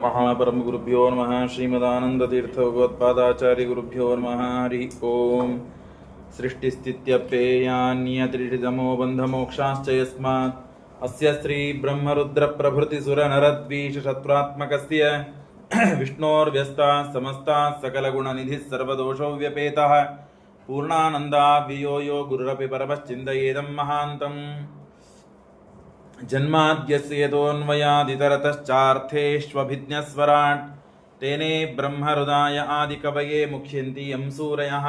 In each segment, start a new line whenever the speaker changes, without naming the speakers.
महापरमगुरुभ्यो नमः। श्रीमदानन्दतीर्थ भगवत्पादाचार्य गुरुभ्यो नमः। हरि ओम। सृष्टिस्थित्यप्येयान्यत्रितमो बन्धमोक्षाश्च यस्मात् अस्य श्री ब्रह्मरुद्रप्रभृतिसुरनरद्वीषशत्रुरात्मकस्य विष्णोर्व्यस्ताः समस्ताः सकलगुणनिधिः सर्वदोषो व्यपेतः पूर्णानन्दाव्ययो यो गुरुरपि परमश्चिन्तयेदं महान्तम्। जन्माद्यस्य यतोऽन्वयादितरतश्चार्थेष्वभिज्ञस्वराट् तेने ब्रह्महृदाय आदिकवये मुह्यन्ति यं सूरयः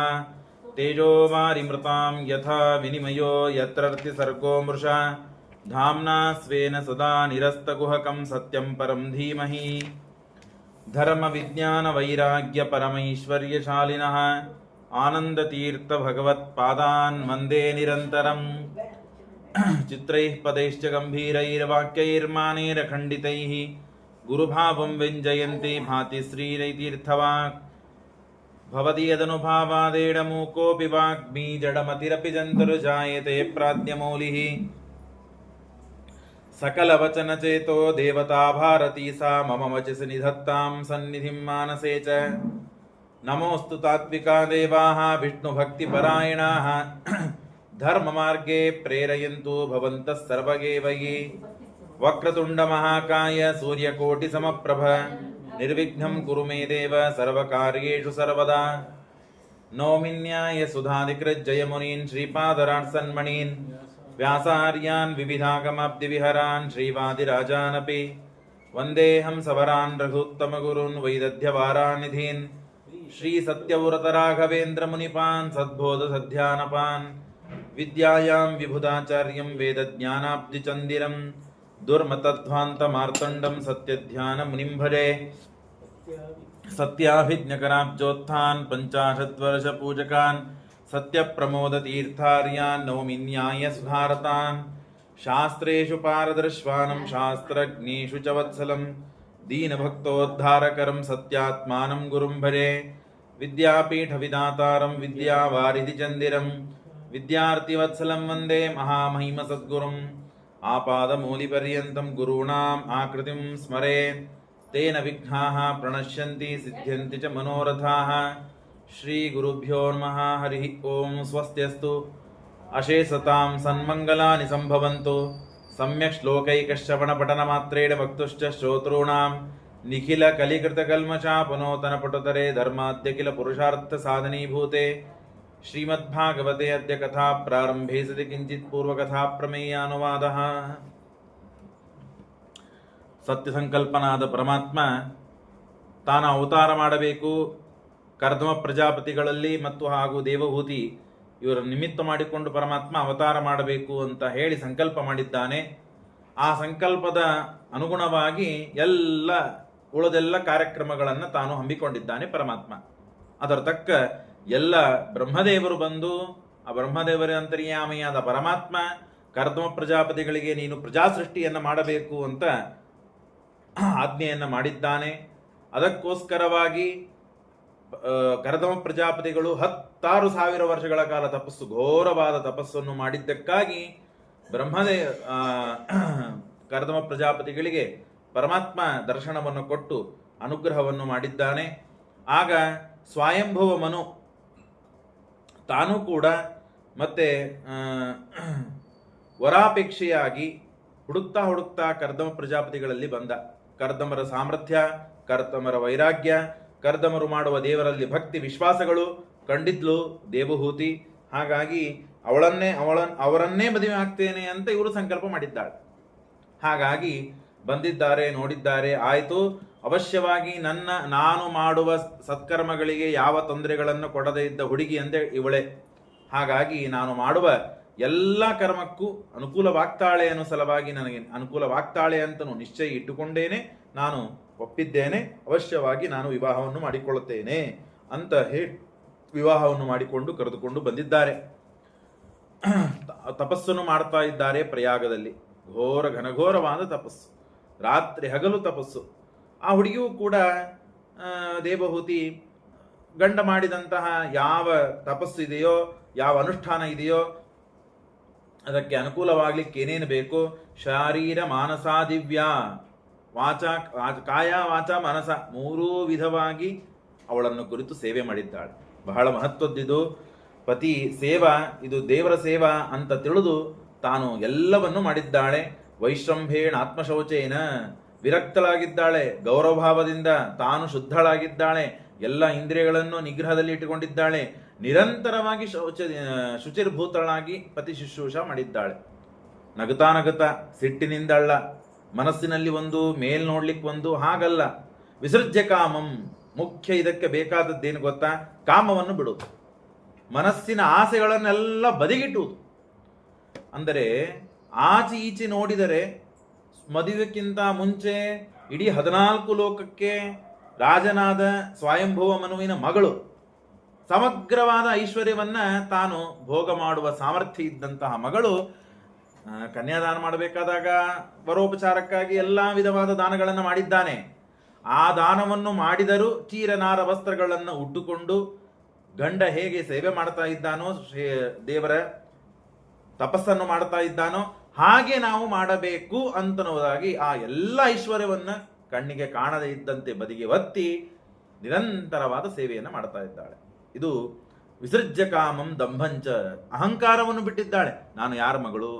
तेजो वारिमृतां यथा विनिमयो यत्र सर्गो मृषा धाम्ना स्वेन सदा निरस्तकुहकं सत्यं परं धीमहि। धर्मविज्ञानवैराग्यपरमैश्वर्यशालिनः आनन्दतीर्थभगवत्पादान् वन्दे निरन्तरम्। चित्रैः पदैश्च गम्भीरैर्वाक्यैर्मानेरखण्डितैः गुरुभावं व्यञ्जयन्ति भाति श्रीरैतीर्थवाक् भवति यदनुभावादेडमूकोऽपि वाग्मी जडमतिरपि जन्तुर्जायते प्राज्ञमौलिः सकलवचनचेतो देवता भारती सा मम वचसि निधत्तां सन्निधिं मानसे च। नमोऽस्तु तात्विका देवाः विष्णुभक्तिपरायणाः धर्ममार्गे प्रेरयन्तु भवन्तः सर्वगेव ये। वक्रतुण्डमहाकाय सूर्यकोटिसमप्रभ निर्विघ्नं कुरु मे देव सर्वकार्येषु सर्वदा। नौमिन्याय सुधाधिकृज्जयमुनीन् श्रीपादराट्सन्मणीन् व्यासार्यान् विविधागमाब्धिविहरान् श्रीवादिराजानपि वन्देऽहं सवरान् रघुत्तमगुरून् वैदध्यवारानिधीन् श्रीसत्यव्रतराघवेन्द्रमुनिपान् सद्बोधसध्यानपान् विद्यायां विभुधाचार्यं वेदज्ञानाब्धिचन्दिरं दुर्मतध्वान्तमार्तण्डं सत्यध्यानमुनिं भजे। सत्याभिज्ञकराब्जोत्थान् पञ्चाशद्वर्षपूजकान् सत्यप्रमोदतीर्थार्यान् नौमिन्याय सुधारतान् शास्त्रेषु पारदर्श्वानं शास्त्रज्ञेषु च वत्सलं दीनभक्तोद्धारकरं सत्यात्मानं गुरुं भजे। विद्यापीठविदातारं विद्यावारिधिचन्दिरं विद्यार्थिवत्सलं वन्दे महामहिमसद्गुरुम्। आपादमूलिपर्यन्तं गुरूणाम् आकृतिं स्मरेत् तेन विघ्नाः प्रणश्यन्ति सिद्ध्यन्ति च मनोरथाः। श्रीगुरुभ्यो नमः। हरिः ओम। स्वस्त्यस्तु अशेषतां सन्मङ्गलानि सम्भवन्तु। सम्यक् श्लोकैकश्रवणपठनमात्रेण वक्तुश्च श्रोतॄणां निखिलकलिकृतकल्मषापनोतनपटुतरे धर्माद्यखिलपुरुषार्थसाधनीभूते श्रीमद्भागवते अद्य कथा प्रारंभे सति किंचित् पूर्वकथा प्रमेयानुवादः। ಸತ್ಯ ಸಂಕಲ್ಪನಾದ ಪರಮಾತ್ಮ ತಾನು ಅವತಾರ ಮಾಡಬೇಕು ಕರ್ದಮ ಪ್ರಜಾಪತಿಗಳಲ್ಲಿ ಮತ್ತು ಹಾಗೂ ದೇವಹೂತಿ ಇವರ ನಿಮಿತ್ತ ಮಾಡಿಕೊಂಡು ಪರಮಾತ್ಮ ಅವತಾರ ಮಾಡಬೇಕು ಅಂತ ಹೇಳಿ ಸಂಕಲ್ಪ ಮಾಡಿದ್ದಾನೆ. ಆ ಸಂಕಲ್ಪದ ಅನುಗುಣವಾಗಿ ಉಳಿದೆಲ್ಲ ಕಾರ್ಯಕ್ರಮಗಳನ್ನು ತಾನು ಹಮ್ಮಿಕೊಂಡಿದ್ದಾನೆ ಪರಮಾತ್ಮ. ಅದರ ತಕ್ಕ ಎಲ್ಲ ಬ್ರಹ್ಮದೇವರು ಬಂದು ಆ ಬ್ರಹ್ಮದೇವರ ಅಂತರ್ಯಾಮಿಯಾದ ಪರಮಾತ್ಮ ಕರ್ದಮ ಪ್ರಜಾಪತಿಗಳಿಗೆ ನೀನು ಪ್ರಜಾಸೃಷ್ಟಿಯನ್ನು ಮಾಡಬೇಕು ಅಂತ ಆಜ್ಞೆಯನ್ನು ಮಾಡಿದ್ದಾನೆ. ಅದಕ್ಕೋಸ್ಕರವಾಗಿ ಕರ್ದಮ ಪ್ರಜಾಪತಿಗಳು 16,000 ವರ್ಷಗಳ ಕಾಲ ಘೋರವಾದ ತಪಸ್ಸನ್ನು ಮಾಡಿದ್ದಕ್ಕಾಗಿ ಕರ್ದಮ ಪ್ರಜಾಪತಿಗಳಿಗೆ ಪರಮಾತ್ಮ ದರ್ಶನವನ್ನು ಕೊಟ್ಟು ಅನುಗ್ರಹವನ್ನು ಮಾಡಿದ್ದಾನೆ. ಆಗ ಸ್ವಯಂಭುವ ಮನು ತಾನೂ ಕೂಡ ಮತ್ತೆ ವರಾಪೇಕ್ಷೆಯಾಗಿ ಹುಡುಕ್ತಾ ಕರ್ದಮ ಪ್ರಜಾಪತಿಗಳಲ್ಲಿ ಬಂದ. ಕರ್ದಮರ ಸಾಮರ್ಥ್ಯ, ಕರ್ದಮರ ವೈರಾಗ್ಯ, ಕರ್ದಮರು ಮಾಡುವ ದೇವರಲ್ಲಿ ಭಕ್ತಿ ವಿಶ್ವಾಸಗಳು ಕಂಡಿದ್ಲು ದೇವಹೂತಿ. ಹಾಗಾಗಿ ಅವರನ್ನೇ ಮದುವೆ ಆಗ್ತೇನೆ ಅಂತ ಇವರು ಸಂಕಲ್ಪ ಮಾಡಿದ್ದಾಳೆ. ಹಾಗಾಗಿ ಬಂದಿದ್ದಾರೆ, ನೋಡಿದ್ದಾರೆ, ಆಯಿತು ಅವಶ್ಯವಾಗಿ ನಾನು ಮಾಡುವ ಸತ್ಕರ್ಮಗಳಿಗೆ ಯಾವ ತೊಂದರೆಗಳನ್ನು ಕೊಡದೇ ಇದ್ದ ಹುಡುಗಿ ಅಂದೆ ಇವಳೆ. ಹಾಗಾಗಿ ನಾನು ಮಾಡುವ ಎಲ್ಲ ಕರ್ಮಕ್ಕೂ ಅನುಕೂಲವಾಗ್ತಾಳೆ ಅನ್ನೋ ಸಲುವಾಗಿ ನನಗೆ ಅನುಕೂಲವಾಗ್ತಾಳೆ ಅಂತನೂ ನಿಶ್ಚಯ ಇಟ್ಟುಕೊಂಡೇನೆ ನಾನು ಒಪ್ಪಿದ್ದೇನೆ. ಅವಶ್ಯವಾಗಿ ನಾನು ವಿವಾಹವನ್ನು ಮಾಡಿಕೊಳ್ಳುತ್ತೇನೆ ಅಂತ ಹೇಳಿ ವಿವಾಹವನ್ನು ಮಾಡಿಕೊಂಡು ಕರೆದುಕೊಂಡು ಬಂದಿದ್ದಾರೆ. ತಪಸ್ಸನ್ನು ಮಾಡ್ತಾ ಇದ್ದಾರೆ ಪ್ರಯಾಗದಲ್ಲಿ. ಘನಘೋರವಾದ ತಪಸ್ಸು, ರಾತ್ರಿ ಹಗಲು ತಪಸ್ಸು. ಆ ಹುಡುಗಿಯೂ ಕೂಡ ದೇವಹೂತಿ ಗಂಡ ಮಾಡಿದಂತಹ ಯಾವ ತಪಸ್ಸು ಇದೆಯೋ, ಯಾವ ಅನುಷ್ಠಾನ ಇದೆಯೋ ಅದಕ್ಕೆ ಅನುಕೂಲವಾಗಲಿಕ್ಕೆ ಏನೇನು ಬೇಕು, ಶಾರೀರ ಮಾನಸಾದಿವ್ಯ ಕಾಯ ವಾಚ ಮನಸ ಮೂರೂ ವಿಧವಾಗಿ ಅವಳನ್ನು ಕುರಿತು ಸೇವೆ ಮಾಡಿದ್ದಾಳೆ. ಬಹಳ ಮಹತ್ವದ್ದಿದು. ಪತಿ ಸೇವಾ, ಇದು ದೇವರ ಸೇವಾ ಅಂತ ತಿಳಿದು ತಾನು ಎಲ್ಲವನ್ನು ಮಾಡಿದ್ದಾಳೆ. ವೈಶ್ರಂಭೇಣ ಆತ್ಮಶೌಚೇನ, ವಿರಕ್ತಳಾಗಿದ್ದಾಳೆ. ಗೌರವಭಾವದಿಂದ ತಾನು ಶುದ್ಧಳಾಗಿದ್ದಾಳೆ. ಎಲ್ಲ ಇಂದ್ರಿಯಗಳನ್ನು ನಿಗ್ರಹದಲ್ಲಿ ಇಟ್ಟುಕೊಂಡಿದ್ದಾಳೆ. ನಿರಂತರವಾಗಿ ಶುಚಿರ್ಭೂತಳಾಗಿ ಪತಿ ಶುಶ್ರೂಷ ಮಾಡಿದ್ದಾಳೆ. ನಗುತ್ತಾ ನಗುತ್ತಾ, ಸಿಟ್ಟಿನಿಂದಲ್ಲ, ಮನಸ್ಸಿನಲ್ಲಿ ಒಂದು, ಮೇಲ್ ನೋಡ್ಲಿಕ್ಕೆ ಒಂದು, ಹಾಗಲ್ಲ. ವಿಸರ್ಜ್ಯ ಕಾಮಂ, ಮುಖ್ಯ ಇದಕ್ಕೆ ಬೇಕಾದದ್ದೇನು ಗೊತ್ತಾ? ಕಾಮವನ್ನು ಬಿಡುವುದು, ಮನಸ್ಸಿನ ಆಸೆಗಳನ್ನೆಲ್ಲ ಬದಿಗಿಟ್ಟುವುದು. ಅಂದರೆ ಆಚೆ ಈಚೆ ನೋಡಿದರೆ ಮದುವೆಕ್ಕಿಂತ ಮುಂಚೆ ಇಡೀ 14 ಲೋಕಕ್ಕೆ ರಾಜನಾದ ಸ್ವಯಂಭುವ ಮನುವಿನ ಮಗಳು, ಸಮಗ್ರವಾದ ಐಶ್ವರ್ಯವನ್ನ ತಾನು ಭೋಗ ಮಾಡುವ ಸಾಮರ್ಥ್ಯ ಇದ್ದಂತಹ ಮಗಳು ಕನ್ಯಾದಾನ ಮಾಡಬೇಕಾದಾಗ ವರೋಪಚಾರಕ್ಕಾಗಿ ಎಲ್ಲ ವಿಧವಾದ ದಾನಗಳನ್ನು ಮಾಡಿದ್ದಾನೆ. ಆ ದಾನವನ್ನು ಮಾಡಿದರೂ ಚೀರನಾರ ವಸ್ತ್ರಗಳನ್ನು ಉಟ್ಟುಕೊಂಡು ಗಂಡ ಹೇಗೆ ಸೇವೆ ಮಾಡ್ತಾ ಇದ್ದಾನೋ, ದೇವರ ತಪಸ್ಸನ್ನು ಮಾಡ್ತಾ ಇದ್ದಾನೋ ಹಾಗೆ ನಾವು ಮಾಡಬೇಕು ಅಂತನ್ನುವುದಾಗಿ ಆ ಎಲ್ಲ ಐಶ್ವರ್ಯವನ್ನ ಕಣ್ಣಿಗೆ ಕಾಣದೇ ಇದ್ದಂತೆ ಬದಿಗೆ ಒತ್ತಿ ನಿರಂತರವಾದ ಸೇವೆಯನ್ನು ಮಾಡ್ತಾ ಇದ್ದಾಳೆ. ಇದು ವಿಸರ್ಜ್ಯ ಕಾಮಂ ದಂಭಂಚ, ಅಹಂಕಾರವನ್ನು ಬಿಟ್ಟಿದ್ದಾಳೆ. ನಾನು ಯಾರ ಮಗಳು,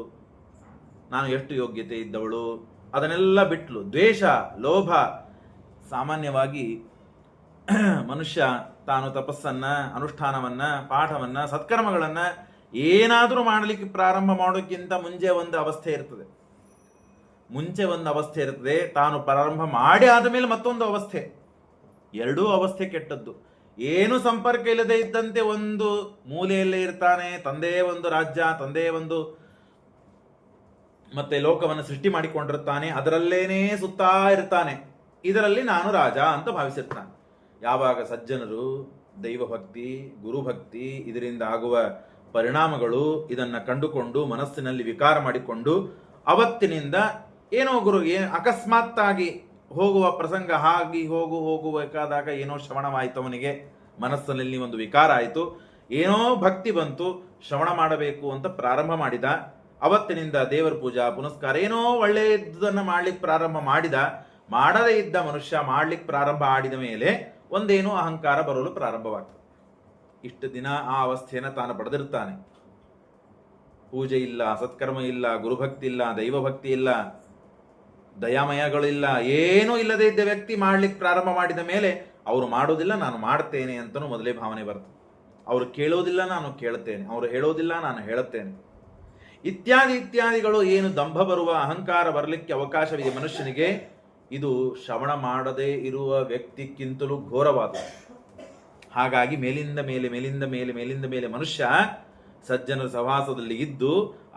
ನಾನು ಎಷ್ಟು ಯೋಗ್ಯತೆ ಇದ್ದವಳು, ಅದನ್ನೆಲ್ಲ ಬಿಟ್ಲು. ದ್ವೇಷ, ಲೋಭ, ಸಾಮಾನ್ಯವಾಗಿ ಮನುಷ್ಯ ತಾನು ತಪಸ್ಸನ್ನ, ಅನುಷ್ಠಾನವನ್ನ, ಪಾಠವನ್ನ, ಸತ್ಕರ್ಮಗಳನ್ನ ಏನಾದರೂ ಮಾಡಲಿಕ್ಕೆ ಪ್ರಾರಂಭ ಮಾಡೋಕ್ಕಿಂತ ಮುಂಚೆ ಒಂದು ಅವಸ್ಥೆ ಇರ್ತದೆ. ತಾನು ಪ್ರಾರಂಭ ಮಾಡಿ ಆದಮೇಲೆ ಮತ್ತೊಂದು ಅವಸ್ಥೆ. ಎರಡೂ ಅವಸ್ಥೆ ಕೆಟ್ಟದ್ದು. ಏನು ಸಂಪರ್ಕ ಇಲ್ಲದೆ ಇದ್ದಂತೆ ಒಂದು ಮೂಲೆಯಲ್ಲೇ ಇರ್ತಾನೆ. ತಂದೆ ಒಂದು ರಾಜ್ಯ, ತಂದೆ ಒಂದು ಮತ್ತೆ ಲೋಕವನ್ನು ಸೃಷ್ಟಿ ಮಾಡಿಕೊಂಡಿರ್ತಾನೆ, ಅದರಲ್ಲೇನೇ ಸುತ್ತಾ ಇರ್ತಾನೆ. ಇದರಲ್ಲಿ ನಾನು ರಾಜ ಅಂತ ಭಾವಿಸಿರ್ತಾನೆ. ಯಾವಾಗ ಸಜ್ಜನರು ದೈವಭಕ್ತಿ, ಗುರುಭಕ್ತಿ, ಇದರಿಂದ ಆಗುವ ಪರಿಣಾಮಗಳು ಇದನ್ನು ಕಂಡುಕೊಂಡು ಮನಸ್ಸಿನಲ್ಲಿ ವಿಕಾರ ಮಾಡಿಕೊಂಡು ಅವತ್ತಿನಿಂದ ಏನೋ ಗುರುಗೆ ಅಕಸ್ಮಾತ್ತಾಗಿ ಹೋಗುವ ಪ್ರಸಂಗ, ಹೋಗಬೇಕಾದಾಗ ಏನೋ ಶ್ರವಣವಾಯಿತು, ಅವನಿಗೆ ಮನಸ್ಸಿನಲ್ಲಿ ಒಂದು ವಿಕಾರ ಆಯಿತು, ಏನೋ ಭಕ್ತಿ ಬಂತು, ಶ್ರವಣ ಮಾಡಬೇಕು ಅಂತ ಪ್ರಾರಂಭ ಮಾಡಿದ. ಅವತ್ತಿನಿಂದ ದೇವರ ಪೂಜಾ ಪುನಸ್ಕಾರ ಏನೋ ಒಳ್ಳೆಯದನ್ನು ಮಾಡ್ಲಿಕ್ಕೆ ಪ್ರಾರಂಭ ಮಾಡಿದ. ಮಾಡದೇ ಇದ್ದ ಮನುಷ್ಯ ಮಾಡ್ಲಿಕ್ಕೆ ಪ್ರಾರಂಭ ಮಾಡಿದ ಮೇಲೆ ಒಂದೇನೋ ಅಹಂಕಾರ ಬರಲು ಪ್ರಾರಂಭವಾಗ್ತದೆ. ಇಷ್ಟು ದಿನ ಆ ಅವಸ್ಥೆಯನ್ನು ತಾನು ಪಡೆದಿರ್ತಾನೆ. ಪೂಜೆ ಇಲ್ಲ, ಸತ್ಕರ್ಮ ಇಲ್ಲ, ಗುರುಭಕ್ತಿ ಇಲ್ಲ, ದೈವಭಕ್ತಿ ಇಲ್ಲ, ದಯಾಮಯಗಳಿಲ್ಲ, ಏನೂ ಇಲ್ಲದೆ ಇದ್ದ ವ್ಯಕ್ತಿ ಮಾಡ್ಲಿಕ್ಕೆ ಪ್ರಾರಂಭ ಮಾಡಿದ ಮೇಲೆ ಅವರು ಮಾಡೋದಿಲ್ಲ, ನಾನು ಮಾಡ್ತೇನೆ ಅಂತನೂ ಮೊದಲೇ ಭಾವನೆ ಬರ್ತದೆ. ಅವರು ಕೇಳೋದಿಲ್ಲ, ನಾನು ಕೇಳುತ್ತೇನೆ, ಅವರು ಹೇಳೋದಿಲ್ಲ, ನಾನು ಹೇಳುತ್ತೇನೆ, ಇತ್ಯಾದಿಗಳು ಏನು ದಂಭ ಬರುವ, ಅಹಂಕಾರ ಬರಲಿಕ್ಕೆ ಅವಕಾಶವಿದೆ ಮನುಷ್ಯನಿಗೆ. ಇದು ಶ್ರವಣ ಮಾಡದೇ ಇರುವ ವ್ಯಕ್ತಿಗಿಂತಲೂ ಘೋರವಾದ. ಹಾಗಾಗಿ ಮೇಲಿಂದ ಮೇಲೆ ಮನುಷ್ಯ ಸಜ್ಜನರ ಸಹವಾಸದಲ್ಲಿ ಇದ್ದು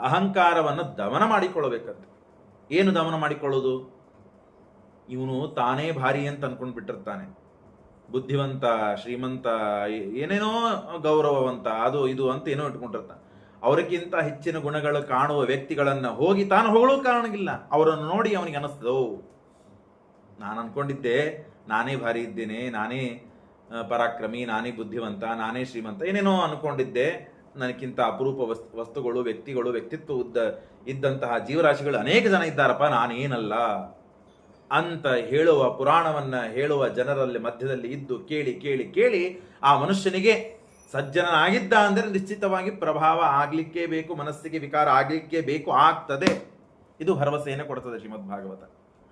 ಅಹಂಕಾರವನ್ನು ದಮನ ಮಾಡಿಕೊಳ್ಳಬೇಕಂತೆ. ಏನು ದಮನ ಮಾಡಿಕೊಳ್ಳೋದು? ಇವನು ತಾನೇ ಭಾರಿ ಅಂತ ಅನ್ಕೊಂಡು ಬಿಟ್ಟಿರ್ತಾನೆ. ಬುದ್ಧಿವಂತ, ಶ್ರೀಮಂತ, ಏನೇನೋ ಗೌರವವಂತ, ಅದು ಇದು ಅಂತ ಏನೋ ಇಟ್ಕೊಂಡಿರ್ತಾನೆ. ಅವರಿಗಿಂತ ಹೆಚ್ಚಿನ ಗುಣಗಳು ಕಾಣುವ ವ್ಯಕ್ತಿಗಳನ್ನ ಹೋಗಿ ತಾನು ಹೊಗಳೋ ಕಾರಣವಿಲ್ಲ. ಅವರನ್ನು ನೋಡಿ ಅವನಿಗೆ ಅನಿಸ್ತದೋ, ನಾನು ಅನ್ಕೊಂಡಿದ್ದೆ ನಾನೇ ಭಾರಿ ಇದ್ದೇನೆ, ನಾನೇ ಪರಾಕ್ರಮಿ, ನಾನೇ ಬುದ್ಧಿವಂತ, ನಾನೇ ಶ್ರೀಮಂತ, ಏನೇನೋ ಅನ್ಕೊಂಡಿದ್ದೆ. ನನಗಿಂತ ಅಪರೂಪ ವಸ್ತುಗಳು, ವ್ಯಕ್ತಿಗಳು, ವ್ಯಕ್ತಿತ್ವ ಇದ್ದಂತಹ ಜೀವರಾಶಿಗಳು ಅನೇಕ ಜನ ಇದ್ದಾರಪ್ಪ, ನಾನೇನಲ್ಲ ಅಂತ ಹೇಳುವ, ಪುರಾಣವನ್ನ ಹೇಳುವ ಜನರಲ್ಲಿ ಮಧ್ಯದಲ್ಲಿ ಇದ್ದು ಕೇಳಿ ಆ ಮನುಷ್ಯನಿಗೆ ಸಜ್ಜನನಾಗಿದ್ದ ಅಂದರೆ ನಿಶ್ಚಿತವಾಗಿ ಪ್ರಭಾವ ಆಗ್ಲಿಕ್ಕೇ ಬೇಕು, ಮನಸ್ಸಿಗೆ ವಿಕಾರ ಆಗ್ಲಿಕ್ಕೆ ಬೇಕು, ಆಗ್ತದೆ. ಇದು ಭರವಸೆಯನ್ನು ಕೊಡ್ತದೆ ಶ್ರೀಮದ್ ಭಾಗವತ.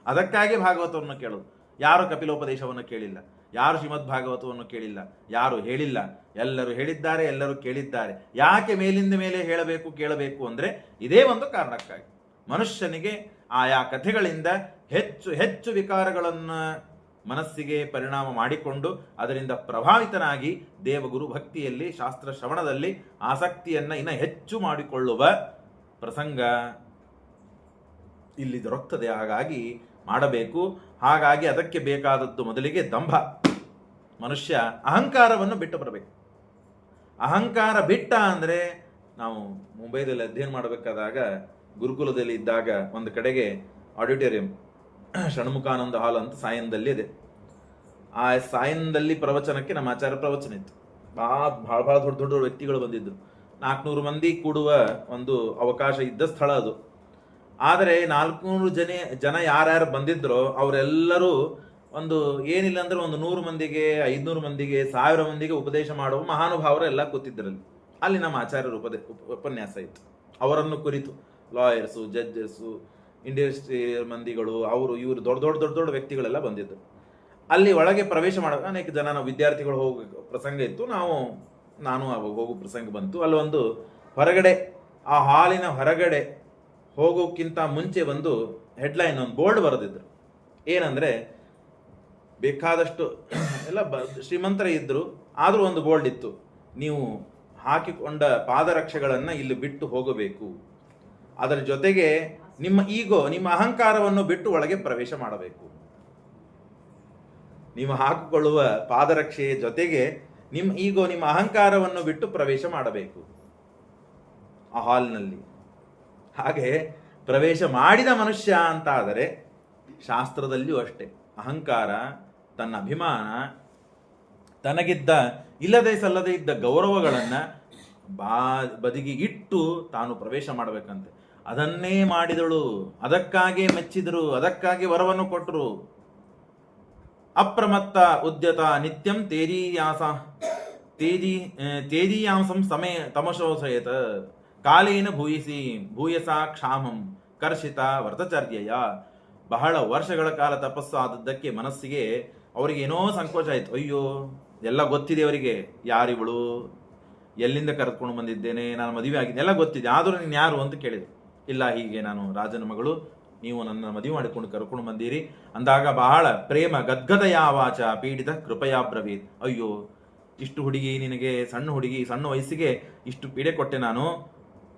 ಅದಕ್ಕಾಗಿ ಭಾಗವತವನ್ನು ಕೇಳೋದು. ಯಾರು ಕಪಿಲೋಪದೇಶವನ್ನು ಕೇಳಿಲ್ಲ, ಯಾರು ಶ್ರೀಮದ್ ಭಾಗವತವನ್ನು ಕೇಳಿಲ್ಲ, ಯಾರು ಹೇಳಿಲ್ಲ, ಎಲ್ಲರೂ ಹೇಳಿದ್ದಾರೆ, ಎಲ್ಲರೂ ಕೇಳಿದ್ದಾರೆ. ಯಾಕೆ ಮೇಲಿಂದ ಮೇಲೆ ಹೇಳಬೇಕು, ಕೇಳಬೇಕು ಅಂದರೆ ಇದೇ ಒಂದು ಕಾರಣಕ್ಕಾಗಿ. ಮನುಷ್ಯನಿಗೆ ಆಯಾ ಕಥೆಗಳಿಂದ ಹೆಚ್ಚು ವಿಕಾರಗಳನ್ನು ಮನಸ್ಸಿಗೆ ಪರಿಣಾಮ ಮಾಡಿಕೊಂಡು ಅದರಿಂದ ಪ್ರಭಾವಿತನಾಗಿ ದೇವಗುರು ಭಕ್ತಿಯಲ್ಲಿ, ಶಾಸ್ತ್ರ ಶ್ರವಣದಲ್ಲಿ ಆಸಕ್ತಿಯನ್ನು ಇನ್ನು ಹೆಚ್ಚು ಮಾಡಿಕೊಳ್ಳುವ ಪ್ರಸಂಗ ಇಲ್ಲಿ ದೊರಕ್ತದೆ. ಹಾಗಾಗಿ ಮಾಡಬೇಕು. ಹಾಗಾಗಿ ಅದಕ್ಕೆ ಬೇಕಾದದ್ದು ಮೊದಲಿಗೆ ದಂಭ. ಮನುಷ್ಯ ಅಹಂಕಾರವನ್ನು ಬಿಟ್ಟು ಬರಬೇಕು. ಅಹಂಕಾರ ಬಿಟ್ಟ ಅಂದರೆ, ನಾವು ಮುಂಬೈದಲ್ಲಿ ಅಧ್ಯಯನ ಮಾಡಬೇಕಾದಾಗ ಗುರುಕುಲದಲ್ಲಿ ಇದ್ದಾಗ ಒಂದು ಕಡೆಗೆ ಆಡಿಟೋರಿಯಂ, ಷಣ್ಮುಖಾನಂದ ಹಾಲ್ ಅಂತ ಸಾಯನದಲ್ಲಿ ಇದೆ. ಆ ಸಾಯನದಲ್ಲಿ ಪ್ರವಚನಕ್ಕೆ ನಮ್ಮ ಆಚಾರ್ಯ ಪ್ರವಚನ ಇತ್ತು. ಭಾಳ ದೊಡ್ಡ ವ್ಯಕ್ತಿಗಳು ಬಂದಿದ್ದರು. 400 ಮಂದಿ ಕೂಡುವ ಒಂದು ಅವಕಾಶ ಇದ್ದ ಸ್ಥಳ ಅದು. ಆದರೆ 400 ಜನ ಯಾರ್ಯಾರು ಬಂದಿದ್ರೋ ಅವರೆಲ್ಲರೂ ಒಂದು ಏನಿಲ್ಲ ಅಂದ್ರೆ ಒಂದು 100 ಮಂದಿಗೆ, 500 ಮಂದಿಗೆ, 1000 ಮಂದಿಗೆ ಉಪದೇಶ ಮಾಡುವ ಮಹಾನುಭಾವರು ಎಲ್ಲ ಕೂತಿದ್ದರಲ್ಲಿ. ಅಲ್ಲಿ ನಮ್ಮ ಆಚಾರ್ಯರು ಉಪನ್ಯಾಸ ಇತ್ತು. ಅವರನ್ನು ಕುರಿತು ಲಾಯರ್ಸು, ಜಡ್ಜಸ್ಸು, ಇಂಡಸ್ಟ್ರಿಯಲ್ ಮಂದಿಗಳು, ಅವರು ಇವರು ದೊಡ್ಡ ದೊಡ್ಡ ದೊಡ್ಡ ದೊಡ್ಡ ವ್ಯಕ್ತಿಗಳೆಲ್ಲ ಬಂದಿದ್ದರು. ಅಲ್ಲಿ ಒಳಗೆ ಪ್ರವೇಶ ಮಾಡುವಾಗ ಅನೇಕ ಜನ ನಾವು ವಿದ್ಯಾರ್ಥಿಗಳು ಹೋಗೋ ಪ್ರಸಂಗ ಇತ್ತು. ನಾನು ಅವಾಗ ಹೋಗೋ ಪ್ರಸಂಗ ಬಂತು. ಅಲ್ಲೊಂದು ಹೊರಗಡೆ, ಆ ಹಾಲಿನ ಹೊರಗಡೆ ಹೋಗೋಕ್ಕಿಂತ ಮುಂಚೆ ಒಂದು ಹೆಡ್ಲೈನ್, ಒಂದು ಬೋರ್ಡ್ ಬರೆದಿದ್ರು. ಏನಂದ್ರೆ, ಬೇಕಾದಷ್ಟು ಎಲ್ಲ ಶ್ರೀಮಂತರ ಇದ್ರು, ಆದರೂ ಒಂದು ಬೋರ್ಡ್ ಇತ್ತು, ನೀವು ಹಾಕಿಕೊಂಡ ಪಾದರಕ್ಷೆಗಳನ್ನು ಇಲ್ಲಿ ಬಿಟ್ಟು ಹೋಗಬೇಕು, ಅದರ ಜೊತೆಗೆ ನಿಮ್ಮ ಈಗೋ, ನಿಮ್ಮ ಅಹಂಕಾರವನ್ನು ಬಿಟ್ಟು ಒಳಗೆ ಪ್ರವೇಶ ಮಾಡಬೇಕು. ನೀವು ಹಾಕಿಕೊಳ್ಳುವ ಪಾದರಕ್ಷೆಯ ಜೊತೆಗೆ ನಿಮ್ಮ ಈಗೋ, ನಿಮ್ಮ ಅಹಂಕಾರವನ್ನು ಬಿಟ್ಟು ಪ್ರವೇಶ ಮಾಡಬೇಕು ಆ ಹಾಲ್ನಲ್ಲಿ. ಹಾಗೆ ಪ್ರವೇಶ ಮಾಡಿದ ಮನುಷ್ಯ ಅಂತ ಆದರೆ ಶಾಸ್ತ್ರದಲ್ಲಿಯೂ ಅಷ್ಟೇ ಅಹಂಕಾರ, ತನ್ನ ಅಭಿಮಾನ, ತನಗಿದ್ದ ಇಲ್ಲದೆ ಸಲ್ಲದೆ ಇದ್ದ ಗೌರವಗಳನ್ನು ಬದಿಗೆ ಇಟ್ಟು ತಾನು ಪ್ರವೇಶ ಮಾಡಬೇಕಂತೆ. ಅದನ್ನೇ ಮಾಡಿದಳು, ಅದಕ್ಕಾಗಿ ಮೆಚ್ಚಿದರು, ಅದಕ್ಕಾಗಿ ವರವನ್ನು ಕೊಟ್ಟರು. ಅಪ್ರಮತ್ತ ಉದ್ಯತ ನಿತ್ಯಂ ತೇಜೀಯಾಂಸಂ ಸಮೇ ತಮಶೋಸಯತ ಕಾಲೇನ ಭೂಯಸಾ ಕ್ಷಾಮಂ ಕರ್ಷಿತ ವ್ರತಚರ್ಯಯ. ಬಹಳ ವರ್ಷಗಳ ಕಾಲ ತಪಸ್ಸು ಆದದ್ದಕ್ಕೆ ಮನಸ್ಸಿಗೆ ಅವರಿಗೆ ಏನೋ ಸಂಕೋಚ ಆಯ್ತು. ಅಯ್ಯೋ, ಎಲ್ಲ ಗೊತ್ತಿದೆ ಅವರಿಗೆ, ಯಾರಿವಳು, ಎಲ್ಲಿಂದ ಕರೆದುಕೊಂಡು ಬಂದಿದ್ದೇನೆ, ನಾನು ಮದುವೆ ಆಗಿದ್ದೆ, ಎಲ್ಲ ಗೊತ್ತಿದೆ, ಆದರೂ ನೀನು ಯಾರು ಅಂತ ಕೇಳಿದೆ. ಇಲ್ಲ, ಹೀಗೆ ನಾನು ರಾಜನ ಮಗಳು, ನೀವು ನನ್ನ ಮದುವೆ ಮಾಡಿಕೊಂಡು ಕರ್ಕೊಂಡು ಬಂದೀರಿ ಅಂದಾಗ ಬಹಳ ಪ್ರೇಮ ಗದ್ಗದಯಾವಾಚ ಪೀಡಿತ ಕೃಪಯಾ ಬ್ರವೀತ್. ಅಯ್ಯೋ, ಇಷ್ಟು ಹುಡುಗಿ, ನಿನಗೆ ಸಣ್ಣ ಹುಡುಗಿ, ಸಣ್ಣ ವಯಸ್ಸಿಗೆ ಇಷ್ಟು ಪೀಡೆ ಕೊಟ್ಟೆ ನಾನು,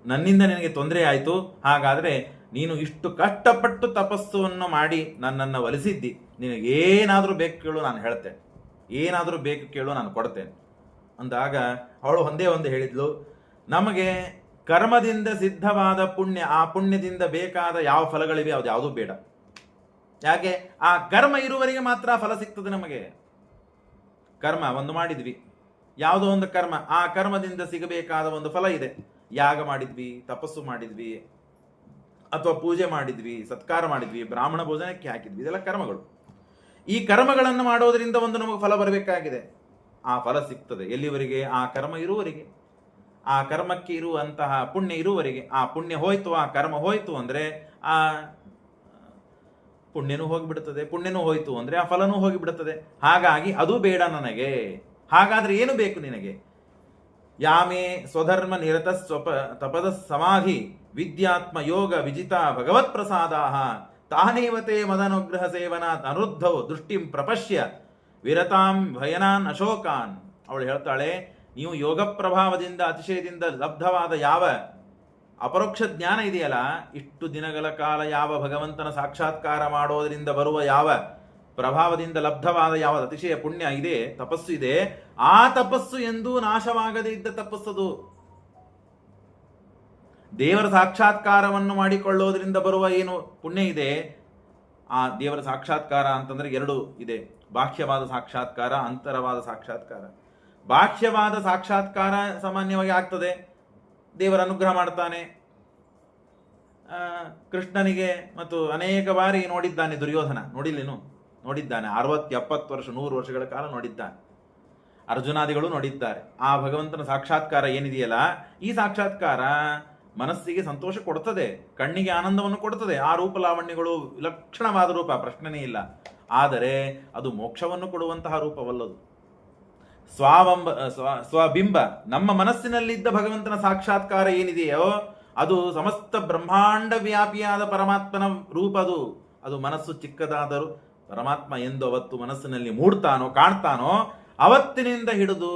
ನನ್ನಿಂದ ನಿನಗೆ ತೊಂದರೆ ಆಯಿತು. ಹಾಗಾದರೆ ನೀನು ಇಷ್ಟು ಕಷ್ಟಪಟ್ಟು ತಪಸ್ಸನ್ನು ಮಾಡಿ ನನ್ನನ್ನು ಒಲಿಸಿದ್ದಿ, ನಿನಗೇನಾದರೂ ಬೇಕು ಕೇಳು, ನಾನು ಹೇಳ್ತೇನೆ, ಏನಾದರೂ ಬೇಕು ಕೇಳು, ನಾನು ಕೊಡ್ತೇನೆ ಅಂದಾಗ ಅವಳು ಒಂದೇ ಒಂದು ಹೇಳಿದ್ಲು, ನಮಗೆ ಕರ್ಮದಿಂದ ಸಿದ್ಧವಾದ ಪುಣ್ಯ, ಆ ಪುಣ್ಯದಿಂದ ಬೇಕಾದ ಯಾವ ಫಲಗಳಿವೆ ಅದು ಯಾವುದೂ ಬೇಡ. ಯಾಕೆ? ಆ ಕರ್ಮ ಇರುವವರೆಗೆ ಮಾತ್ರ ಫಲ ಸಿಗ್ತದೆ ನಮಗೆ. ಕರ್ಮ ಒಂದು ಮಾಡಿದ್ವಿ, ಯಾವುದೋ ಒಂದು ಕರ್ಮ, ಆ ಕರ್ಮದಿಂದ ಸಿಗಬೇಕಾದ ಒಂದು ಫಲ ಇದೆ. ಯಾಗ ಮಾಡಿದ್ವಿ, ತಪಸ್ಸು ಮಾಡಿದ್ವಿ, ಅಥವಾ ಪೂಜೆ ಮಾಡಿದ್ವಿ, ಸತ್ಕಾರ ಮಾಡಿದ್ವಿ, ಬ್ರಾಹ್ಮಣ ಭೋಜನಕ್ಕೆ ಹಾಕಿದ್ವಿ, ಇದೆಲ್ಲ ಕರ್ಮಗಳು. ಈ ಕರ್ಮಗಳನ್ನು ಮಾಡೋದರಿಂದ ಒಂದು ನಮಗೆ ಫಲ ಬರಬೇಕಾಗಿದೆ. ಆ ಫಲ ಸಿಗ್ತದೆ ಎಲ್ಲಿವರೆಗೆ? ಆ ಕರ್ಮ ಇರುವವರೆಗೆ, ಆ ಕರ್ಮಕ್ಕೆ ಇರುವಂತಹ ಪುಣ್ಯ ಇರುವವರೆಗೆ. ಆ ಪುಣ್ಯ ಹೋಯ್ತು, ಆ ಕರ್ಮ ಹೋಯ್ತು ಅಂದರೆ ಆ ಪುಣ್ಯನೂ ಹೋಗಿಬಿಡುತ್ತದೆ, ಪುಣ್ಯನೂ ಹೋಯ್ತು ಅಂದರೆ ಆ ಫಲನೂ ಹೋಗಿಬಿಡುತ್ತದೆ. ಹಾಗಾಗಿ ಅದು ಬೇಡ ನನಗೆ. ಹಾಗಾದ್ರೆ ಏನು ಬೇಕು ನಿನಗೆ? ಯಾಮೇ ಸ್ವಧರ್ಮ ನಿರತ ತಪದ ಸಮಾಧಿ ವಿದ್ಯಾತ್ಮ ಯೋಗ ವಿಜಿತ ಭಗವತ್ ಪ್ರಸಾದಾಹ ತಾನೇವತೆ ಮದನುಗ್ರಹ ಸೇವನಾತ್ ಅನುರುದ್ಧವು ದೃಷ್ಟಿಂ ಪ್ರಪಶ್ಯ ವಿರತಾಂ ಭಯನಾನ್ ಅಶೋಕಾನ್. ಅವಳು ಹೇಳ್ತಾಳೆ, ನೀವು ಯೋಗ ಪ್ರಭಾವದಿಂದ, ಅತಿಶಯದಿಂದ ಲಬ್ಧವಾದ ಯಾವ ಅಪರೋಕ್ಷ ಜ್ಞಾನ ಇದೆಯಲ್ಲ, ಇಷ್ಟು ದಿನಗಳ ಕಾಲ ಯಾವ ಭಗವಂತನ ಸಾಕ್ಷಾತ್ಕಾರ ಮಾಡೋದರಿಂದ ಬರುವ ಯಾವ ಪ್ರಭಾವದಿಂದ ಲಬ್ಧವಾದ ಯಾವ ಅತಿಶಯ ಪುಣ್ಯ ಇದೆ, ತಪಸ್ಸು ಇದೆ, ಆ ತಪಸ್ಸು ಎಂದೂ ನಾಶವಾಗದೇ ಇದ್ದ ತಪಸ್ಸದು. ದೇವರ ಸಾಕ್ಷಾತ್ಕಾರವನ್ನು ಮಾಡಿಕೊಳ್ಳೋದ್ರಿಂದ ಬರುವ ಏನು ಪುಣ್ಯ ಇದೆ, ಆ ದೇವರ ಸಾಕ್ಷಾತ್ಕಾರ ಅಂತಂದ್ರೆ ಎರಡು ಇದೆ, ಬಾಹ್ಯವಾದ ಸಾಕ್ಷಾತ್ಕಾರ, ಅಂತರವಾದ ಸಾಕ್ಷಾತ್ಕಾರ. ಬಾಹ್ಯವಾದ ಸಾಕ್ಷಾತ್ಕಾರ ಸಾಮಾನ್ಯವಾಗಿ ಆಗ್ತದೆ, ದೇವರ ಅನುಗ್ರಹ ಮಾಡ್ತಾನೆ. ಕೃಷ್ಣನಿಗೆ ಮತ್ತು ಅನೇಕ ಬಾರಿ ನೋಡಿದ್ದಾನೆ ದುರ್ಯೋಧನ, ನೋಡಿಲ್ಲೇನು? ನೋಡಿದ್ದಾನೆ. 60, 70 ವರ್ಷ, 100 ವರ್ಷಗಳ ಕಾಲ ನೋಡಿದ್ದಾನೆ. ಅರ್ಜುನಾದಿಗಳು ನೋಡಿದ್ದಾರೆ. ಆ ಭಗವಂತನ ಸಾಕ್ಷಾತ್ಕಾರ ಏನಿದೆಯಲ್ಲ, ಈ ಸಾಕ್ಷಾತ್ಕಾರ ಮನಸ್ಸಿಗೆ ಸಂತೋಷ ಕೊಡ್ತದೆ, ಕಣ್ಣಿಗೆ ಆನಂದವನ್ನು ಕೊಡ್ತದೆ. ಆ ರೂಪ ಲಾವಣ್ಯಗಳು ವಿಲಕ್ಷಣವಾದ ರೂಪ, ಪ್ರಶ್ನೆನೇ ಇಲ್ಲ. ಆದರೆ ಅದು ಮೋಕ್ಷವನ್ನು ಕೊಡುವಂತಹ ರೂಪವಲ್ಲದು. ಸ್ವಬಿಂಬ, ನಮ್ಮ ಮನಸ್ಸಿನಲ್ಲಿದ್ದ ಭಗವಂತನ ಸಾಕ್ಷಾತ್ಕಾರ ಏನಿದೆಯೋ ಅದು ಸಮಸ್ತ ಬ್ರಹ್ಮಾಂಡ ವ್ಯಾಪಿಯಾದ ಪರಮಾತ್ಮನ ರೂಪ. ಅದು ಮನಸ್ಸು ಚಿಕ್ಕದಾದರೂ ಪರಮಾತ್ಮ ಎಂದು ಅವತ್ತು ಮನಸ್ಸಿನಲ್ಲಿ ಮೂಡ್ತಾನೋ, ಕಾಣ್ತಾನೋ, ಅವತ್ತಿನಿಂದ ಹಿಡಿದು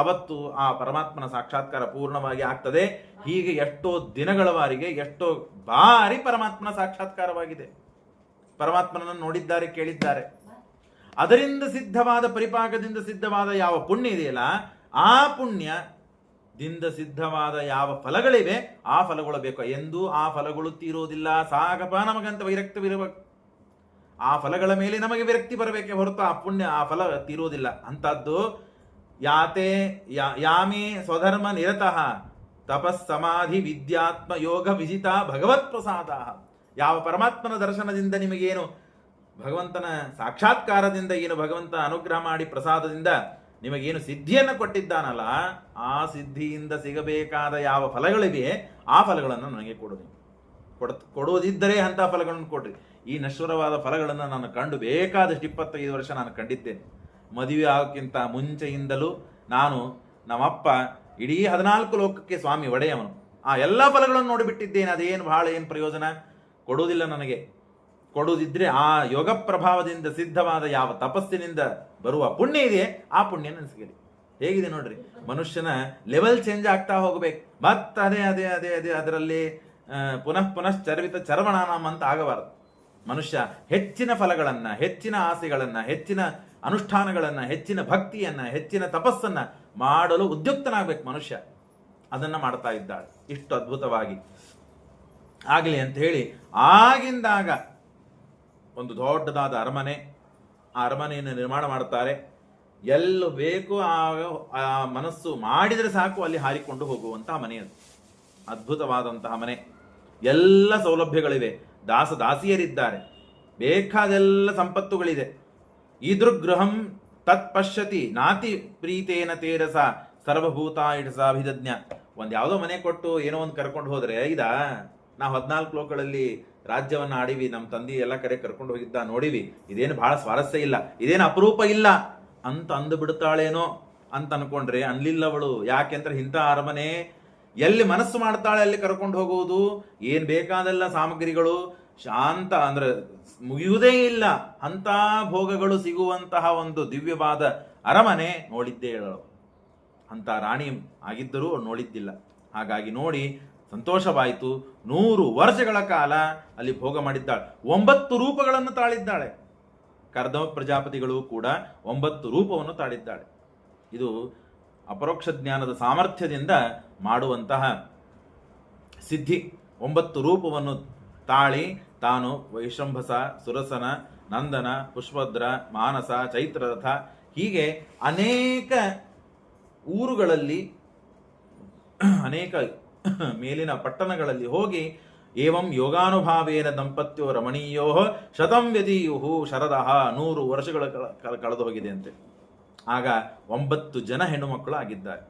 ಅವತ್ತು ಆ ಪರಮಾತ್ಮನ ಸಾಕ್ಷಾತ್ಕಾರ ಪೂರ್ಣವಾಗಿ ಆಗ್ತದೆ. ಹೀಗೆ ಎಷ್ಟೋ ದಿನಗಳವರೆಗೆ, ಎಷ್ಟೋ ಬಾರಿ ಪರಮಾತ್ಮನ ಸಾಕ್ಷಾತ್ಕಾರವಾಗಿದೆ. ಪರಮಾತ್ಮನನ್ನು ನೋಡಿದ್ದಾರೆ, ಕೇಳಿದ್ದಾರೆ. ಅದರಿಂದ ಸಿದ್ಧವಾದ, ಪರಿಪಾಕದಿಂದ ಸಿದ್ಧವಾದ ಯಾವ ಪುಣ್ಯ ಇದೆಯಲ್ಲ, ಆ ಪುಣ್ಯದಿಂದ ಸಿದ್ಧವಾದ ಯಾವ ಫಲಗಳಿವೆ, ಆ ಫಲಗಳು ಬೇಕು. ಎಂದೂ ಆ ಫಲಗಳು ತೀರೋದಿಲ್ಲ. ಸಾಗಪ ನಮಗಂತ ವಿರಕ್ತವಿರಬೇಕು. ಆ ಫಲಗಳ ಮೇಲೆ ನಮಗೆ ವಿರಕ್ತಿ ಬರಬೇಕೆ ಹೊರತು ಆ ಪುಣ್ಯ, ಆ ಫಲ ತೀರೋದಿಲ್ಲ. ಅಂತದ್ದು ಯಾಮೇ ಸ್ವಧರ್ಮ ನಿರತಃ ತಪಸ್ಸಮಾಧಿ ವಿದ್ಯಾತ್ಮ ಯೋಗ ವಿಜಿತ ಭಗವತ್ ಪ್ರಸಾದ. ಯಾವ ಪರಮಾತ್ಮನ ದರ್ಶನದಿಂದ ನಿಮಗೇನು ಭಗವಂತನ ಸಾಕ್ಷಾತ್ಕಾರದಿಂದ ಏನು ಭಗವಂತ ಅನುಗ್ರಹ ಮಾಡಿ ಪ್ರಸಾದದಿಂದ ನಿಮಗೇನು ಸಿದ್ಧಿಯನ್ನು ಕೊಟ್ಟಿದ್ದಾನಲ್ಲ, ಆ ಸಿದ್ಧಿಯಿಂದ ಸಿಗಬೇಕಾದ ಯಾವ ಫಲಗಳಿವೆ ಆ ಫಲಗಳನ್ನು ನನಗೆ ಕೊಡುವುದಿದ್ದರೆ ಅಂತಹ ಫಲಗಳನ್ನು ಕೊಡ್ರಿ. ಈ ನಶ್ವರವಾದ ಫಲಗಳನ್ನು ನಾನು ಕಂಡು ಬೇಕಾದಷ್ಟು 25 ವರ್ಷ ನಾನು ಕಂಡಿದ್ದೇನೆ. ಮದುವೆ ಆಗೋಕ್ಕಿಂತ ಮುಂಚೆಯಿಂದಲೂ ನಾನು ನಮ್ಮಪ್ಪ ಇಡೀ 14 ಲೋಕಕ್ಕೆ ಸ್ವಾಮಿ ಒಡೆಯವನು, ಆ ಎಲ್ಲ ಫಲಗಳನ್ನು ನೋಡಿಬಿಟ್ಟಿದ್ದೇನೆ. ಅದೇನು ಬಹಳ ಏನು ಪ್ರಯೋಜನ ಕೊಡುವುದಿಲ್ಲ ನನಗೆ. ಕೊಡುವುದಿದ್ರೆ ಆ ಯೋಗ ಪ್ರಭಾವದಿಂದ ಸಿದ್ಧವಾದ ಯಾವ ತಪಸ್ಸಿನಿಂದ ಬರುವ ಪುಣ್ಯ ಇದೆಯೇ ಆ ಪುಣ್ಯ ನನಗೆ ಸಿಗಲಿ. ಹೇಗಿದೆ ನೋಡ್ರಿ, ಮನುಷ್ಯನ ಲೆವೆಲ್ ಚೇಂಜ್ ಆಗ್ತಾ ಹೋಗ್ಬೇಕು. ಮತ್ತೆ ಅದೇ ಅದೇ ಅದೇ ಅದೇ ಅದರಲ್ಲಿ ಪುನಃ ಚರ್ವಿತ ಚರ್ವಣಾನಾಮ ಅಂತ ಆಗಬಾರದು. ಮನುಷ್ಯ ಹೆಚ್ಚಿನ ಫಲಗಳನ್ನ, ಹೆಚ್ಚಿನ ಆಸೆಗಳನ್ನ, ಹೆಚ್ಚಿನ ಅನುಷ್ಠಾನಗಳನ್ನ, ಹೆಚ್ಚಿನ ಭಕ್ತಿಯನ್ನ, ಹೆಚ್ಚಿನ ತಪಸ್ಸನ್ನ ಮಾಡಲು ಉದ್ಯುಕ್ತನಾಗ್ಬೇಕು ಮನುಷ್ಯ. ಅದನ್ನ ಮಾಡ್ತಾ ಇದ್ದಾಳೆ ಇಷ್ಟು ಅದ್ಭುತವಾಗಿ ಆಗಲಿ ಅಂತ ಹೇಳಿ ಆಗಿಂದಾಗ ಒಂದು ದೊಡ್ಡದಾದ ಅರಮನೆ, ಆ ಅರಮನೆಯನ್ನು ನಿರ್ಮಾಣ ಮಾಡ್ತಾರೆ. ಎಲ್ಲೂ ಬೇಕು ಆ ಮನಸ್ಸು ಮಾಡಿದರೆ ಸಾಕು ಅಲ್ಲಿ ಹಾರಿಕೊಂಡು ಹೋಗುವಂತಹ ಮನೆ ಅದು. ಅದ್ಭುತವಾದಂತಹ ಮನೆ, ಎಲ್ಲ ಸೌಲಭ್ಯಗಳಿವೆ, ದಾಸಿಯರಿದ್ದಾರೆ, ಬೇಕಾದೆಲ್ಲ ಸಂಪತ್ತುಗಳಿದೆ. ಈದೃಗೃಹಂ ತತ್ ಪಶ್ಯತಿ ನಾತಿ ಪ್ರೀತೇನ ತೇರಸ ಸರ್ವಭೂತ ಇಡಸಾಭಿದಜ್ಞ. ಒಂದು ಯಾವುದೋ ಮನೆ ಕೊಟ್ಟು ಏನೋ ಒಂದು ಕರ್ಕೊಂಡು ಹೋದ್ರೆ ನಾವು 14 ಲೋಕಗಳಲ್ಲಿ ರಾಜ್ಯವನ್ನ ಆಡಿವಿ, ನಮ್ಮ ತಂದೆ ಎಲ್ಲ ಕಡೆ ಕರ್ಕೊಂಡು ಹೋಗಿದ್ದ ನೋಡಿವಿ, ಇದೇನು ಬಹಳ ಸ್ವಾರಸ್ಯ ಇಲ್ಲ, ಇದೇನು ಅಪರೂಪ ಇಲ್ಲ ಅಂತ ಅಂದು ಬಿಡ್ತಾಳೇನೋ ಅಂತ ಅನ್ಕೊಂಡ್ರೆ ಅನ್ಲಿಲ್ಲವಳು. ಯಾಕೆಂದ್ರೆ ಇಂಥ ಅರಮನೆ ಎಲ್ಲಿ ಮನಸ್ಸು ಮಾಡ್ತಾಳೆ ಅಲ್ಲಿ ಕರ್ಕೊಂಡು ಹೋಗುವುದು, ಏನ್ ಬೇಕಾದೆಲ್ಲ ಸಾಮಗ್ರಿಗಳು, ಶಾಂತ ಅಂದ್ರೆ ಮುಗಿಯುವುದೇ ಇಲ್ಲ ಅಂತ ಭೋಗಗಳು ಸಿಗುವಂತಹ ಒಂದು ದಿವ್ಯವಾದ ಅರಮನೆ ನೋಡಿದ್ದೇ ಹೇಳಳು. ಅಂತ ರಾಣಿ ಆಗಿದ್ದರೂ ನೋಡಿದ್ದಿಲ್ಲ. ಹಾಗಾಗಿ ನೋಡಿ ಸಂತೋಷವಾಯಿತು. 100 ವರ್ಷಗಳ ಕಾಲ ಅಲ್ಲಿ ಭೋಗ ಮಾಡಿದ್ದಾಳೆ. 9 ರೂಪಗಳನ್ನು ತಾಳಿದ್ದಾಳೆ. ಕರ್ದಮ ಪ್ರಜಾಪತಿಗಳು ಕೂಡ 9 ರೂಪವನ್ನು ತಾಳಿದ್ದಾಳೆ. ಇದು ಅಪರೋಕ್ಷ ಜ್ಞಾನದ ಸಾಮರ್ಥ್ಯದಿಂದ ಮಾಡುವಂತಹ ಸಿದ್ಧಿ. 9 ರೂಪವನ್ನು ತಾಳಿ ತಾನು ವೈಶಂಭಸ, ಸುರಸನ, ನಂದನ, ಪುಷ್ಪದ್ರ, ಮಾನಸ, ಚೈತ್ರರಥ ಹೀಗೆ ಅನೇಕ ಊರುಗಳಲ್ಲಿ, ಅನೇಕ ಮೇಲಿನ ಪಟ್ಟಣಗಳಲ್ಲಿ ಹೋಗಿ ಏವಂ ಯೋಗಾನುಭಾವೇನ ದಂಪತ್ಯೋ ರಮಣೀಯೋ ಶತಂ ವ್ಯದೀಯುಹು ಶರದಃ 100 ವರ್ಷಗಳ ಕಳೆದು ಹೋಗಿದೆ ಅಂತೆ. ಆಗ 9 ಜನ ಹೆಣ್ಣು ಮಕ್ಕಳು ಆಗಿದ್ದಾರೆ.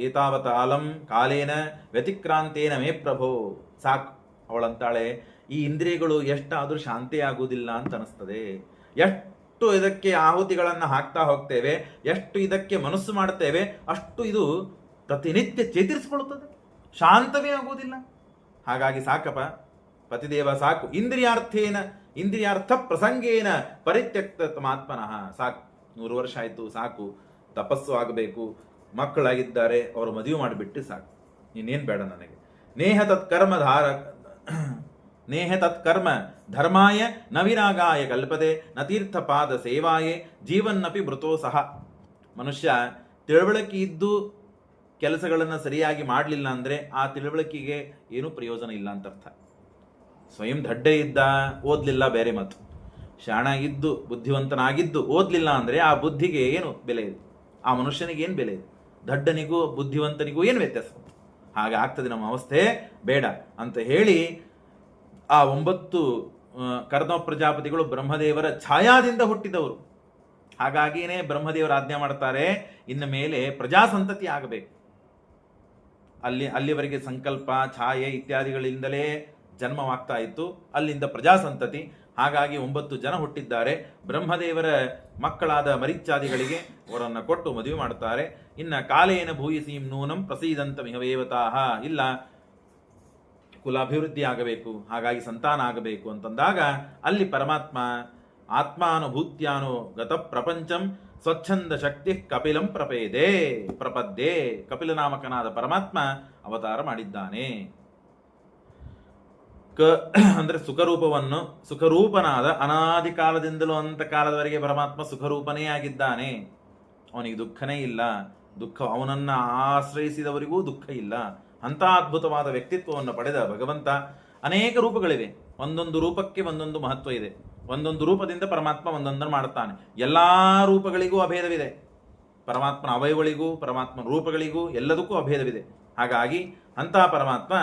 ಏತಾವತ ಅಲಂ ಕಾಲೇನ ವ್ಯತಿಕ್ರಾಂತೇನ ಮೇ ಪ್ರಭೋ. ಸಾಕು, ಅವಳಂತಾಳೆ, ಈ ಇಂದ್ರಿಯಗಳು ಎಷ್ಟಾದರೂ ಶಾಂತಿ ಆಗುವುದಿಲ್ಲ ಅಂತ ಅನಿಸ್ತದೆ. ಎಷ್ಟು ಇದಕ್ಕೆ ಆಹುತಿಗಳನ್ನು ಹಾಕ್ತಾ ಹೋಗ್ತೇವೆ, ಎಷ್ಟು ಇದಕ್ಕೆ ಮನಸ್ಸು ಮಾಡ್ತೇವೆ, ಅಷ್ಟು ಇದು ಪ್ರತಿನಿತ್ಯ ಚೇತರಿಸಿಕೊಳ್ಳುತ್ತದೆ, ಶಾಂತವೇ ಆಗುವುದಿಲ್ಲ. ಹಾಗಾಗಿ ಸಾಕಪ್ಪ ಪತಿದೇವ, ಸಾಕು. ಇಂದ್ರಿಯಾರ್ಥ ಪ್ರಸಂಗೇನ ಪರಿತ್ಯಕ್ತ ತಮಾತ್ಮನಃ. ಸಾಕು, 100 ವರ್ಷ ಆಯಿತು, ಸಾಕು. ತಪಸ್ಸು ಆಗಬೇಕು, ಮಕ್ಕಳಾಗಿದ್ದಾರೆ, ಅವರು ಮದುವೆ ಮಾಡಿಬಿಟ್ಟು ಸಾಕು, ಇನ್ನೇನು ಬೇಡ ನನಗೆ. ನೇಹ ತತ್ಕರ್ಮ ಧರ್ಮಾಯ ನ ವಿರಾಗಾಯ ಕಲ್ಪದೆ ನ ತೀರ್ಥಪಾದ ಸೇವಾಯೇ ಜೀವನ್ನಪಿ ಮೃತೋ ಸಹ. ಮನುಷ್ಯ ತಿಳುವಳಿಕೆ ಇದ್ದು ಕೆಲಸಗಳನ್ನು ಸರಿಯಾಗಿ ಮಾಡಲಿಲ್ಲ ಅಂದರೆ ಆ ತಿಳುವಳಿಕೆಗೆ ಏನೂ ಪ್ರಯೋಜನ ಇಲ್ಲ ಅಂತ ಅರ್ಥ. ಸ್ವಯಂ ದಡ್ಡ ಇದ್ದ, ಓದಲಿಲ್ಲ, ಬೇರೆ ಮಾತು. ಶಾಣಾಗಿದ್ದು, ಬುದ್ಧಿವಂತನಾಗಿದ್ದು ಓದಲಿಲ್ಲ ಅಂದರೆ ಆ ಬುದ್ಧಿಗೆ ಏನು ಬೆಲೆ ಇದೆ, ಆ ಮನುಷ್ಯನಿಗೆ ಏನು ಬೆಲೆ ಇದೆ? ದಡ್ಡನಿಗೂ ಬುದ್ಧಿವಂತನಿಗೂ ಏನು ವ್ಯತ್ಯಾಸ? ಹಾಗೆ ಆಗ್ತದೆ ನಮ್ಮ ಅವಸ್ಥೆ, ಬೇಡ ಅಂತ ಹೇಳಿ ಆ 9 ಕರ್ದಮ ಪ್ರಜಾಪತಿಗಳು ಬ್ರಹ್ಮದೇವರ ಛಾಯಾದಿಂದ ಹುಟ್ಟಿದವರು. ಹಾಗಾಗಿಯೇ ಬ್ರಹ್ಮದೇವರು ಆಜ್ಞೆ ಮಾಡ್ತಾರೆ, ಇನ್ನ ಮೇಲೆ ಪ್ರಜಾಸಂತತಿ ಆಗಬೇಕು. ಅಲ್ಲಿವರೆಗೆ ಸಂಕಲ್ಪ, ಛಾಯೆ ಇತ್ಯಾದಿಗಳಿಂದಲೇ ಜನ್ಮವಾಗ್ತಾ ಇತ್ತು, ಅಲ್ಲಿಂದ ಪ್ರಜಾಸಂತತಿ. ಹಾಗಾಗಿ 9 ಜನ ಹುಟ್ಟಿದ್ದಾರೆ. ಬ್ರಹ್ಮದೇವರ ಮಕ್ಕಳಾದ ಮರಿಚ್ಚಾದಿಗಳಿಗೆ ಅವರನ್ನು ಕೊಟ್ಟು ಮದುವೆ ಮಾಡ್ತಾರೆ. ಇನ್ನ ಕಾಲೇನ ಭೂಯಿಸೀಂ ನೂನಂ ಪ್ರಸೀದಂತ ಮಿಹವೇವತಾಹ. ಇಲ್ಲ, ಕುಲಾಭಿವೃದ್ಧಿ ಆಗಬೇಕು, ಹಾಗಾಗಿ ಸಂತಾನ ಆಗಬೇಕು ಅಂತಂದಾಗ ಅಲ್ಲಿ ಪರಮಾತ್ಮ ಆತ್ಮಾನುಭೂತ್ಯಾನು ಗತ ಪ್ರಪಂಚಂ ಸ್ವಚ್ಛಂದ ಶಕ್ತಿ ಕಪಿಲಂ ಪ್ರಪದ್ಯೆ. ಕಪಿಲನಾಮಕನಾದ ಪರಮಾತ್ಮ ಅವತಾರ ಮಾಡಿದ್ದಾನೆ. ಅಂದ್ರೆ ಸುಖರೂಪನಾದ ಅನಾದಿ ಕಾಲದಿಂದಲೂ ಅಂತ ಕಾಲದವರೆಗೆ ಪರಮಾತ್ಮ ಸುಖರೂಪನೇ ಆಗಿದ್ದಾನೆ. ಅವನಿಗೆ ದುಃಖನೇ ಇಲ್ಲ, ದುಃಖ ಅವನನ್ನ ಆಶ್ರಯಿಸಿದವರಿಗೂ ದುಃಖ ಇಲ್ಲ. ಅಂತ ಅದ್ಭುತವಾದ ವ್ಯಕ್ತಿತ್ವವನ್ನು ಪಡೆದ ಭಗವಂತ. ಅನೇಕ ರೂಪಗಳಿವೆ, ಒಂದೊಂದು ರೂಪಕ್ಕೆ ಒಂದೊಂದು ಮಹತ್ವ ಇದೆ. ಒಂದೊಂದು ರೂಪದಿಂದ ಪರಮಾತ್ಮ ಒಂದೊಂದನ್ನು ಮಾಡುತ್ತಾನೆ. ಎಲ್ಲ ರೂಪಗಳಿಗೂ ಅಭೇದವಿದೆ. ಪರಮಾತ್ಮನ ಅವಯವಗಳಿಗೂ ಪರಮಾತ್ಮನ ರೂಪಗಳಿಗೂ ಎಲ್ಲದಕ್ಕೂ ಅಭೇದವಿದೆ. ಹಾಗಾಗಿ ಅಂತಹ ಪರಮಾತ್ಮ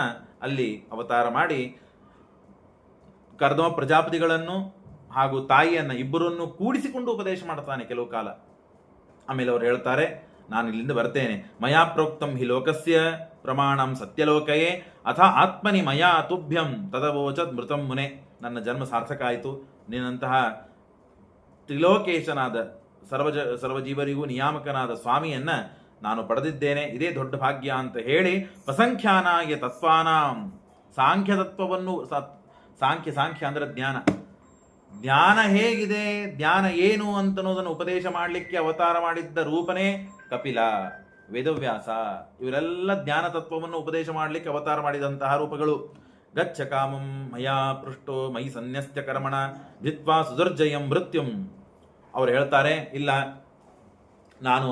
ಅಲ್ಲಿ ಅವತಾರ ಮಾಡಿ ಕರ್ದಮ ಪ್ರಜಾಪತಿಗಳನ್ನು ಹಾಗೂ ತಾಯಿಯನ್ನ ಇಬ್ಬರನ್ನು ಕೂಡಿಸಿಕೊಂಡು ಉಪದೇಶ ಮಾಡ್ತಾನೆ ಕೆಲವು ಕಾಲ. ಆಮೇಲೆ ಅವರು ಹೇಳ್ತಾರೆ, ನಾನು ಇಲ್ಲಿಂದ ಬರ್ತೇನೆ. ಮಯಾ ಪ್ರೋಕ್ತಂ ಹಿ ಲೋಕಸ್ಯ ಪ್ರಮಾಣಂ ಸತ್ಯಲೋಕಯೇ ಅಥ ಆತ್ಮನಿ ಮಯಾ ತುಭ್ಯಂ ತದವೋಚದ್ ಮೃತಂ ಮುನೆ. ನನ್ನ ಜನ್ಮ ಸಾರ್ಥಕ ಆಯಿತು. ನಿನ್ನಂತಹ ತ್ರಿಲೋಕೇಶನಾದ ಸರ್ವಜೀವರಿಗೂ ನಿಯಾಮಕನಾದ ಸ್ವಾಮಿಯನ್ನ ನಾನು ಪಡೆದಿದ್ದೇನೆ, ಇದೇ ದೊಡ್ಡ ಭಾಗ್ಯ ಅಂತ ಹೇಳಿ ಪ್ರಸಂಖ್ಯಾನಾಯ ತತ್ವಾನಾಂ ಸಾಂಖ್ಯ ತತ್ವವನ್ನು ಸಾಂಖ್ಯ ಅಂದ್ರೆ ಜ್ಞಾನ ಹೇಗಿದೆ, ಜ್ಞಾನ ಏನು ಅಂತನ್ನೋದನ್ನು ಉಪದೇಶ ಮಾಡಲಿಕ್ಕೆ ಅವತಾರ ಮಾಡಿದ್ದ ರೂಪನೇ ಕಪಿಲ, ವೇದವ್ಯಾಸ. ಇವರೆಲ್ಲ ಜ್ಞಾನ ತತ್ವವನ್ನು ಉಪದೇಶ ಮಾಡಲಿಕ್ಕೆ ಅವತಾರ ಮಾಡಿದಂತಹ ರೂಪಗಳು. ಗಚ್ಚ ಕಾಮಂ ಮಯಾ ಪೃಷ್ಟೋ ಮೈ ಸನ್ಯಸ್ತ್ಯ ಕರ್ಮಣ ಧಿತ್ವಾ ಸುದರ್ಜಯಂ ಮೃತ್ಯುಂ. ಅವ್ರು ಹೇಳ್ತಾರೆ, ಇಲ್ಲ ನಾನು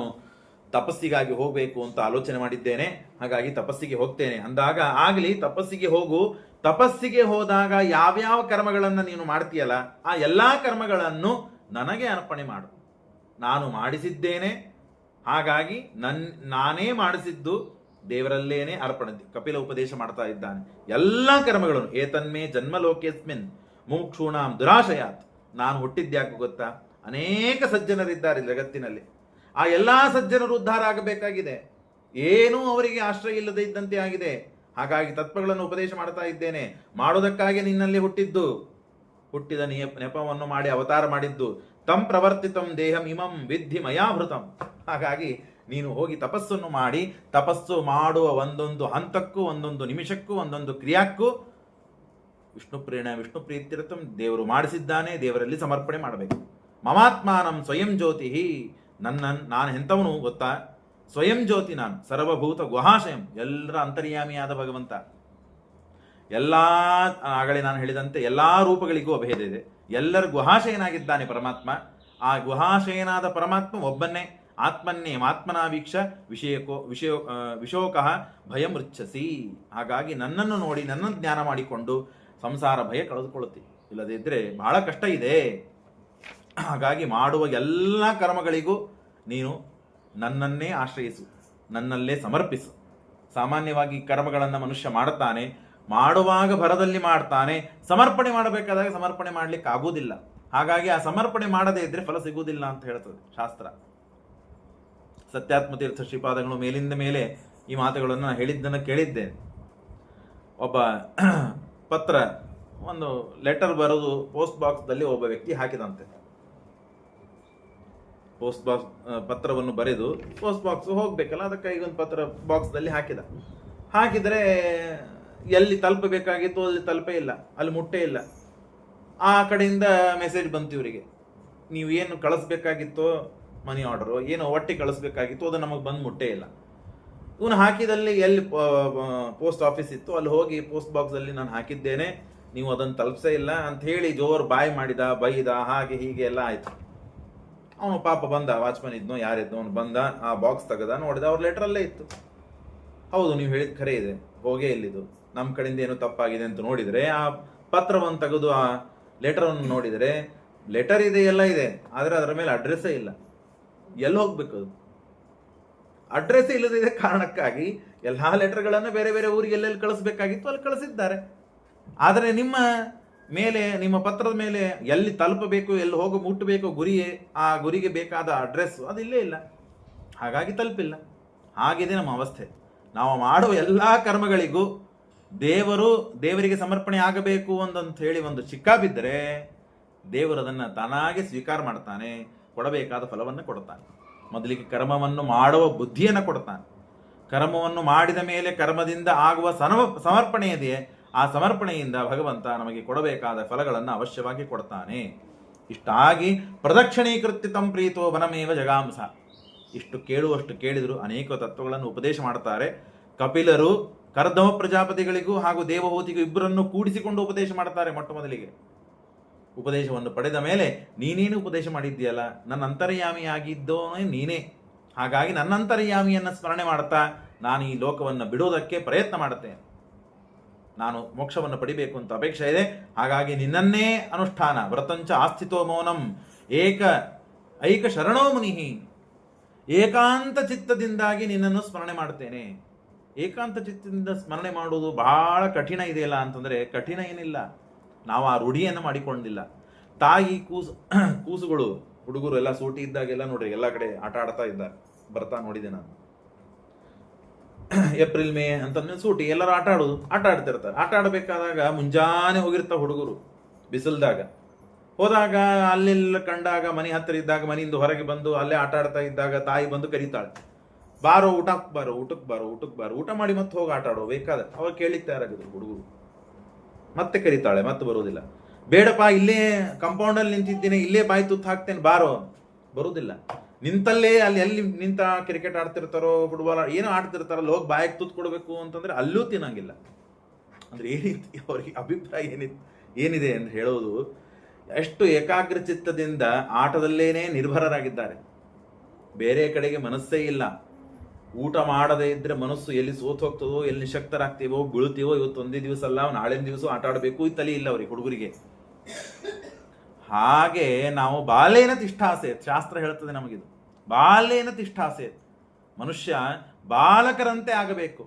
ತಪಸ್ಸಿಗಾಗಿ ಹೋಗಬೇಕು ಅಂತ ಆಲೋಚನೆ ಮಾಡಿದ್ದೇನೆ, ಹಾಗಾಗಿ ತಪಸ್ಸಿಗೆ ಹೋಗ್ತೇನೆ ಅಂದಾಗ, ಆಗಲಿ ತಪಸ್ಸಿಗೆ ಹೋಗು. ತಪಸ್ಸಿಗೆ ಹೋದಾಗ ಯಾವ್ಯಾವ ಕರ್ಮಗಳನ್ನು ನೀನು ಮಾಡ್ತೀಯಲ್ಲ ಆ ಎಲ್ಲಾ ಕರ್ಮಗಳನ್ನು ನನಗೆ ಅರ್ಪಣೆ ಮಾಡು. ನಾನು ಮಾಡಿಸಿದ್ದೇನೆ, ಹಾಗಾಗಿ ನಾನೇ ಮಾಡಿಸಿದ್ದು ದೇವರಲ್ಲೇನೆ ಅರ್ಪಣೆ. ಕಪಿಲ ಉಪದೇಶ ಮಾಡ್ತಾ ಇದ್ದಾನೆ. ಎಲ್ಲ ಕರ್ಮಗಳನ್ನು ಏತನ್ಮೇ ಜನ್ಮಲೋಕೇಸ್ಮಿನ್ ಮುಮುಕ್ಷೂಣಾಂ ದುರಾಶಯಾತ್. ನಾನು ಹುಟ್ಟಿದ್ಯಾಕೆ ಗೊತ್ತಾ? ಅನೇಕ ಸಜ್ಜನರಿದ್ದಾರೆ ಜಗತ್ತಿನಲ್ಲಿ. ಆ ಎಲ್ಲಾ ಸಜ್ಜನರು ಉದ್ಧಾರ ಆಗಬೇಕಾಗಿದೆ, ಏನೂ ಅವರಿಗೆ ಆಶ್ರಯ ಇಲ್ಲದೆ ಇದ್ದಂತೆ ಆಗಿದೆ. ಹಾಗಾಗಿ ತತ್ವಗಳನ್ನು ಉಪದೇಶ ಮಾಡ್ತಾ ಇದ್ದೇನೆ. ಮಾಡೋದಕ್ಕಾಗಿ ನಿನ್ನಲ್ಲಿ ಹುಟ್ಟಿದ ನೆಪವನ್ನು ಮಾಡಿ ಅವತಾರ ಮಾಡಿದ್ದು. ತಂ ಪ್ರವರ್ತಿತಂ ದೇಹಂ ಇಮಂ ವಿದ್ಧಿ ಮಯಾಭೃತಂ. ಹಾಗಾಗಿ ನೀನು ಹೋಗಿ ತಪಸ್ಸನ್ನು ಮಾಡಿ, ತಪಸ್ಸು ಮಾಡುವ ಒಂದೊಂದು ಹಂತಕ್ಕೂ, ಒಂದೊಂದು ನಿಮಿಷಕ್ಕೂ, ಒಂದೊಂದು ಕ್ರಿಯಾಕ್ಕೂ ವಿಷ್ಣು ಪ್ರೀತ್ಯರ್ಥಂ ದೇವರು ಮಾಡಿಸಿದ್ದಾನೆ, ದೇವರಲ್ಲಿ ಸಮರ್ಪಣೆ ಮಾಡಬೇಕು. ಮಮಾತ್ಮಾನಂ ಸ್ವಯಂ ಜ್ಯೋತಿ. ನಾನು ಎಂಥವನು ಗೊತ್ತಾ? ಸ್ವಯಂ ಜ್ಯೋತಿ ನಾನು, ಸರ್ವಭೂತ ಗುಹಾಶಯಂ, ಎಲ್ಲರ ಅಂತರ್ಯಾಮಿಯಾದ ಭಗವಂತ. ಆಗಲೇ ನಾನು ಹೇಳಿದಂತೆ ಎಲ್ಲಾ ರೂಪಗಳಿಗೂ ಅಭೇದ ಇದೆ. ಎಲ್ಲರ ಗುಹಾಶಯನಾಗಿದ್ದಾನೆ ಪರಮಾತ್ಮ. ಆ ಗುಹಾಶಯನಾದ ಪರಮಾತ್ಮ ಒಬ್ಬನ್ನೇ. ಆತ್ಮನ್ನೇ ಆತ್ಮನಾವೀಕ್ಷ ವಿಶೋಕಃ ಭಯ ಮೃಚ್ಛಸಿ. ಹಾಗಾಗಿ ನನ್ನನ್ನು ನೋಡಿ, ನನ್ನ ಜ್ಞಾನ ಮಾಡಿಕೊಂಡು ಸಂಸಾರ ಭಯ ಕಳೆದುಕೊಳ್ಳುತ್ತಿ. ಇಲ್ಲದೇ ಇದ್ರೆ ಬಹಳ ಕಷ್ಟ ಇದೆ. ಹಾಗಾಗಿ ಮಾಡುವ ಎಲ್ಲ ಕರ್ಮಗಳಿಗೂ ನೀನು ನನ್ನನ್ನೇ ಆಶ್ರಯಿಸು, ನನ್ನಲ್ಲೇ ಸಮರ್ಪಿಸು. ಸಾಮಾನ್ಯವಾಗಿ ಕರ್ಮಗಳನ್ನು ಮನುಷ್ಯ ಮಾಡುತ್ತಾನೆ, ಮಾಡುವಾಗ ಭರದಲ್ಲಿ ಮಾಡ್ತಾನೆ, ಸಮರ್ಪಣೆ ಮಾಡಬೇಕಾದಾಗ ಸಮರ್ಪಣೆ ಮಾಡಲಿಕ್ಕೆ ಆಗುವುದಿಲ್ಲ. ಹಾಗಾಗಿ ಆ ಸಮರ್ಪಣೆ ಮಾಡದೇ ಇದ್ರೆ ಫಲ ಸಿಗುವುದಿಲ್ಲ ಅಂತ ಹೇಳ್ತದೆ ಶಾಸ್ತ್ರ. ಸತ್ಯಾತ್ಮತೀರ್ಥ ಶ್ರೀಪಾದಗಳು ಮೇಲಿಂದ ಮೇಲೆ ಈ ಮಾತುಗಳನ್ನು ಹೇಳಿದ್ದನ್ನು ಕೇಳಿದ್ದೇನೆ. ಒಬ್ಬ ಪತ್ರ, ಒಂದು ಲೆಟರ್ ಬರೋದು ಪೋಸ್ಟ್ ಬಾಕ್ಸ್ದಲ್ಲಿ ಒಬ್ಬ ವ್ಯಕ್ತಿ ಹಾಕಿದಂತೆ. ಪೋಸ್ಟ್ ಬಾಕ್ಸ್ ಪತ್ರವನ್ನು ಬರೆದು ಪೋಸ್ಟ್ ಬಾಕ್ಸ್ ಹೋಗ್ಬೇಕಲ್ಲ, ಅದಕ್ಕಾಗಿ ಒಂದು ಪತ್ರ ಬಾಕ್ಸ್ದಲ್ಲಿ ಹಾಕಿದರೆ ಎಲ್ಲಿ ತಲುಪಬೇಕಾಗಿತ್ತು ಅಲ್ಲಿ ತಲುಪೇ ಇಲ್ಲ, ಅಲ್ಲಿ ಮುಟ್ಟೇ ಇಲ್ಲ. ಆ ಕಡೆಯಿಂದ ಮೆಸೇಜ್ ಬಂತು ಇವರಿಗೆ, ನೀವು ಏನು ಕಳಿಸ್ಬೇಕಾಗಿತ್ತೋ ಮನಿ ಆರ್ಡರು ಏನೋ ಒಟ್ಟಿಗೆ ಕಳಿಸ್ಬೇಕಾಗಿತ್ತು ಅದು ನಮಗೆ ಬಂದು ಮುಟ್ಟೇ ಇಲ್ಲ. ಇವನು ಹಾಕಿದಲ್ಲಿ ಎಲ್ಲಿ ಪೋಸ್ಟ್ ಆಫೀಸ್ ಇತ್ತು ಅಲ್ಲಿ ಹೋಗಿ ಪೋಸ್ಟ್ ಬಾಕ್ಸಲ್ಲಿ ನಾನು ಹಾಕಿದ್ದೇನೆ, ನೀವು ಅದನ್ನು ತಲುಪಿಸೇ ಇಲ್ಲ ಅಂತ ಹೇಳಿ ಜೋರು ಬಾಯ್ ಮಾಡಿದ, ಬೈದ, ಹಾಗೆ ಹೀಗೆ ಎಲ್ಲ ಆಯ್ತು. ಅವನು ಪಾಪ ಬಂದ, ವಾಚ್ಮನ್ ಇದ್ನೋ ಯಾರಿದ್ನೋ ಅವನು ಬಂದ, ಆ ಬಾಕ್ಸ್ ತೆಗೆದ, ನೋಡಿದ ಅವ್ರ ಲೆಟ್ರಲ್ಲೇ ಇತ್ತು. ಹೌದು ನೀವು ಹೇಳಿದ ಖರೆ ಇದೆ, ಹೋಗೇ ಇಲ್ಲಿದು, ನಮ್ಮ ಕಡೆಯಿಂದ ಏನೋ ತಪ್ಪಾಗಿದೆ ಅಂತ ನೋಡಿದರೆ ಆ ಪತ್ರವನ್ನು ತೆಗೆದು ಆ ಲೆಟರನ್ನು ನೋಡಿದರೆ ಲೆಟರ್ ಇದೆ, ಎಲ್ಲ ಇದೆ, ಆದರೆ ಅದರ ಮೇಲೆ ಅಡ್ರೆಸ್ಸೇ ಇಲ್ಲ. ಎಲ್ಲಿ ಹೋಗ್ಬೇಕು? ಅದು ಅಡ್ರೆಸ್ ಇಲ್ಲದಿದೆ ಕಾರಣಕ್ಕಾಗಿ ಎಲ್ಲಾ ಲೆಟರ್ಗಳನ್ನು ಬೇರೆ ಬೇರೆ ಊರಿಗೆ ಎಲ್ಲೆಲ್ಲಿ ಕಳಿಸ್ಬೇಕಾಗಿತ್ತು ಅಲ್ಲಿ ಕಳಿಸಿದ್ದಾರೆ. ಆದರೆ ನಿಮ್ಮ ಮೇಲೆ, ನಿಮ್ಮ ಪತ್ರದ ಮೇಲೆ ಎಲ್ಲಿ ತಲುಪಬೇಕು, ಎಲ್ಲಿ ಮುಟ್ಟಬೇಕು, ಆ ಗುರಿಗೆ ಬೇಕಾದ ಅಡ್ರೆಸ್ ಅದು ಇಲ್ಲೇ ಇಲ್ಲ, ಹಾಗಾಗಿ ತಲುಪಿಲ್ಲ. ಹಾಗಿದೆ ನಮ್ಮ ಅವಸ್ಥೆ. ನಾವು ಮಾಡುವ ಎಲ್ಲ ಕರ್ಮಗಳಿಗೂ ದೇವರಿಗೆ ಸಮರ್ಪಣೆ ಆಗಬೇಕು ಅಂತ ಹೇಳಿ ಒಂದು ಚಿಕ್ಕ ಬಿದ್ದರೆ ದೇವರು ಅದನ್ನು ತಾನಾಗೆ ಸ್ವೀಕಾರ ಮಾಡ್ತಾನೆ, ಕೊಡಬೇಕಾದ ಫಲವನ್ನು ಕೊಡ್ತಾನೆ. ಮೊದಲಿಗೆ ಕರ್ಮವನ್ನು ಮಾಡುವ ಬುದ್ಧಿಯನ್ನು ಕೊಡ್ತಾನೆ. ಕರ್ಮವನ್ನು ಮಾಡಿದ ಮೇಲೆ ಕರ್ಮದಿಂದ ಆಗುವ ಸಮರ್ಪಣೆ ಇದೆಯೇ, ಆ ಸಮರ್ಪಣೆಯಿಂದ ಭಗವಂತ ನಮಗೆ ಕೊಡಬೇಕಾದ ಫಲಗಳನ್ನು ಅವಶ್ಯವಾಗಿ ಕೊಡ್ತಾನೆ. ಇಷ್ಟಾಗಿ ಪ್ರದಕ್ಷಿಣೀಕೃತ್ಯ ತಂ ಪ್ರೀತೋ ವನಮೇವ ಜಗಾಂಸ. ಇಷ್ಟು ಕೇಳುವಷ್ಟು ಕೇಳಿದರು ಅನೇಕ ತತ್ವಗಳನ್ನು ಉಪದೇಶ ಮಾಡ್ತಾರೆ. ಕಪಿಲರು ಕರ್ದಮ ಪ್ರಜಾಪತಿಗಳಿಗೂ ಹಾಗೂ ದೇವಹೂತಿಗೂ ಇಬ್ಬರನ್ನು ಕೂಡಿಸಿಕೊಂಡು ಉಪದೇಶ ಮಾಡ್ತಾರೆ. ಮೊಟ್ಟ ಮೊದಲಿಗೆ ಉಪದೇಶವನ್ನು ಪಡೆದ ಮೇಲೆ ನೀನೇನು ಉಪದೇಶ ಮಾಡಿದ್ದೀಯಲ್ಲ, ನನ್ನ ಅಂತರ್ಯಾಮಿಯಾಗಿದ್ದೋನೇ ನೀನೇ. ಹಾಗಾಗಿ ನನ್ನ ಅಂತರ್ಯಾಮಿಯನ್ನು ಸ್ಮರಣೆ ಮಾಡ್ತಾ ನಾನು ಈ ಲೋಕವನ್ನು ಬಿಡೋದಕ್ಕೆ ಪ್ರಯತ್ನ ಮಾಡುತ್ತೇನೆ. ನಾನು ಮೋಕ್ಷವನ್ನು ಪಡಿಬೇಕು ಅಂತ ಅಪೇಕ್ಷೆ ಇದೆ. ಹಾಗಾಗಿ ನಿನ್ನನ್ನೇ ಅನುಷ್ಠಾನ ವ್ರತಂಚ ಆಸ್ಥಿತೋ ಮೌನಂ ಐಕ ಶರಣೋ ಮುನಿಹಿ. ಏಕಾಂತ ಚಿತ್ತದಿಂದಾಗಿ ನಿನ್ನನ್ನು ಸ್ಮರಣೆ ಮಾಡುತ್ತೇನೆ. ಏಕಾಂತ ಚಿತ್ತದಿಂದ ಸ್ಮರಣೆ ಮಾಡುವುದು ಬಹಳ ಕಠಿಣ ಇದೆಯಲ್ಲ ಅಂತಂದರೆ ಕಠಿಣ ಏನಿಲ್ಲ, ನಾವು ಆ ರೂಢಿಯನ್ನು ಮಾಡಿಕೊಂಡಿಲ್ಲ. ತಾಯಿ ಕೂಸುಗಳು ಹುಡುಗರು ಎಲ್ಲ ಸೂಟಿ ಇದ್ದಾಗೆಲ್ಲ ನೋಡ್ರಿ ಎಲ್ಲ ಕಡೆ ಆಟ ಆಡ್ತಾ ಇದ್ದಾರೆ, ಬರ್ತಾ ನೋಡಿದೆ ನಾನು. ಏಪ್ರಿಲ್ ಮೇ ಅಂತಂದ್ರೆ ಸೂಟಿ, ಎಲ್ಲರೂ ಆಟ ಆಡ್ತಿರ್ತಾರೆ. ಆಟ ಆಡಬೇಕಾದಾಗ ಮುಂಜಾನೆ ಹೋಗಿರ್ತಾವ ಹುಡುಗರು ಬಿಸಿಲ್ದಾಗ. ಹೋದಾಗ ಅಲ್ಲೆಲ್ಲ ಕಂಡಾಗ ಮನೆ ಹತ್ತಿರ ಇದ್ದಾಗ ಮನೆಯಿಂದ ಹೊರಗೆ ಬಂದು ಅಲ್ಲೇ ಆಟ ಆಡ್ತಾ ಇದ್ದಾಗ ತಾಯಿ ಬಂದು ಕರೀತಾಳೆ, ಬಾರೋ ಊಟಕ್ಕೆ ಬಾರೋ. ಊಟ ಮಾಡಿ ಮತ್ತೆ ಹೋಗಿ ಆಟ ಆಡೋ ಬೇಕಾದ. ಅವಾಗ ಕೇಳಿಕ್ ತಯಾರಾಗಿದ್ರು ಹುಡುಗರು. ಮತ್ತೆ ಕರೀತಾಳೆ, ಮತ್ತೆ ಬರೋದಿಲ್ಲ. ಬೇಡಪ್ಪ, ಇಲ್ಲೇ ಕಂಪೌಂಡಲ್ಲಿ ನಿಂತಿದ್ದೀನಿ, ಇಲ್ಲೇ ಬಾಯಿ ತುತ್ತು ಹಾಕ್ತೇನೆ, ಬಾರೋ. ಬರುವುದಿಲ್ಲ. ನಿಂತಲ್ಲೇ ಎಲ್ಲಿ ನಿಂತ ಕ್ರಿಕೆಟ್ ಆಡ್ತಿರ್ತಾರೋ ಫುಟ್ಬಾಲ್ ಏನೋ ಆಡ್ತಿರ್ತಾರಲ್ಲ, ಹೋಗಿ ಬಾಯಿಗೆ ತುತ್ತು ಕೊಡಬೇಕು ಅಂತಂದ್ರೆ ಅಲ್ಲೂ ತಿನ್ನಂಗಿಲ್ಲ. ಅಂದ್ರೆ ಏನಿತ್ತು ಅವ್ರಿಗೆ ಅಭಿಪ್ರಾಯ ಏನಿದೆ ಅಂತ ಹೇಳೋದು. ಎಷ್ಟು ಏಕಾಗ್ರಚಿತ್ತದಿಂದ ಆಟದಲ್ಲೇನೆ ನಿರ್ಭರರಾಗಿದ್ದಾರೆ, ಬೇರೆ ಕಡೆಗೆ ಮನಸ್ಸೇ ಇಲ್ಲ. ಊಟ ಮಾಡದೇ ಇದ್ರೆ ಮನಸ್ಸು ಎಲ್ಲಿ ಸೋತ್ ಹೋಗ್ತದೋ, ಎಲ್ಲಿ ನಿಶಕ್ತರಾಗ್ತೀವೋ, ಬೀಳ್ತೀವೋ, ಇವತ್ತು ಒಂದೇ ದಿವಸ ಅಲ್ಲ ನಾಳಿನ ದಿವಸ ಆಟ ಆಡಬೇಕು, ಈ ತಲೆ ಇಲ್ಲ ಅವ್ರಿಗೆ ಹುಡುಗರಿಗೆ. ಹಾಗೆ ನಾವು ಬಾಲೇನ ತಿಷ್ಠಾಸೇತ್, ಶಾಸ್ತ್ರ ಹೇಳ್ತದೆ ನಮಗಿದು. ಬಾಲೇನ ತಿಷ್ಠಾಸೇತ್, ಮನುಷ್ಯ ಬಾಲಕರಂತೆ ಆಗಬೇಕು.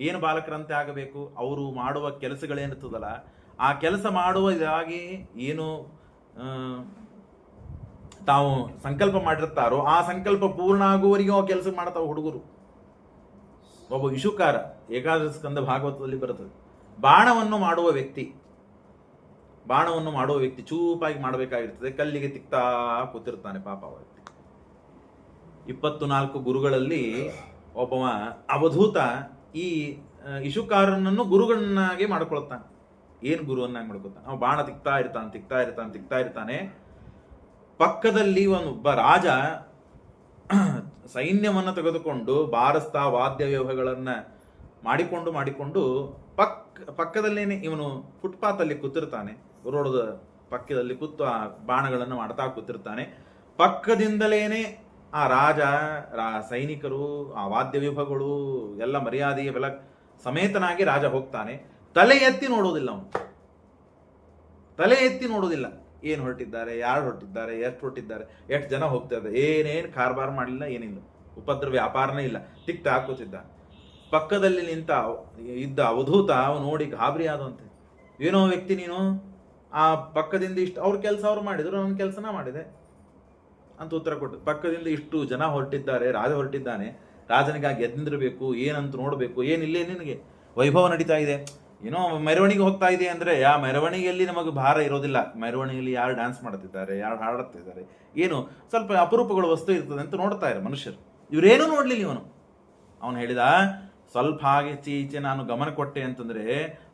ಏನು ಬಾಲಕರಂತೆ ಆಗಬೇಕು? ಅವರು ಮಾಡುವ ಕೆಲಸಗಳೇನಿರ್ತದಲ್ಲ, ಆ ಕೆಲಸ ಮಾಡುವ ಇದಾಗಿ ಏನು ತಾವು ಸಂಕಲ್ಪ ಮಾಡಿರ್ತಾರೋ ಆ ಸಂಕಲ್ಪ ಪೂರ್ಣ ಆಗುವವರೆಗೂ ಆ ಕೆಲಸ ಮಾಡ್ತಾವ ಹುಡುಗರು. ಒಬ್ಬ ವಿಷುಕಾರ ಏಕಾದಶ ಸ್ಕಂದ ಭಾಗವತದಲ್ಲಿ ಬರುತ್ತದೆ. ಬಾಣವನ್ನು ಮಾಡುವ ವ್ಯಕ್ತಿ ಚೂಪಾಗಿ ಮಾಡಬೇಕಾಗಿರ್ತದೆ, ಕಲ್ಲಿಗೆ ತಿಕ್ತಾ ಕೂತಿರ್ತಾನೆ ಪಾಪ ಅವ ವ್ಯಕ್ತಿ. 24 ಗುರುಗಳಲ್ಲಿ ಒಬ್ಬವ ಅವಧೂತ ಈ ಇಶುಕಾರನನ್ನು ಗುರುಗಳನ್ನಾಗಿ ಮಾಡ್ಕೊಳ್ತಾನೆ. ಏನು ಗುರುವನ್ನಾಗಿ ಮಾಡ್ಕೊಳ್ತಾನೆ? ಅವ ಬಾಣ ತಿಕ್ತಾ ಇರ್ತಾನೆ. ಪಕ್ಕದಲ್ಲಿ ಒಬ್ಬ ರಾಜ ಸೈನ್ಯವನ್ನು ತೆಗೆದುಕೊಂಡು ಬಾರಸ್ತಾ ವಾದ್ಯ ವ್ಯವಹಾರಗಳನ್ನ ಮಾಡಿಕೊಂಡು ಪಕ್ಕದಲ್ಲೇನೆ ಇವನು ಫುಟ್ಪಾತ್ ಅಲ್ಲಿ ಕೂತಿರ್ತಾನೆ. ರೋಡದ ಪಕ್ಕದಲ್ಲಿ ಕೂತು ಆ ಬಾಣಗಳನ್ನು ಮಾಡ್ತಾ ಕೂತಿರ್ತಾನೆ. ಪಕ್ಕದಿಂದಲೇನೆ ಆ ಸೈನಿಕರು, ಆ ವಾದ್ಯ ವಿಭಾಗಗಳು ಎಲ್ಲ ಮರ್ಯಾದೆಯ ಬೆಲ ಸಮೇತನಾಗಿ ರಾಜ ಹೋಗ್ತಾನೆ. ತಲೆ ಎತ್ತಿ ನೋಡೋದಿಲ್ಲ. ಏನು ಹೊರಟಿದ್ದಾರೆ, ಯಾರು ಹೊರಟಿದ್ದಾರೆ, ಎಷ್ಟು ಹೊರಟಿದ್ದಾರೆ, ಎಷ್ಟು ಜನ ಹೋಗ್ತಾ ಏನೇನು ಕಾರ್ಬಾರ್ ಮಾಡಲಿಲ್ಲ, ಏನಿಲ್ಲ, ಉಪದ್ರ ವ್ಯಾಪಾರನೇ ಇಲ್ಲ, ತಿಕ್ತ ಹಾಕುತ್ತಿದ್ದ. ಪಕ್ಕದಲ್ಲಿ ಇದ್ದ ಅವಧೂತ ಅವನು ನೋಡಿ ಗಾಬರಿ ಆದಂತೆ. ಏನೋ ವ್ಯಕ್ತಿ ನೀನು, ಆ ಪಕ್ಕದಿಂದ ಇಷ್ಟು ಅವ್ರ ಕೆಲಸ ಅವ್ರು ಮಾಡಿದ್ರು, ನನ್ನ ಕೆಲಸನ ಮಾಡಿದೆ ಅಂತ ಉತ್ತರ ಕೊಟ್ಟು. ಪಕ್ಕದಿಂದ ಇಷ್ಟು ಜನ ಹೊರಟಿದ್ದಾರೆ, ರಾಜ ಹೊರಟಿದ್ದಾನೆ, ರಾಜನಿಗಾಗಿ ಎದ್ದಿರಬೇಕು, ಏನಂತ ನೋಡಬೇಕು, ಏನಿಲ್ಲೇ ನಿನಗೆ ವೈಭವ ನಡೀತಾ ಇದೆ, ಏನೋ ಮೆರವಣಿಗೆ ಹೋಗ್ತಾ ಇದೆ ಅಂದ್ರೆ ಆ ಮೆರವಣಿಗೆಯಲ್ಲಿ ನಮಗೆ ಭಾರ ಇರೋದಿಲ್ಲ. ಮೆರವಣಿಗೆಯಲ್ಲಿ ಯಾರು ಡ್ಯಾನ್ಸ್ ಮಾಡ್ತಿದ್ದಾರೆ, ಯಾರು ಹಾಡುತ್ತಿದ್ದಾರೆ, ಏನು ಸ್ವಲ್ಪ ಅಪರೂಪಗಳು ವಸ್ತು ಇರ್ತದೆ ಅಂತ ನೋಡ್ತಾ ಇದ್ದಾರೆ ಮನುಷ್ಯರು. ಇವರೇನೂ ನೋಡ್ಲಿಲ್ಲ. ಅವನು ಹೇಳಿದ, ಸ್ವಲ್ಪ ಹಾಗೆ ಈಚೆ ನಾನು ಗಮನ ಕೊಟ್ಟೆ ಅಂತಂದ್ರೆ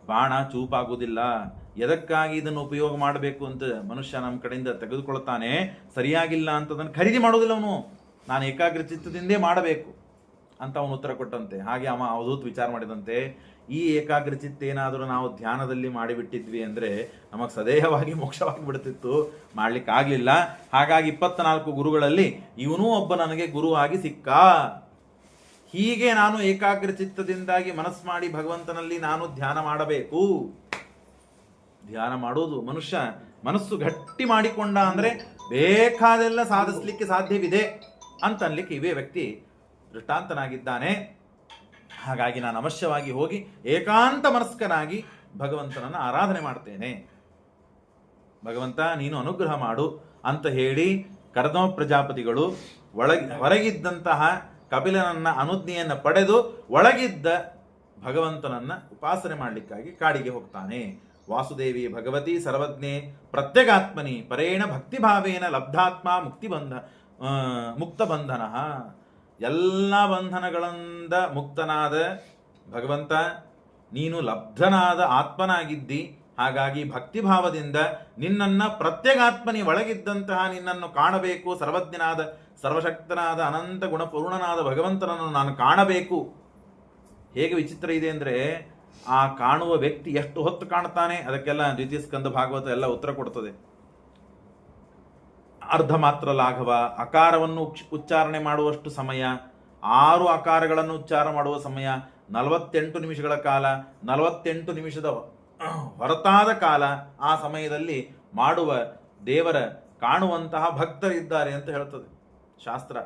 ಬಾಣ ಚೂಪಾಗುವುದಿಲ್ಲ. ಎದಕ್ಕಾಗಿ ಇದನ್ನು ಉಪಯೋಗ ಮಾಡಬೇಕು ಅಂತ ಮನುಷ್ಯ ನಮ್ಮ ಕಡೆಯಿಂದ ತೆಗೆದುಕೊಳ್ತಾನೆ, ಸರಿಯಾಗಿಲ್ಲ ಅಂತದನ್ನು ಖರೀದಿ ಮಾಡೋದಿಲ್ಲ ಅವನು. ನಾನು ಏಕಾಗ್ರ ಚಿತ್ತದಿಂದೇ ಮಾಡಬೇಕು ಅಂತ ಅವನು ಉತ್ತರ ಕೊಟ್ಟಂತೆ. ಹಾಗೆ ಅವಧೂತ್ ವಿಚಾರ ಮಾಡಿದಂತೆ, ಈ ಏಕಾಗ್ರ ಚಿತ್ತ ಏನಾದರೂ ನಾವು ಧ್ಯಾನದಲ್ಲಿ ಮಾಡಿಬಿಟ್ಟಿದ್ವಿ ಅಂದರೆ ನಮಗೆ ಸದೇಹವಾಗಿ ಮೋಕ್ಷವಾಗಿ ಬಿಡ್ತಿತ್ತು. ಮಾಡ್ಲಿಕ್ಕೆ ಆಗಲಿಲ್ಲ. ಹಾಗಾಗಿ 24 ಗುರುಗಳಲ್ಲಿ ಇವನೂ ಒಬ್ಬ ನನಗೆ ಗುರುವಾಗಿ ಸಿಕ್ಕ. ಹೀಗೆ ನಾನು ಏಕಾಗ್ರ ಚಿತ್ತದಿಂದಾಗಿ ಮನಸ್ಸು ಮಾಡಿ ಭಗವಂತನಲ್ಲಿ ನಾನು ಧ್ಯಾನ ಮಾಡಬೇಕು. ಧ್ಯಾನ ಮಾಡೋದು ಮನುಷ್ಯ ಮನಸ್ಸು ಗಟ್ಟಿ ಮಾಡಿಕೊಂಡ ಅಂದರೆ ಬೇಕಾದೆಲ್ಲ ಸಾಧಿಸಲಿಕ್ಕೆ ಸಾಧ್ಯವಿದೆ ಅಂತ ಅನ್ಲಿಕ್ಕೆ ಇವೇ ವ್ಯಕ್ತಿ ದೃಷ್ಟಾಂತನಾಗಿದ್ದಾನೆ. ಹಾಗಾಗಿ ನಾನು ಅವಶ್ಯವಾಗಿ ಹೋಗಿ ಏಕಾಂತ ಮನಸ್ಕನಾಗಿ ಭಗವಂತನನ್ನು ಆರಾಧನೆ ಮಾಡ್ತೇನೆ. ಭಗವಂತ ನೀನು ಅನುಗ್ರಹ ಮಾಡು ಅಂತ ಹೇಳಿ ಕರ್ದಮ ಪ್ರಜಾಪತಿಗಳು ಹೊರಗಿದ್ದಂತಹ ಕಪಿಲನನ್ನ ಅನುಜ್ಞೆಯನ್ನು ಪಡೆದು ಒಳಗಿದ್ದ ಭಗವಂತನನ್ನ ಉಪಾಸನೆ ಮಾಡಲಿಕ್ಕಾಗಿ ಕಾಡಿಗೆ ಹೋಗ್ತಾನೆ. ವಾಸುದೇವಿ ಭಗವತಿ ಸರ್ವಜ್ಞೆ ಪ್ರತ್ಯಗಾತ್ಮನಿ ಪರೇಣ ಭಕ್ತಿಭಾವೇನ ಲಬ್ಧಾತ್ಮ ಮುಕ್ತ ಬಂಧನ. ಎಲ್ಲ ಬಂಧನಗಳಿಂದ ಮುಕ್ತನಾದ ಭಗವಂತ ನೀನು ಲಬ್ಧನಾದ ಆತ್ಮನಾಗಿದ್ದಿ. ಹಾಗಾಗಿ ಭಕ್ತಿಭಾವದಿಂದ ನಿನ್ನನ್ನು ಪ್ರತ್ಯಗಾತ್ಮನಿ ಒಳಗಿದ್ದಂತಹ ನಿನ್ನನ್ನು ಕಾಣಬೇಕು. ಸರ್ವಜ್ಞನಾದ ಸರ್ವಶಕ್ತನಾದ ಅನಂತ ಗುಣಪೂರ್ಣನಾದ ಭಗವಂತನನ್ನು ನಾನು ಕಾಣಬೇಕು. ಹೇಗೆ ವಿಚಿತ್ರ ಇದೆ ಅಂದರೆ ಆ ಕಾಣುವ ವ್ಯಕ್ತಿ ಎಷ್ಟು ಹೊತ್ತು ಕಾಣ್ತಾನೆ ಅದಕ್ಕೆಲ್ಲ ದ್ವಿತೀಯ ಸ್ಕಂದ ಭಾಗವತ ಎಲ್ಲ ಉತ್ತರ ಕೊಡ್ತದೆ. ಅರ್ಧ ಮಾತ್ರ ಲಾಘವ, ಅಕಾರವನ್ನು ಉಚ್ಚಾರಣೆ ಮಾಡುವಷ್ಟು ಸಮಯ, 6 ಆಕಾರಗಳನ್ನು ಉಚ್ಚಾರ ಮಾಡುವ ಸಮಯ, 48 ನಿಮಿಷಗಳ ಕಾಲ, 48 ನಿಮಿಷದ ಹೊರತಾದ ಕಾಲ, ಆ ಸಮಯದಲ್ಲಿ ಮಾಡುವ ದೇವರ ಕಾಣುವಂತಹ ಭಕ್ತರಿದ್ದಾರೆ ಅಂತ ಹೇಳ್ತದೆ ಶಾಸ್ತ್ರ.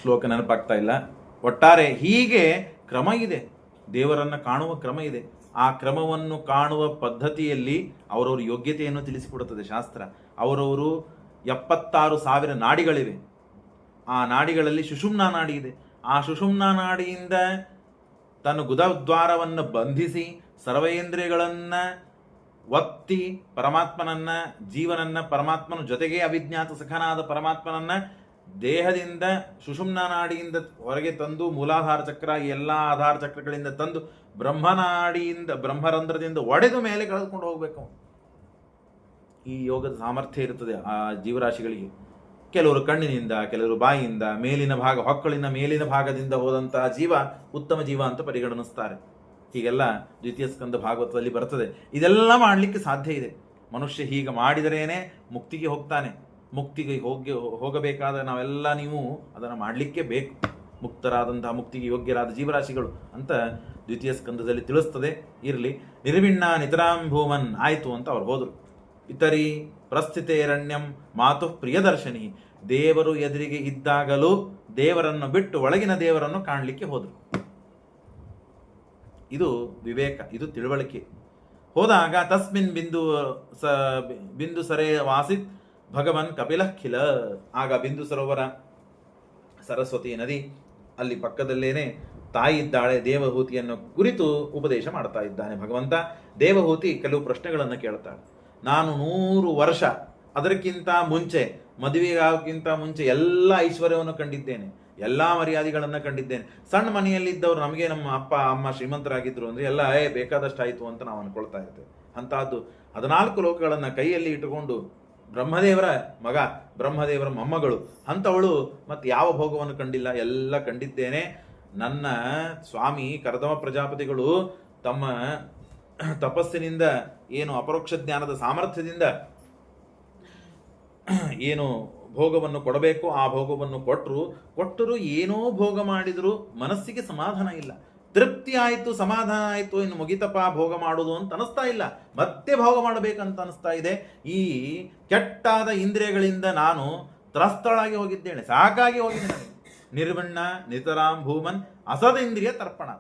ಶ್ಲೋಕ ನೆನಪಾಗ್ತಾ ಇಲ್ಲ. ಒಟ್ಟಾರೆ ಹೀಗೆ ಕ್ರಮ ಇದೆ, ದೇವರನ್ನು ಕಾಣುವ ಕ್ರಮ ಇದೆ. ಆ ಕ್ರಮವನ್ನು ಕಾಣುವ ಪದ್ಧತಿಯಲ್ಲಿ ಅವರವ್ರ ಯೋಗ್ಯತೆಯನ್ನು ತಿಳಿಸಿಕೊಡುತ್ತದೆ ಶಾಸ್ತ್ರ. ಅವರವರು 76,000 ನಾಡಿಗಳಿವೆ. ಆ ನಾಡಿಗಳಲ್ಲಿ ಸುಷುಮ್ನಾ ನಾಡಿ ಇದೆ. ಆ ಸುಷುಮ್ನಾ ನಾಡಿಯಿಂದ ತನ್ನ ಗುದದ್ವಾರವನ್ನು ಬಂಧಿಸಿ ಸರ್ವೇಂದ್ರಿಯಗಳನ್ನು ಒತ್ತಿ ಪರಮಾತ್ಮನನ್ನ, ಜೀವನನ್ನ, ಪರಮಾತ್ಮನ ಜೊತೆಗೆ ಅವಿಜ್ಞಾತ ಸಖನಾದ ಪರಮಾತ್ಮನನ್ನ ದೇಹದಿಂದ ಸುಷುಮ್ನಾ ನಾಡಿಯಿಂದ ಹೊರಗೆ ತಂದು ಮೂಲಾಧಾರ ಚಕ್ರ, ಎಲ್ಲ ಆಧಾರ ಚಕ್ರಗಳಿಂದ ತಂದು ಬ್ರಹ್ಮನಾಡಿಯಿಂದ, ಬ್ರಹ್ಮರಂಧ್ರದಿಂದ ಒಡೆದು ಮೇಲೆ ಕಳೆದುಕೊಂಡು ಹೋಗಬೇಕು. ಈ ಯೋಗದ ಸಾಮರ್ಥ್ಯ ಇರುತ್ತದೆ ಆ ಜೀವರಾಶಿಗಳಿಗೆ. ಕೆಲವರು ಕಣ್ಣಿನಿಂದ, ಕೆಲವರು ಬಾಯಿಯಿಂದ, ಮೇಲಿನ ಭಾಗ, ಹೊಕ್ಕಳಿನ ಮೇಲಿನ ಭಾಗದಿಂದ ಹೋದಂತಹ ಜೀವ ಉತ್ತಮ ಜೀವ ಅಂತ ಪರಿಗಣಿಸ್ತಾರೆ. ಹೀಗೆಲ್ಲ ದ್ವಿತೀಯ ಸ್ಕಂದ ಭಾಗವತದಲ್ಲಿ ಬರ್ತದೆ. ಇದೆಲ್ಲ ಮಾಡಲಿಕ್ಕೆ ಸಾಧ್ಯ ಇದೆ. ಮನುಷ್ಯ ಹೀಗೆ ಮಾಡಿದರೇನೆ ಮುಕ್ತಿಗೆ ಹೋಗ್ತಾನೆ. ಮುಕ್ತಿಗೆ ಹೋಗಬೇಕಾದ ನಾವೆಲ್ಲ ನೀವು ಅದನ್ನು ಮಾಡಲಿಕ್ಕೆ ಬೇಕು. ಮುಕ್ತರಾದಂತಹ, ಮುಕ್ತಿಗೆ ಯೋಗ್ಯರಾದ ಜೀವರಾಶಿಗಳು ಅಂತ ದ್ವಿತೀಯ ಸ್ಕಂದದಲ್ಲಿ ತಿಳಿಸ್ತದೆ. ಇರಲಿ. ನಿರ್ವಿಣ್ಣ ನಿತರಾಂ ಭೂಮನ್ ಆಯಿತು ಅಂತ ಅವ್ರು ಹೋದರು. ಇತರಿ ಪ್ರಸ್ಥಿತೇರಣ್ಯಂ ಮಾತು ಪ್ರಿಯದರ್ಶನಿ. ದೇವರು ಎದುರಿಗೆ ಇದ್ದಾಗಲೂ ದೇವರನ್ನು ಬಿಟ್ಟು ಒಳಗಿನ ದೇವರನ್ನು ಕಾಣಲಿಕ್ಕೆ ಹೋದರು. ಇದು ವಿವೇಕ, ಇದು ತಿಳುವಳಿಕೆ. ಹೋದಾಗ ತಸ್ಮಿನ್ ಬಿಂದು ಸರೇ ವಾಸಿತ್ ಭಗವನ್ ಕಪಿಲಖಿಲ. ಆಗ ಬಿಂದು ಸರೋವರ, ಸರಸ್ವತಿ ನದಿ, ಅಲ್ಲಿ ಪಕ್ಕದಲ್ಲೇನೆ ತಾಯಿ ಇದ್ದಾಳೆ. ದೇವಹೂತಿಯನ್ನು ಕುರಿತು ಉಪದೇಶ ಮಾಡ್ತಾ ಇದ್ದಾನೆ ಭಗವಂತ. ದೇವಹೂತಿ ಕೆಲವು ಪ್ರಶ್ನೆಗಳನ್ನು ಕೇಳ್ತಾಳೆ. ನಾನು 100 ವರ್ಷ, ಅದಕ್ಕಿಂತ ಮುಂಚೆ, ಮದುವೆಗಾಗೋಕ್ಕಿಂತ ಮುಂಚೆ ಎಲ್ಲ ಐಶ್ವರ್ಯವನ್ನು ಕಂಡಿದ್ದೇನೆ, ಎಲ್ಲ ಮರ್ಯಾದೆಗಳನ್ನು ಕಂಡಿದ್ದೇನೆ. ಸಣ್ಣ ಮನೆಯಲ್ಲಿದ್ದವರು, ನಮಗೆ ನಮ್ಮ ಅಪ್ಪ ಅಮ್ಮ ಶ್ರೀಮಂತರಾಗಿದ್ದರು ಅಂದರೆ ಎಲ್ಲ ಬೇಕಾದಷ್ಟು ಆಯಿತು ಅಂತ ನಾವು ಅಂದ್ಕೊಳ್ತಾ ಇರ್ತೇವೆ. ಅಂತಹದ್ದು 14 ಲೋಕಗಳನ್ನು ಕೈಯಲ್ಲಿ ಇಟ್ಟುಕೊಂಡು ಬ್ರಹ್ಮದೇವರ ಮಗ, ಬ್ರಹ್ಮದೇವರ ಮೊಮ್ಮಗಳು ಅಂಥವಳು ಮತ್ತೆ ಯಾವ ಭೋಗವನ್ನು ಕಂಡಿಲ್ಲ, ಎಲ್ಲ ಕಂಡಿದ್ದೇನೆ. ನನ್ನ ಸ್ವಾಮಿ ಕರ್ದಮ ಪ್ರಜಾಪತಿಗಳು ತಮ್ಮ ತಪಸ್ಸಿನಿಂದ, ಏನು ಅಪರೋಕ್ಷ ಜ್ಞಾನದ ಸಾಮರ್ಥ್ಯದಿಂದ ಏನು ಭೋಗವನ್ನು ಕೊಡಬೇಕು ಆ ಭೋಗವನ್ನು ಕೊಟ್ಟರು ಏನೋ ಭೋಗ ಮಾಡಿದರೂ ಮನಸ್ಸಿಗೆ ಸಮಾಧಾನ ಇಲ್ಲ. ತೃಪ್ತಿ ಆಯಿತು, ಸಮಾಧಾನ ಆಯಿತು, ಇನ್ನು ಮುಗಿತಪ್ಪ ಭೋಗ ಮಾಡೋದು ಅಂತ ಅನಿಸ್ತಾ ಇಲ್ಲ, ಮತ್ತೆ ಭೋಗ ಮಾಡಬೇಕಂತ ಅನಿಸ್ತಾ ಇದೆ. ಈ ಕೆಟ್ಟಾದ ಇಂದ್ರಿಯಗಳಿಂದ ನಾನು ತ್ರಸ್ತಳಾಗಿ ಹೋಗಿದ್ದೇನೆ, ಸಾಕಾಗಿ ಹೋಗಿದ್ದೇನೆ. ನಿರ್ವಣ್ಣ ನಿತರಾಂ ಭೂಮನ್ ಅಸದಿಂದ್ರಿಯ ತರ್ಪಣ.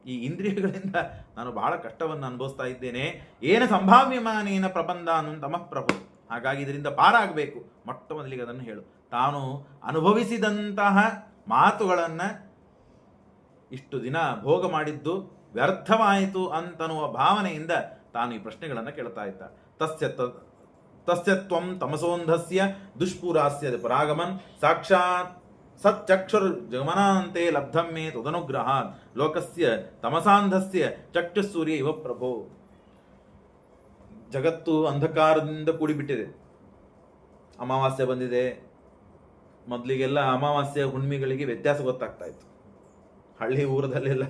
ಈ ಇಂದ್ರಿಯಗಳಿಂದ ನಾನು ಬಹಳ ಕಷ್ಟವನ್ನು ಅನುಭವಿಸ್ತಾ ಇದ್ದೇನೆ. ಏನ ಸಂಭಾವ್ಯಮಾನೇನ ಪ್ರಬಂಧ ತಮಃ ಪ್ರಭು. ಹಾಗಾಗಿ ಇದರಿಂದ ಪಾರಾಗಬೇಕು. ಮೊಟ್ಟ ಮೊದಲಿಗೆ ಅದನ್ನು ಹೇಳು. ತಾನು ಅನುಭವಿಸಿದಂತಹ ಮಾತುಗಳನ್ನು ಇಷ್ಟು ದಿನ ಭೋಗ ಮಾಡಿದ್ದು ವ್ಯರ್ಥವಾಯಿತು ಅಂತನ್ನುವ ಭಾವನೆಯಿಂದ ತಾನು ಈ ಪ್ರಶ್ನೆಗಳನ್ನು ಕೇಳ್ತಾ ಇದ್ದ. ತಸ್ಯತ್ವಂ ತಮಸೋಂಧಸ್ಯ ದುಷ್ಪೂರಾಸ್ಯ ಪರಾಗಮನ್ ಸಾಕ್ಷಾತ್ ಸಚ್ಚಕ್ಷುರ್ ಜಗಮನಾಂತೆ ಲಬ್ಧಂ ಮೇ ತದನುಗ್ರಹಾತ್ ಲೋಕಸ್ಯ ತಮಸಾಂಧಸ್ಯ ಚಕ್ಷುಸೂರ್ಯ ಇವ ಪ್ರಭೋ. ಜಗತ್ತು ಅಂಧಕಾರದಿಂದ ಕೂಡಿಬಿಟ್ಟಿದೆ. ಅಮಾವಾಸ್ಯೆ ಬಂದಿದೆ. ಮೊದಲಿಗೆಲ್ಲ ಅಮಾವಾಸ್ಯೆ ಹುಣ್ಣಿಮೆಗಳಿಗೆ ವ್ಯತ್ಯಾಸ ಗೊತ್ತಾಗ್ತಾ ಇತ್ತು. ಹಳ್ಳಿ ಊರದಲ್ಲೆಲ್ಲ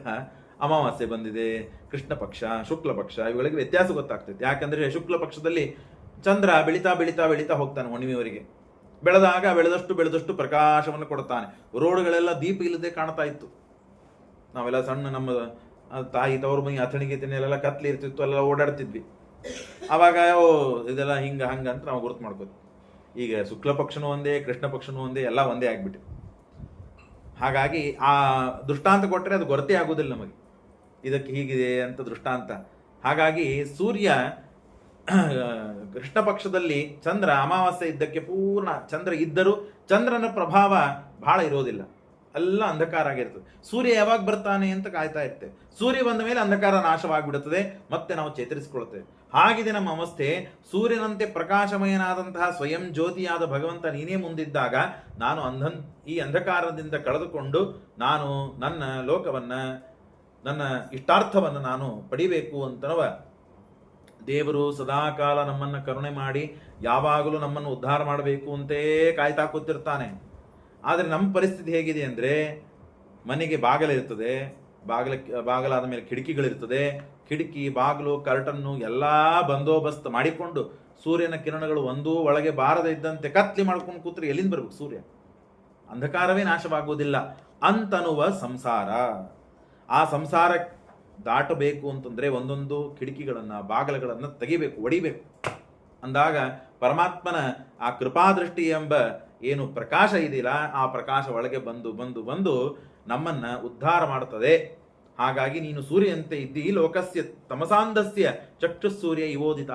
ಅಮಾವಾಸ್ಯೆ ಬಂದಿದೆ, ಕೃಷ್ಣ ಪಕ್ಷ, ಶುಕ್ಲ ಪಕ್ಷ, ಇವುಗಳಿಗೆ ವ್ಯತ್ಯಾಸ ಗೊತ್ತಾಗ್ತೈತೆ. ಯಾಕಂದರೆ ಶುಕ್ಲ ಪಕ್ಷದಲ್ಲಿ ಚಂದ್ರ ಬೆಳೀತಾ ಬೆಳೀತಾ ಬೆಳೀತಾ ಹೋಗ್ತಾನೆ ಹುಣ್ಣಿಮೆಯವರೆಗೆ. ಬೆಳೆದಾಗ ಬೆಳೆದಷ್ಟು ಪ್ರಕಾಶವನ್ನು ಕೊಡ್ತಾನೆ. ರೋಡ್ಗಳೆಲ್ಲ ದೀಪ ಇಲ್ಲದೆ ಕಾಣ್ತಾ ಇತ್ತು. ನಾವೆಲ್ಲ ಸಣ್ಣ ನಮ್ಮ ತಾಯಿ ತವರು ಮೈ ಅಥಣಿಗೆಲ್ಲ ಕತ್ಲಿ ಇರ್ತಿತ್ತು, ಎಲ್ಲ ಓಡಾಡ್ತಿದ್ವಿ. ಆವಾಗ ಇದೆಲ್ಲ ಹಿಂಗೆ ಹಂಗೆ ಅಂತ ನಾವು ಗುರುತು ಮಾಡ್ಕೋತೀವಿ. ಈಗ ಶುಕ್ಲ ಪಕ್ಷನೂ ಒಂದೇ, ಕೃಷ್ಣ ಪಕ್ಷನೂ ಒಂದೇ, ಎಲ್ಲ ಒಂದೇ ಆಗಿಬಿಟ್ಟು. ಹಾಗಾಗಿ ಆ ದೃಷ್ಟಾಂತ ಕೊಟ್ಟರೆ ಅದು ಗೊತ್ತೇ ಆಗೋದಿಲ್ಲ ನಮಗೆ, ಇದಕ್ಕೆ ಹೀಗಿದೆ ಅಂತ ದೃಷ್ಟಾಂತ. ಹಾಗಾಗಿ ಸೂರ್ಯ ಕೃಷ್ಣ ಪಕ್ಷದಲ್ಲಿ, ಚಂದ್ರ ಅಮಾವಾಸ್ಯೆ ಇದ್ದಕ್ಕೆ ಪೂರ್ಣ ಚಂದ್ರ ಇದ್ದರೂ ಚಂದ್ರನ ಪ್ರಭಾವ ಬಹಳ ಇರೋದಿಲ್ಲ, ಎಲ್ಲ ಅಂಧಕಾರ ಆಗಿರ್ತದೆ. ಸೂರ್ಯ ಯಾವಾಗ ಬರ್ತಾನೆ ಅಂತ ಕಾಯ್ತಾ ಇರ್ತೇವೆ. ಸೂರ್ಯ ಬಂದ ಮೇಲೆ ಅಂಧಕಾರ ನಾಶವಾಗಿಬಿಡುತ್ತದೆ, ಮತ್ತೆ ನಾವು ಚೇತರಿಸಿಕೊಳ್ತೇವೆ. ಹಾಗಿದೆ ನಮ್ಮ ಅವಸ್ಥೆ. ಸೂರ್ಯನಂತೆ ಪ್ರಕಾಶಮಯನಾದಂತಹ ಸ್ವಯಂ ಜ್ಯೋತಿಯಾದ ಭಗವಂತ ನೀನೇ ಮುಂದಿದ್ದಾಗ ನಾನು ಈ ಅಂಧಕಾರದಿಂದ ಕಳೆದುಕೊಂಡು ನಾನು ನನ್ನ ಲೋಕವನ್ನ, ನನ್ನ ಇಷ್ಟಾರ್ಥವನ್ನು ನಾನು ಪಡಿಬೇಕು ಅಂತನವ ದೇವರು ಸದಾಕಾಲ ನಮ್ಮನ್ನು ಕರುಣೆ ಮಾಡಿ ಯಾವಾಗಲೂ ನಮ್ಮನ್ನು ಉದ್ಧಾರ ಮಾಡಬೇಕು ಅಂತೇ ಕಾಯ್ತಾ ಕೂತಿರ್ತಾನೆ. ಆದರೆ ನಮ್ಮ ಪರಿಸ್ಥಿತಿ ಹೇಗಿದೆ ಅಂದರೆ, ಮನೆಗೆ ಬಾಗಿಲಿರ್ತದೆ, ಬಾಗಲಾದ ಮೇಲೆ ಕಿಟಕಿಗಳಿರ್ತದೆ, ಕಿಟಕಿ ಬಾಗಿಲು ಕರ್ಟನ್ನು ಎಲ್ಲ ಬಂದೋಬಸ್ತ್ ಮಾಡಿಕೊಂಡು ಸೂರ್ಯನ ಕಿರಣಗಳು ಒಂದೂ ಒಳಗೆ ಬಾರದೇ ಇದ್ದಂತೆ ಕತ್ಲಿ ಮಾಡ್ಕೊಂಡು ಕೂತ್ರೆ ಎಲ್ಲಿಂದ ಬರ್ಬೇಕು ಸೂರ್ಯ? ಅಂಧಕಾರವೇ ನಾಶವಾಗುವುದಿಲ್ಲ ಅಂತನ್ನುವ ಸಂಸಾರ. ಆ ಸಂಸಾರ ದಾಟಬೇಕು ಅಂತಂದರೆ ಒಂದೊಂದು ಕಿಟಕಿಗಳನ್ನು, ಬಾಗಿಲುಗಳನ್ನು ತೆಗಿಬೇಕು, ಒಡಿಬೇಕು. ಅಂದಾಗ ಪರಮಾತ್ಮನ ಆ ಕೃಪಾದೃಷ್ಟಿ ಎಂಬ ಏನು ಪ್ರಕಾಶ ಇದೆಯಲ್ಲ, ಆ ಪ್ರಕಾಶ ಒಳಗೆ ಬಂದು ಬಂದು ಬಂದು ನಮ್ಮನ್ನ ಉದ್ಧಾರ ಮಾಡುತ್ತದೆ. ಹಾಗಾಗಿ ನೀನು ಸೂರ್ಯನಂತೆ ಇದ್ದಿ, ಲೋಕಸ್ಯ ತಮಸಾಂಧಸ್ಯ ಚಕ್ಷುಸೂರ್ಯ ಇವೋದಿತ.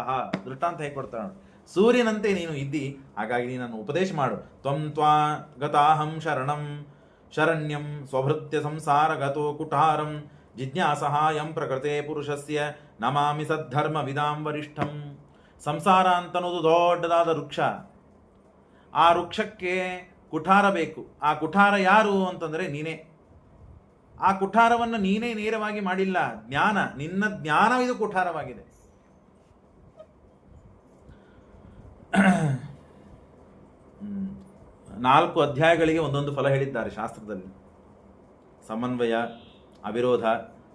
ದೃಷ್ಟಾಂತ ಹೇಗೆ ಕೊಡ್ತಾನೆ, ಸೂರ್ಯನಂತೆ ನೀನು ಇದ್ದಿ, ಹಾಗಾಗಿ ನೀನನ್ನು ಉಪದೇಶ ಮಾಡು. ತ್ವಂ ತ್ವಾ ಗತಾಹಂ ಶರಣಂ ಶರಣ್ಯಂ ಸ್ವಭೃತ್ಯ ಸಂಸಾರ ಗತೋ ಕುಟಾರಂ ಜಿಜ್ಞಾಸಹಾಯಂ ಪ್ರಕೃತೆ ಪುರುಷಸ್ಯ ನಮಾಮಿ ಸದ್ಧರ್ಮ ವಿದಾಂ ವರಿಷ್ಠಂ. ಸಂಸಾರ ಅಂತನ್ನೋದು ದೊಡ್ಡದಾದ ವೃಕ್ಷ. ಆ ವೃಕ್ಷಕ್ಕೆ ಕುಠಾರ ಬೇಕು. ಆ ಕುಠಾರ ಯಾರು ಅಂತಂದ್ರೆ ನೀನೇ. ಆ ಕುಠಾರವನ್ನು ನೀನೇ ನೇರವಾಗಿ ಮಾಡಿಲ್ಲ, ಜ್ಞಾನ, ನಿನ್ನ ಜ್ಞಾನ ಇದು ಕುಠಾರವಾಗಿದೆ. ನಾಲ್ಕು ಅಧ್ಯಾಯಗಳಿಗೆ ಒಂದೊಂದು ಫಲ ಹೇಳಿದ್ದಾರೆ ಶಾಸ್ತ್ರದಲ್ಲಿ. ಸಮನ್ವಯ, ಅವಿರೋಧ,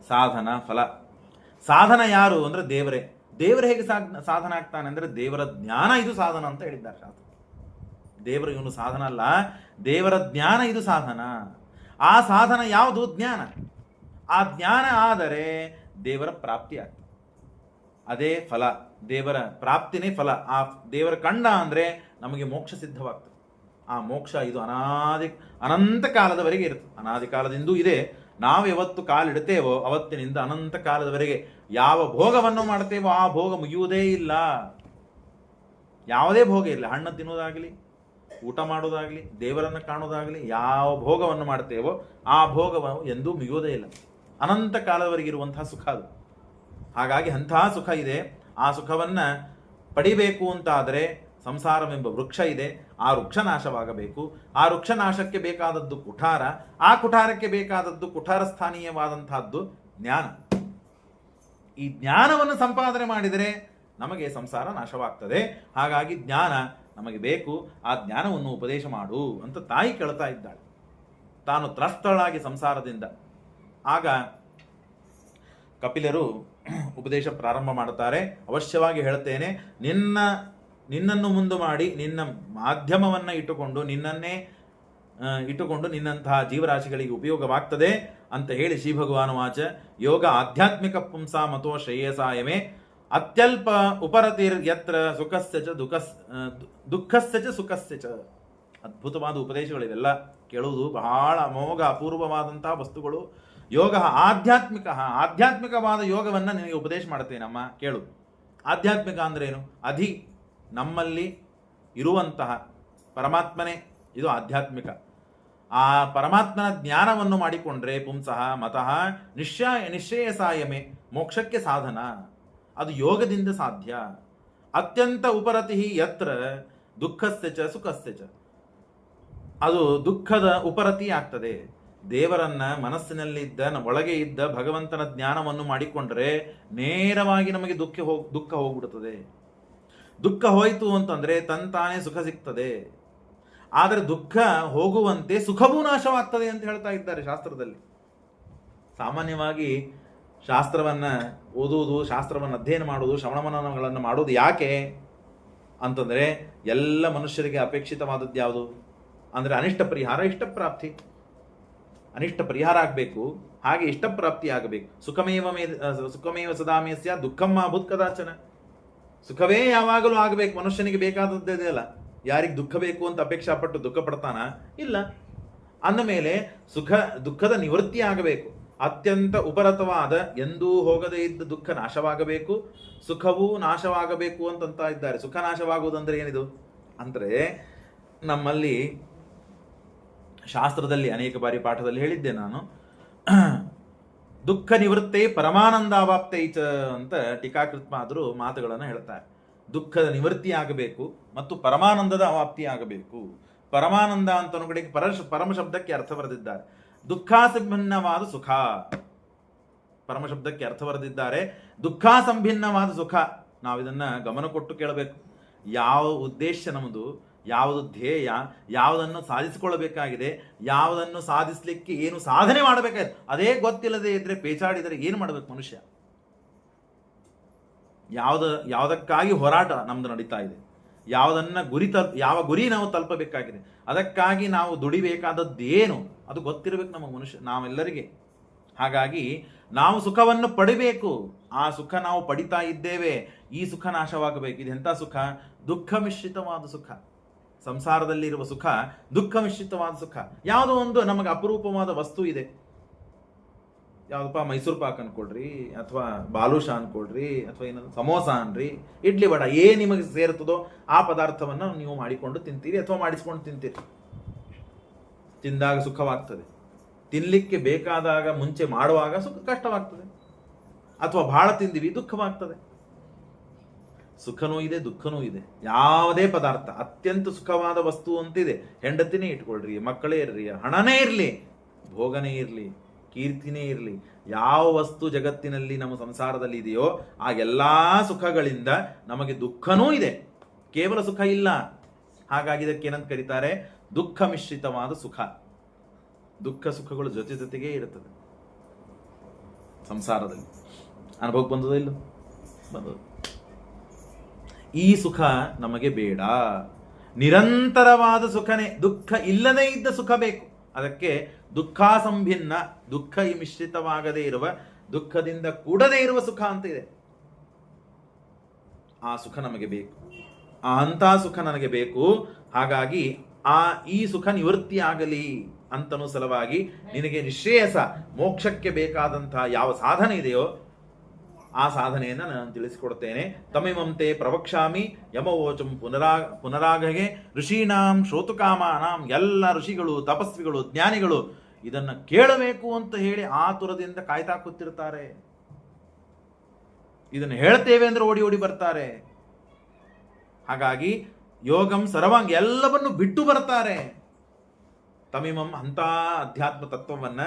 ಸಾಧನ, ಫಲ. ಸಾಧನ ಯಾರು ಅಂದ್ರೆ ದೇವರೇ. ದೇವರು ಹೇಗೆ ಸಾಧನ ಆಗ್ತಾನೆ ಅಂದ್ರೆ ದೇವರ ಜ್ಞಾನ ಇದು ಸಾಧನ ಅಂತ ಹೇಳಿದ್ದಾರೆ ಶಾಸ್ತ್ರ. ದೇವರು ಇವನು ಸಾಧನ ಅಲ್ಲ, ದೇವರ ಜ್ಞಾನ ಇದು ಸಾಧನ. ಆ ಸಾಧನ ಯಾವುದು? ಜ್ಞಾನ. ಆ ಜ್ಞಾನ ಆದರೆ ದೇವರ ಪ್ರಾಪ್ತಿ ಆಗ್ತದೆ, ಅದೇ ಫಲ. ದೇವರ ಪ್ರಾಪ್ತಿನೇ ಫಲ. ಆ ದೇವರ ಕಂಡ ಅಂದ್ರೆ ನಮಗೆ ಮೋಕ್ಷ ಸಿದ್ಧವಾಗ್ತದೆ. ಆ ಮೋಕ್ಷ ಇದು ಅನಂತ ಕಾಲದವರೆಗೆ ಇರ್ತದೆ. ಅನಾದಿ ಕಾಲದಿಂದೂ ಇದೆ. ನಾವು ಯಾವತ್ತು ಕಾಲಿಡ್ತೇವೋ ಅವತ್ತಿನಿಂದ ಅನಂತ ಕಾಲದವರೆಗೆ ಯಾವ ಭೋಗವನ್ನು ಮಾಡ್ತೇವೋ ಆ ಭೋಗ ಮುಗಿಯುವುದೇ ಇಲ್ಲ. ಯಾವುದೇ ಭೋಗ ಇಲ್ಲ. ಹಣ್ಣು ತಿನ್ನೋದಾಗಲಿ, ಊಟ ಮಾಡೋದಾಗಲಿ, ದೇವರನ್ನು ಕಾಣೋದಾಗಲಿ, ಯಾವ ಭೋಗವನ್ನು ಮಾಡ್ತೇವೋ ಆ ಭೋಗವನ್ನು ಎಂದೂ ಮುಗಿಯೋದೇ ಇಲ್ಲ. ಅನಂತ ಕಾಲದವರೆಗೆ ಇರುವಂತಹ ಸುಖ ಅದು. ಹಾಗಾಗಿ ಅಂತಹ ಸುಖ ಇದೆ. ಆ ಸುಖವನ್ನು ಪಡಿಬೇಕು ಅಂತಾದರೆ ಸಂಸಾರವೆಂಬ ವೃಕ್ಷ ಇದೆ. ಆ ವೃಕ್ಷ ನಾಶವಾಗಬೇಕು. ಆ ವೃಕ್ಷ ನಾಶಕ್ಕೆ ಬೇಕಾದದ್ದು ಕುಠಾರ. ಆ ಕುಠಾರಕ್ಕೆ ಬೇಕಾದದ್ದು ಕುಠಾರ ಸ್ಥಾನೀಯವಾದಂತಹದ್ದು ಜ್ಞಾನ. ಈ ಜ್ಞಾನವನ್ನು ಸಂಪಾದನೆ ಮಾಡಿದರೆ ನಮಗೆ ಸಂಸಾರ ನಾಶವಾಗ್ತದೆ. ಹಾಗಾಗಿ ಜ್ಞಾನ ನಮಗೆ ಬೇಕು. ಆ ಜ್ಞಾನವನ್ನು ಉಪದೇಶ ಮಾಡು ಅಂತ ತಾಯಿ ಕೇಳ್ತಾ ಇದ್ದಾಳೆ, ತಾನು ತ್ರಸ್ತಳಾಗಿ ಸಂಸಾರದಿಂದ. ಆಗ ಕಪಿಲರು ಉಪದೇಶ ಪ್ರಾರಂಭ ಮಾಡುತ್ತಾರೆ. ಅವಶ್ಯವಾಗಿ ಹೇಳ್ತೇನೆ, ನಿನ್ನನ್ನು ಮುಂದು ಮಾಡಿ, ನಿನ್ನ ಮಾಧ್ಯಮವನ್ನು ಇಟ್ಟುಕೊಂಡು, ನಿನ್ನನ್ನೇ ಇಟ್ಟುಕೊಂಡು ನಿನ್ನಂತಹ ಜೀವರಾಶಿಗಳಿಗೆ ಉಪಯೋಗವಾಗ್ತದೆ ಅಂತ ಹೇಳಿ ಶ್ರೀ ಭಗವಾನ್ ವಾಚ ಯೋಗ ಆಧ್ಯಾತ್ಮಿಕ ಪುಂಸಾ ಮತೋ ಶ್ರೇಯಸಾಯಮೇ ಅತ್ಯಲ್ಪ ಉಪರತಿರ್ ಯತ್ರ ಸುಖಸ್ಯ ಚ ದುಃಖಸ್ಯ ಚ ಸುಖಸ್ಯ ಚ. ಅದ್ಭುತವಾದ ಉಪದೇಶಗಳಿವೆಲ್ಲ. ಕೇಳುವುದು ಬಹಳ ಅಮೋಘ ಅಪೂರ್ವವಾದಂತಹ ವಸ್ತುಗಳು. ಯೋಗ ಆಧ್ಯಾತ್ಮಿಕವಾದ ಯೋಗವನ್ನು ನಿನಗೆ ಉಪದೇಶ ಮಾಡ್ತೇನಮ್ಮ, ಕೇಳು. ಆಧ್ಯಾತ್ಮಿಕ ಅಂದ್ರೇನು? ನಮ್ಮಲ್ಲಿ ಇರುವಂತಹ ಪರಮಾತ್ಮನೇ ಇದು ಆಧ್ಯಾತ್ಮಿಕ. ಆ ಪರಮಾತ್ಮನ ಜ್ಞಾನವನ್ನು ಮಾಡಿಕೊಂಡ್ರೆ ಪುಂಸಃ ಮತಃ ನಿಶ್ಚಯಸಾಯಮೇ, ಮೋಕ್ಷಕ್ಕೆ ಸಾಧನ. ಅದು ಯೋಗದಿಂದ ಸಾಧ್ಯ. ಅತ್ಯಂತ ಉಪರತಿ ಯತ್ರ ದುಃಖಸ್ಯ ಚ ಸುಖಸ್ಯ ಚ, ಅದು ದುಃಖದ ಉಪರತಿ ಆಗ್ತದೆ. ದೇವರನ್ನ ಮನಸ್ಸಿನಲ್ಲಿದ್ದ ಒಳಗೆ ಇದ್ದ ಭಗವಂತನ ಜ್ಞಾನವನ್ನು ಮಾಡಿಕೊಂಡ್ರೆ ನೇರವಾಗಿ ನಮಗೆ ದುಃಖ ಹೋಗ್ಬಿಡುತ್ತದೆ. ದುಃಖ ಹೋಯಿತು ಅಂತಂದ್ರೆ ತಂತಾನೇ ಸುಖ ಸಿಗ್ತದೆ. ಆದರೆ ದುಃಖ ಹೋಗುವಂತೆ ಸುಖವೂ ನಾಶವಾಗ್ತದೆ ಅಂತ ಹೇಳ್ತಾ ಇದ್ದಾರೆ ಶಾಸ್ತ್ರದಲ್ಲಿ. ಸಾಮಾನ್ಯವಾಗಿ ಶಾಸ್ತ್ರವನ್ನು ಓದುವುದು, ಶಾಸ್ತ್ರವನ್ನು ಅಧ್ಯಯನ ಮಾಡುವುದು, ಶ್ರವಣಮನನಗಳನ್ನು ಮಾಡುವುದು ಯಾಕೆ ಅಂತಂದರೆ ಎಲ್ಲ ಮನುಷ್ಯರಿಗೆ ಅಪೇಕ್ಷಿತವಾದದ್ದು ಯಾವುದು ಅಂದರೆ ಅನಿಷ್ಟ ಪರಿಹಾರ, ಇಷ್ಟಪ್ರಾಪ್ತಿ. ಅನಿಷ್ಟ ಪರಿಹಾರ ಆಗಬೇಕು, ಹಾಗೆ ಇಷ್ಟಪ್ರಾಪ್ತಿ ಆಗಬೇಕು. ಸುಖಮೇವ ಸದಾಮೇಸ್ಯ ದುಃಖಂ ಮಾಭೂತ್ ಕದಾಚನ. ಸುಖವೇ ಯಾವಾಗಲೂ ಆಗಬೇಕು. ಮನುಷ್ಯನಿಗೆ ಬೇಕಾದದ್ದೇ ಅಲ್ಲ. ಯಾರಿಗೆ ದುಃಖ ಬೇಕು ಅಂತ ಅಪೇಕ್ಷಾ ಪಟ್ಟು ದುಃಖ ಪಡ್ತಾನ? ಇಲ್ಲ. ಅಂದ ಮೇಲೆ ದುಃಖದ ನಿವೃತ್ತಿ ಆಗಬೇಕು. ಅತ್ಯಂತ ಉಪರತವಾದ ಎಂದೂ ಹೋಗದೇ ಇದ್ದ ದುಃಖ ನಾಶವಾಗಬೇಕು, ಸುಖವೂ ನಾಶವಾಗಬೇಕು ಅಂತ ಇದ್ದಾರೆ. ಸುಖ ನಾಶವಾಗುವುದಂದ್ರೆ ಏನಿದು ಅಂದರೆ, ನಮ್ಮಲ್ಲಿ ಶಾಸ್ತ್ರದಲ್ಲಿ ಅನೇಕ ಬಾರಿ ಪಾಠದಲ್ಲಿ ಹೇಳಿದ್ದೆ ನಾನು, ದುಃಖ ನಿವೃತ್ತೇ ಪರಮಾನಂದಾವಾಪ್ತೈ ಚ ಅಂತ ಟೀಕಾಕೃತ್ಮಾದರು ಮಾತುಗಳನ್ನು ಹೇಳ್ತಾರೆ. ದುಃಖದ ನಿವೃತ್ತಿ ಆಗಬೇಕು ಮತ್ತು ಪರಮಾನಂದದ ಅವಾಪ್ತಿ ಆಗಬೇಕು. ಪರಮಾನಂದ ಅಂತ ಕಡೆಗೆ ಪರಮ ಶಬ್ದಕ್ಕೆ ಅರ್ಥ ಬರೆದಿದ್ದಾರೆ. ದುಃಖಾಸಂಭಿನ್ನವಾದ ಸುಖ, ಪರಮ ಶಬ್ದಕ್ಕೆ ಅರ್ಥ ಬರೆದಿದ್ದಾರೆ. ದುಃಖಾಸಂಭಿನ್ನವಾದ ಸುಖ. ನಾವು ಇದನ್ನ ಗಮನ ಕೊಟ್ಟು ಕೇಳಬೇಕು. ಯಾವ ಉದ್ದೇಶ ನಮ್ಮದು, ಯಾವುದು ಧ್ಯೇಯ, ಯಾವುದನ್ನು ಸಾಧಿಸಿಕೊಳ್ಳಬೇಕಾಗಿದೆ, ಯಾವುದನ್ನು ಸಾಧಿಸಲಿಕ್ಕೆ ಏನು ಸಾಧನೆ ಮಾಡಬೇಕಾಗಿದೆ ಅದೇ ಗೊತ್ತಿಲ್ಲದೆ ಇದ್ರೆ ಪೇಚಾಡಿದರೆ ಏನು ಮಾಡಬೇಕು ಮನುಷ್ಯ? ಯಾವುದಕ್ಕಾಗಿ ಹೋರಾಟ ನಮ್ದು ನಡೀತಾ ಇದೆ, ಯಾವುದನ್ನ ಯಾವ ಗುರಿ ನಾವು ತಲುಪಬೇಕಾಗಿದೆ, ಅದಕ್ಕಾಗಿ ನಾವು ದುಡಿಬೇಕಾದದ್ದೇನು ಅದು ಗೊತ್ತಿರಬೇಕು ನಮ್ಮ ನಾವೆಲ್ಲರಿಗೆ. ಹಾಗಾಗಿ ನಾವು ಸುಖವನ್ನು ಪಡಿಬೇಕು. ಆ ಸುಖ ನಾವು ಪಡಿತಾ ಇದ್ದೇವೆ. ಈ ಸುಖ ನಾಶವಾಗಬೇಕು. ಇದೆಂಥ ಸುಖ? ದುಃಖ ಮಿಶ್ರಿತವಾದ ಸುಖ. ಸಂಸಾರದಲ್ಲಿರುವ ಸುಖ ದುಃಖ ಮಿಶ್ರಿತವಾದ ಸುಖ. ಯಾವುದೋ ಒಂದು ನಮಗೆ ಅಪರೂಪವಾದ ವಸ್ತು ಇದೆ, ಯಾವುದಪ್ಪ, ಮೈಸೂರು ಪಾಕ್ ಅನ್ಕೊಳ್ರಿ, ಅಥವಾ ಬಾಲೂಷ ಅನ್ಕೊಳ್ರಿ, ಅಥವಾ ಏನಾದ್ರು ಸಮೋಸ ಅನ್ರಿ, ಇಡ್ಲಿ ವಡ, ಏನ್ ನಿಮಗೆ ಸೇರ್ತದೋ ಆ ಪದಾರ್ಥವನ್ನು ನೀವು ಮಾಡಿಕೊಂಡು ತಿಂತೀರಿ ಅಥವಾ ಮಾಡಿಸ್ಕೊಂಡು ತಿಂತೀರಿ. ತಿಂದಾಗ ಸುಖವಾಗ್ತದೆ. ತಿನ್ಲಿಕ್ಕೆ ಬೇಕಾದಾಗ ಮುಂಚೆ ಮಾಡುವಾಗ ಕಷ್ಟವಾಗ್ತದೆ. ಅಥವಾ ಬಹಳ ತಿಂದಿವಿ, ದುಃಖವಾಗ್ತದೆ. ಸುಖನೂ ಇದೆ, ದುಃಖನೂ ಇದೆ. ಯಾವುದೇ ಪದಾರ್ಥ ಅತ್ಯಂತ ಸುಖವಾದ ವಸ್ತು ಅಂತಿದೆ. ಹೆಂಡತಿನೇ ಇಟ್ಕೊಳ್ರಿ, ಮಕ್ಕಳೇ ಇರ್ರಿ, ಹಣನೇ ಇರಲಿ, ಭೋಗನೇ ಇರಲಿ, ಕೀರ್ತಿನೇ ಇರಲಿ, ಯಾವ ವಸ್ತು ಜಗತ್ತಿನಲ್ಲಿ ನಮ್ಮ ಸಂಸಾರದಲ್ಲಿ ಇದೆಯೋ ಆ ಎಲ್ಲಾ ಸುಖಗಳಿಂದ ನಮಗೆ ದುಃಖನೂ ಇದೆ, ಕೇವಲ ಸುಖ ಇಲ್ಲ. ಹಾಗಾಗಿ ಇದಕ್ಕೆ ಏನಂತ ಕರೀತಾರೆ? ದುಃಖ ಮಿಶ್ರಿತವಾದ ಸುಖ. ದುಃಖ ಸುಖಗಳು ಜೊತೆ ಜೊತೆಗೇ ಇರುತ್ತದೆ ಸಂಸಾರದಲ್ಲಿ. ಅನುಭವಕ್ಕೆ ಬಂದದೋ ಇಲ್ಲೋ? ಬಂದದು. ಈ ಸುಖ ನಮಗೆ ಬೇಡ. ನಿರಂತರವಾದ ಸುಖನೇ, ದುಃಖ ಇಲ್ಲದೇ ಇದ್ದ ಸುಖ ಬೇಕು. ಅದಕ್ಕೆ ದುಃಖ ಸಂಭಿನ್ನ, ದುಃಖ ಮಿಶ್ರಿತವಾಗದೇ ಇರುವ, ದುಃಖದಿಂದ ಕೂಡದೇ ಇರುವ ಸುಖ ಅಂತ ಇದೆ. ಆ ಸುಖ ನಮಗೆ ಬೇಕು, ಅಂಥ ಸುಖ ನನಗೆ ಬೇಕು. ಹಾಗಾಗಿ ಈ ಸುಖ ನಿವೃತ್ತಿ ಆಗಲಿ ಅಂತನೂ ಸಲುವಾಗಿ ನಿನಗೆ ನಿಶ್ರೇಯಸ, ಮೋಕ್ಷಕ್ಕೆ ಬೇಕಾದಂತಹ ಯಾವ ಸಾಧನೆ ಇದೆಯೋ ಆ ಸಾಧನೆಯನ್ನು ನಾನು ತಿಳಿಸಿಕೊಡ್ತೇನೆ. ತಮಿಮಂತೆ ಪ್ರವಕ್ಷಾಮಿ ಯಮವೋಚಂ ಪುನರಾಗಗೆ ಋಷೀಣಾಂ ಶ್ರೋತುಕಾಮಾನಾಂ. ಎಲ್ಲ ಋಷಿಗಳು, ತಪಸ್ವಿಗಳು, ಜ್ಞಾನಿಗಳು ಇದನ್ನು ಕೇಳಬೇಕು ಅಂತ ಹೇಳಿ ಆತುರದಿಂದ ಕಾಯ್ತಾ ಕೂತಿರ್ತಾರೆ. ಇದನ್ನು ಹೇಳ್ತೇವೆ ಅಂದ್ರೆ ಓಡಿ ಓಡಿ ಬರ್ತಾರೆ. ಹಾಗಾಗಿ ಯೋಗಂ ಸರ್ವಾಂಗ ಎಲ್ಲವನ್ನು ಬಿಟ್ಟು ಬರ್ತಾರೆ. ತಮಿಮಂ ಅಂತ ಅಧ್ಯಾತ್ಮ ತತ್ವವನ್ನ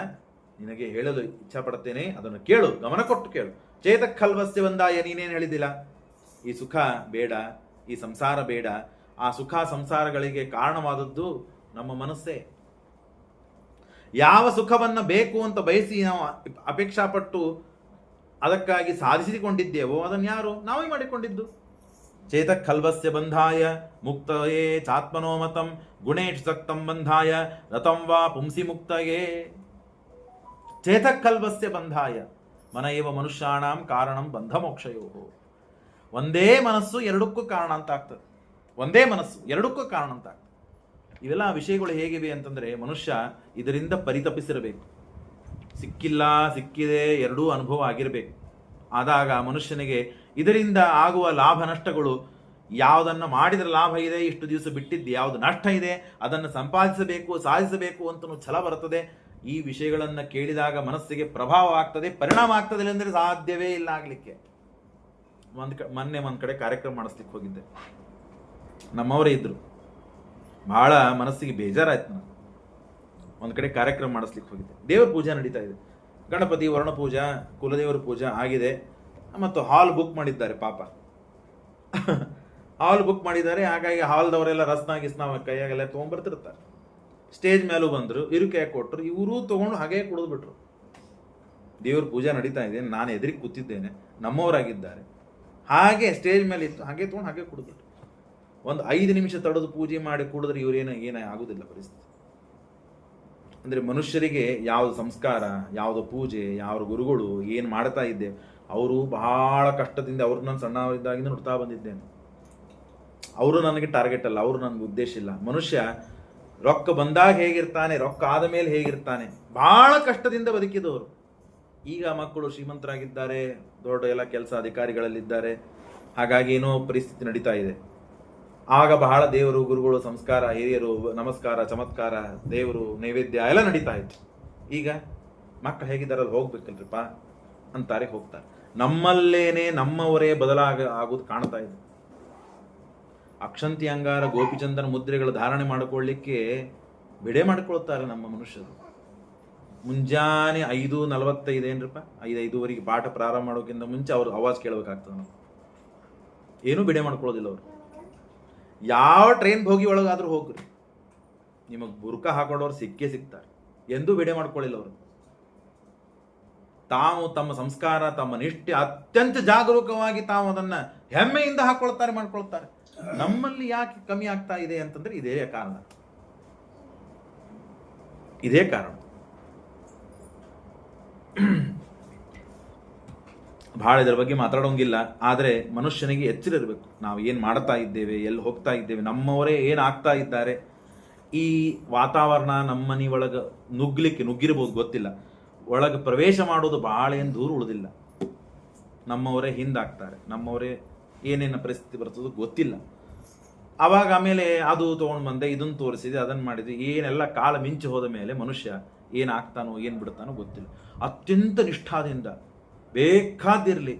ನಿನಗೆ ಹೇಳಲು ಇಚ್ಛಾ ಪಡ್ತೇನೆ. ಅದನ್ನು ಕೇಳು, ಗಮನ ಕೊಟ್ಟು ಕೇಳು. ಚೇತಕ್ಕಲ್ವಸ್ಯ ಬಂದಾಯ, ನೀನೇನು ಹೇಳಿದಿಲ್ಲ? ಈ ಸುಖ ಬೇಡ, ಈ ಸಂಸಾರ ಬೇಡ. ಆ ಸುಖ ಸಂಸಾರಗಳಿಗೆ ಕಾರಣವಾದದ್ದು ನಮ್ಮ ಮನಸ್ಸೇ. ಯಾವ ಸುಖವನ್ನ ಬೇಕು ಅಂತ ಬಯಸಿ ನಾವು ಅಪೇಕ್ಷಾಪಟ್ಟು ಅದಕ್ಕಾಗಿ ಸಾಧಿಸಿಕೊಂಡಿದ್ದೇವೋ ಅದನ್ನು ಯಾರು? ನಾವೇ ಮಾಡಿಕೊಂಡಿದ್ದು. ಚೇತಕ್ಕಲ್ವಸ್ಯ ಬಂಧಾಯ ಮುಕ್ತಯೇ ಚಾತ್ಮನೋಮತಂ ಗುಣೇಶ್ ಸಕ್ತಂ ಬಂಧಾಯ ರತಂ ವಾ ಪುಂಸಿ ಮುಕ್ತಯೇ. ಚೇತಕ್ಕಲ್ವಸ್ಯ ಬಂಧಾಯ ಮನ ಏವ ಮನುಷ್ಯಾಣಂ ಕಾರಣಂ ಬಂಧ ಮೋಕ್ಷಯೋ. ಒಂದೇ ಮನಸ್ಸು ಎರಡಕ್ಕೂ ಕಾರಣ ಅಂತ ಆಗ್ತದೆ. ಒಂದೇ ಮನಸ್ಸು ಎರಡಕ್ಕೂ ಕಾರಣ ಅಂತ ಆಗ್ತದೆ. ಇವೆಲ್ಲ ವಿಷಯಗಳು ಹೇಗಿವೆ ಅಂತಂದ್ರೆ, ಮನುಷ್ಯ ಇದರಿಂದ ಪರಿತಪಿಸಿರಬೇಕು. ಸಿಕ್ಕಿಲ್ಲ, ಸಿಕ್ಕಿದೆ, ಎರಡೂ ಅನುಭವ ಆಗಿರಬೇಕು. ಆದಾಗ ಮನುಷ್ಯನಿಗೆ ಇದರಿಂದ ಆಗುವ ಲಾಭ ನಷ್ಟಗಳು, ಯಾವುದನ್ನು ಮಾಡಿದರೆ ಲಾಭ ಇದೆ, ಇಷ್ಟು ದಿವಸ ಬಿಟ್ಟಿದ್ದು ಯಾವುದು ನಷ್ಟ ಇದೆ, ಅದನ್ನು ಸಂಪಾದಿಸಬೇಕು, ಸಾಧಿಸಬೇಕು ಅಂತಲೂ ಛಲ ಬರ್ತದೆ. ಈ ವಿಷಯಗಳನ್ನು ಕೇಳಿದಾಗ ಮನಸ್ಸಿಗೆ ಪ್ರಭಾವ ಆಗ್ತದೆ, ಪರಿಣಾಮ ಆಗ್ತದೆ. ಅಂದರೆ ಸಾಧ್ಯವೇ ಇಲ್ಲ ಆಗಲಿಕ್ಕೆ. ಮೊನ್ನೆ ಒಂದು ಕಡೆ ಕಾರ್ಯಕ್ರಮ ಮಾಡಿಸ್ಲಿಕ್ಕೆ ಹೋಗಿದ್ದೆ. ನಮ್ಮವರೇ ಇದ್ರು, ಬಹಳ ಮನಸ್ಸಿಗೆ ಬೇಜಾರಾಯ್ತು. ನಾನು ಒಂದು ಕಡೆ ಕಾರ್ಯಕ್ರಮ ಮಾಡಿಸ್ಲಿಕ್ಕೆ ಹೋಗಿದ್ದೆ. ದೇವರ ಪೂಜಾ ನಡೀತಾ ಇದೆ. ಗಣಪತಿ, ವರ್ಣ ಪೂಜಾ, ಕುಲದೇವರ ಪೂಜಾ ಆಗಿದೆ. ಮತ್ತು ಹಾಲ್ ಬುಕ್ ಮಾಡಿದ್ದಾರೆ. ಪಾಪ ಹಾಲ್ ಬುಕ್ ಮಾಡಿದ್ದಾರೆ. ಹಾಗಾಗಿ ಹಾಲ್ದವರೆಲ್ಲ ರಸ್ನ ಗಿಸ್ನ ಕೈಯಾಗೆಲ್ಲ ತೊಗೊಂಡ್ಬರ್ತಿರ್ತಾರೆ. ಸ್ಟೇಜ್ ಮೇಲೂ ಬಂದರು, ಇರುಕೆ ಕೊಟ್ಟರು, ಇವರು ತೊಗೊಂಡು ಹಾಗೆ ಕುಡಿದ್ಬಿಟ್ರು. ದೇವ್ರ ಪೂಜೆ ನಡೀತಾ ಇದೆ, ನಾನು ಎದುರಿಗೆ ಕೂತಿದ್ದೇನೆ, ನಮ್ಮವರಾಗಿದ್ದಾರೆ. ಹಾಗೆ ಸ್ಟೇಜ್ ಮೇಲೆ ಇತ್ತು, ಹಾಗೆ ತೊಗೊಂಡು ಹಾಗೆ ಕುಡಿದ್ಬಿಟ್ರು. ಒಂದು 5 ನಿಮಿಷ ತಡೆದು ಪೂಜೆ ಮಾಡಿ ಕುಡಿದ್ರೆ ಇವರೇನೇ ಆಗುದಿಲ್ಲ ಪರಿಸ್ಥಿತಿ. ಅಂದರೆ ಮನುಷ್ಯರಿಗೆ ಯಾವುದು ಸಂಸ್ಕಾರ, ಯಾವುದು ಪೂಜೆ, ಯಾವ ಗುರುಗಳು ಏನು ಮಾಡ್ತಾ ಇದ್ದೇವೆ, ಅವರು ಬಹಳ ಕಷ್ಟದಿಂದ, ಅವರು ನಾನು ಸಣ್ಣವರಿದ್ದಾಗಿಂದ ನೋಡ್ತಾ ಬಂದಿದ್ದೇನೆ. ಅವರು ನನಗೆ ಟಾರ್ಗೆಟ್ ಅಲ್ಲ, ಅವರು ನನಗೆ ಉದ್ದೇಶ ಇಲ್ಲ. ಮನುಷ್ಯ ರೊಕ್ಕ ಬಂದಾಗ ಹೇಗಿರ್ತಾನೆ, ರೊಕ್ಕ ಆದ ಮೇಲೆ ಹೇಗಿರ್ತಾನೆ, ಬಹಳ ಕಷ್ಟದಿಂದ ಬದುಕಿದವರು. ಈಗ ಮಕ್ಕಳು ಶ್ರೀಮಂತರಾಗಿದ್ದಾರೆ, ದೊಡ್ಡ ಎಲ್ಲ ಕೆಲಸ ಅಧಿಕಾರಿಗಳಲ್ಲಿದ್ದಾರೆ. ಹಾಗಾಗಿ ಏನೋ ಪರಿಸ್ಥಿತಿ ನಡೀತಾ ಇದೆ. ಆಗ ಬಹಳ ದೇವರು, ಗುರುಗಳು, ಸಂಸ್ಕಾರ, ಹಿರಿಯರು, ನಮಸ್ಕಾರ, ಚಮತ್ಕಾರ, ದೇವರು, ನೈವೇದ್ಯ ಎಲ್ಲ ನಡೀತಾ ಇತ್ತು. ಈಗ ಮಕ್ಕಳು ಹೇಗಿದ್ದಾರಲ್ಲಿ ಹೋಗ್ಬೇಕಲ್ರಿಪ್ಪ ಅಂತಾರೆ, ಹೋಗ್ತಾರೆ. ನಮ್ಮಲ್ಲೇನೆ ನಮ್ಮವರೇ ಆಗೋದು ಕಾಣ್ತಾ ಇದೆ. ಅಕ್ಷಂತಿ ಅಂಗಾರ, ಗೋಪಿಚಂದನ ಮುದ್ರೆಗಳು ಧಾರಣೆ ಮಾಡಿಕೊಳ್ಳಿಕ್ಕೆ ಬಿಡೆ ಮಾಡಿಕೊಳ್ತಾರೆ ನಮ್ಮ ಮನುಷ್ಯರು. ಮುಂಜಾನೆ 5:45 ಏನ್ರಪ್ಪ, 5:05 ಪಾಠ ಪ್ರಾರಂಭ ಮಾಡೋಕ್ಕಿಂತ ಮುಂಚೆ ಅವ್ರು ಆವಾಜ್ ಕೇಳಬೇಕಾಗ್ತದೆ. ನಾವು ಏನೂ ಬಿಡೆ ಮಾಡ್ಕೊಳ್ಳೋದಿಲ್ಲ. ಅವರು ಯಾವ ಟ್ರೈನ್ ಹೋಗಿ ಒಳಗಾದ್ರೂ ಹೋಗ್ರಿ, ನಿಮಗೆ ಬುರ್ಕ ಹಾಕೊಂಡವ್ರು ಸಿಕ್ಕೇ ಸಿಗ್ತಾರೆ. ಎಂದೂ ಬಿಡೆ ಮಾಡ್ಕೊಳ್ಳಿಲ್ಲ ಅವರು. ತಾವು ತಮ್ಮ ಸಂಸ್ಕಾರ, ತಮ್ಮ ನಿಷ್ಠೆ ಅತ್ಯಂತ ಜಾಗರೂಕವಾಗಿ ತಾವು ಅದನ್ನ ಹೆಮ್ಮೆಯಿಂದ ಮಾಡ್ಕೊಳ್ತಾರೆ. ನಮ್ಮಲ್ಲಿ ಯಾಕೆ ಕಮ್ಮಿ ಆಗ್ತಾ ಇದೆ ಅಂತಂದ್ರೆ ಇದೇ ಕಾರಣ. ಭಾಳ ಇದರ ಬಗ್ಗೆ ಮಾತಾಡೋಂಗಿಲ್ಲ. ಆದರೆ ಮನುಷ್ಯನಿಗೆ ಎಚ್ಚರ ಇರಬೇಕು. ನಾವು ಏನು ಮಾಡ್ತಾ ಇದ್ದೇವೆ, ಎಲ್ಲಿ ಹೋಗ್ತಾ ಇದ್ದೇವೆ, ನಮ್ಮವರೇ ಏನು ಆಗ್ತಾ ಇದ್ದಾರೆ. ಈ ವಾತಾವರಣ ನಮ್ಮ ಮನೆ ಒಳಗೆ ನುಗ್ಗಿರ್ಬೋದು, ಗೊತ್ತಿಲ್ಲ. ಒಳಗೆ ಪ್ರವೇಶ ಮಾಡೋದು ಭಾಳ ಏನು ದೂರ ಉಳಿದಿಲ್ಲ. ನಮ್ಮವರೇ ಹಿಂದಾಗ್ತಾರೆ, ನಮ್ಮವರೇ ಏನೇನು ಪರಿಸ್ಥಿತಿ ಬರ್ತದೋ ಗೊತ್ತಿಲ್ಲ. ಆವಾಗ ಆಮೇಲೆ ಅದು ತೊಗೊಂಡು ಬಂದೆ, ಇದನ್ನು ತೋರಿಸಿದೆ, ಅದನ್ನು ಮಾಡಿದೆ, ಏನೆಲ್ಲ ಕಾಲ ಮಿಂಚಿ ಹೋದ ಮೇಲೆ ಮನುಷ್ಯ ಏನಾಗ್ತಾನೋ ಏನು ಬಿಡ್ತಾನೋ ಗೊತ್ತಿಲ್ಲ. ಅತ್ಯಂತ ನಿಷ್ಠಾದಿಂದ ಬೇಕಾದಿರಲಿ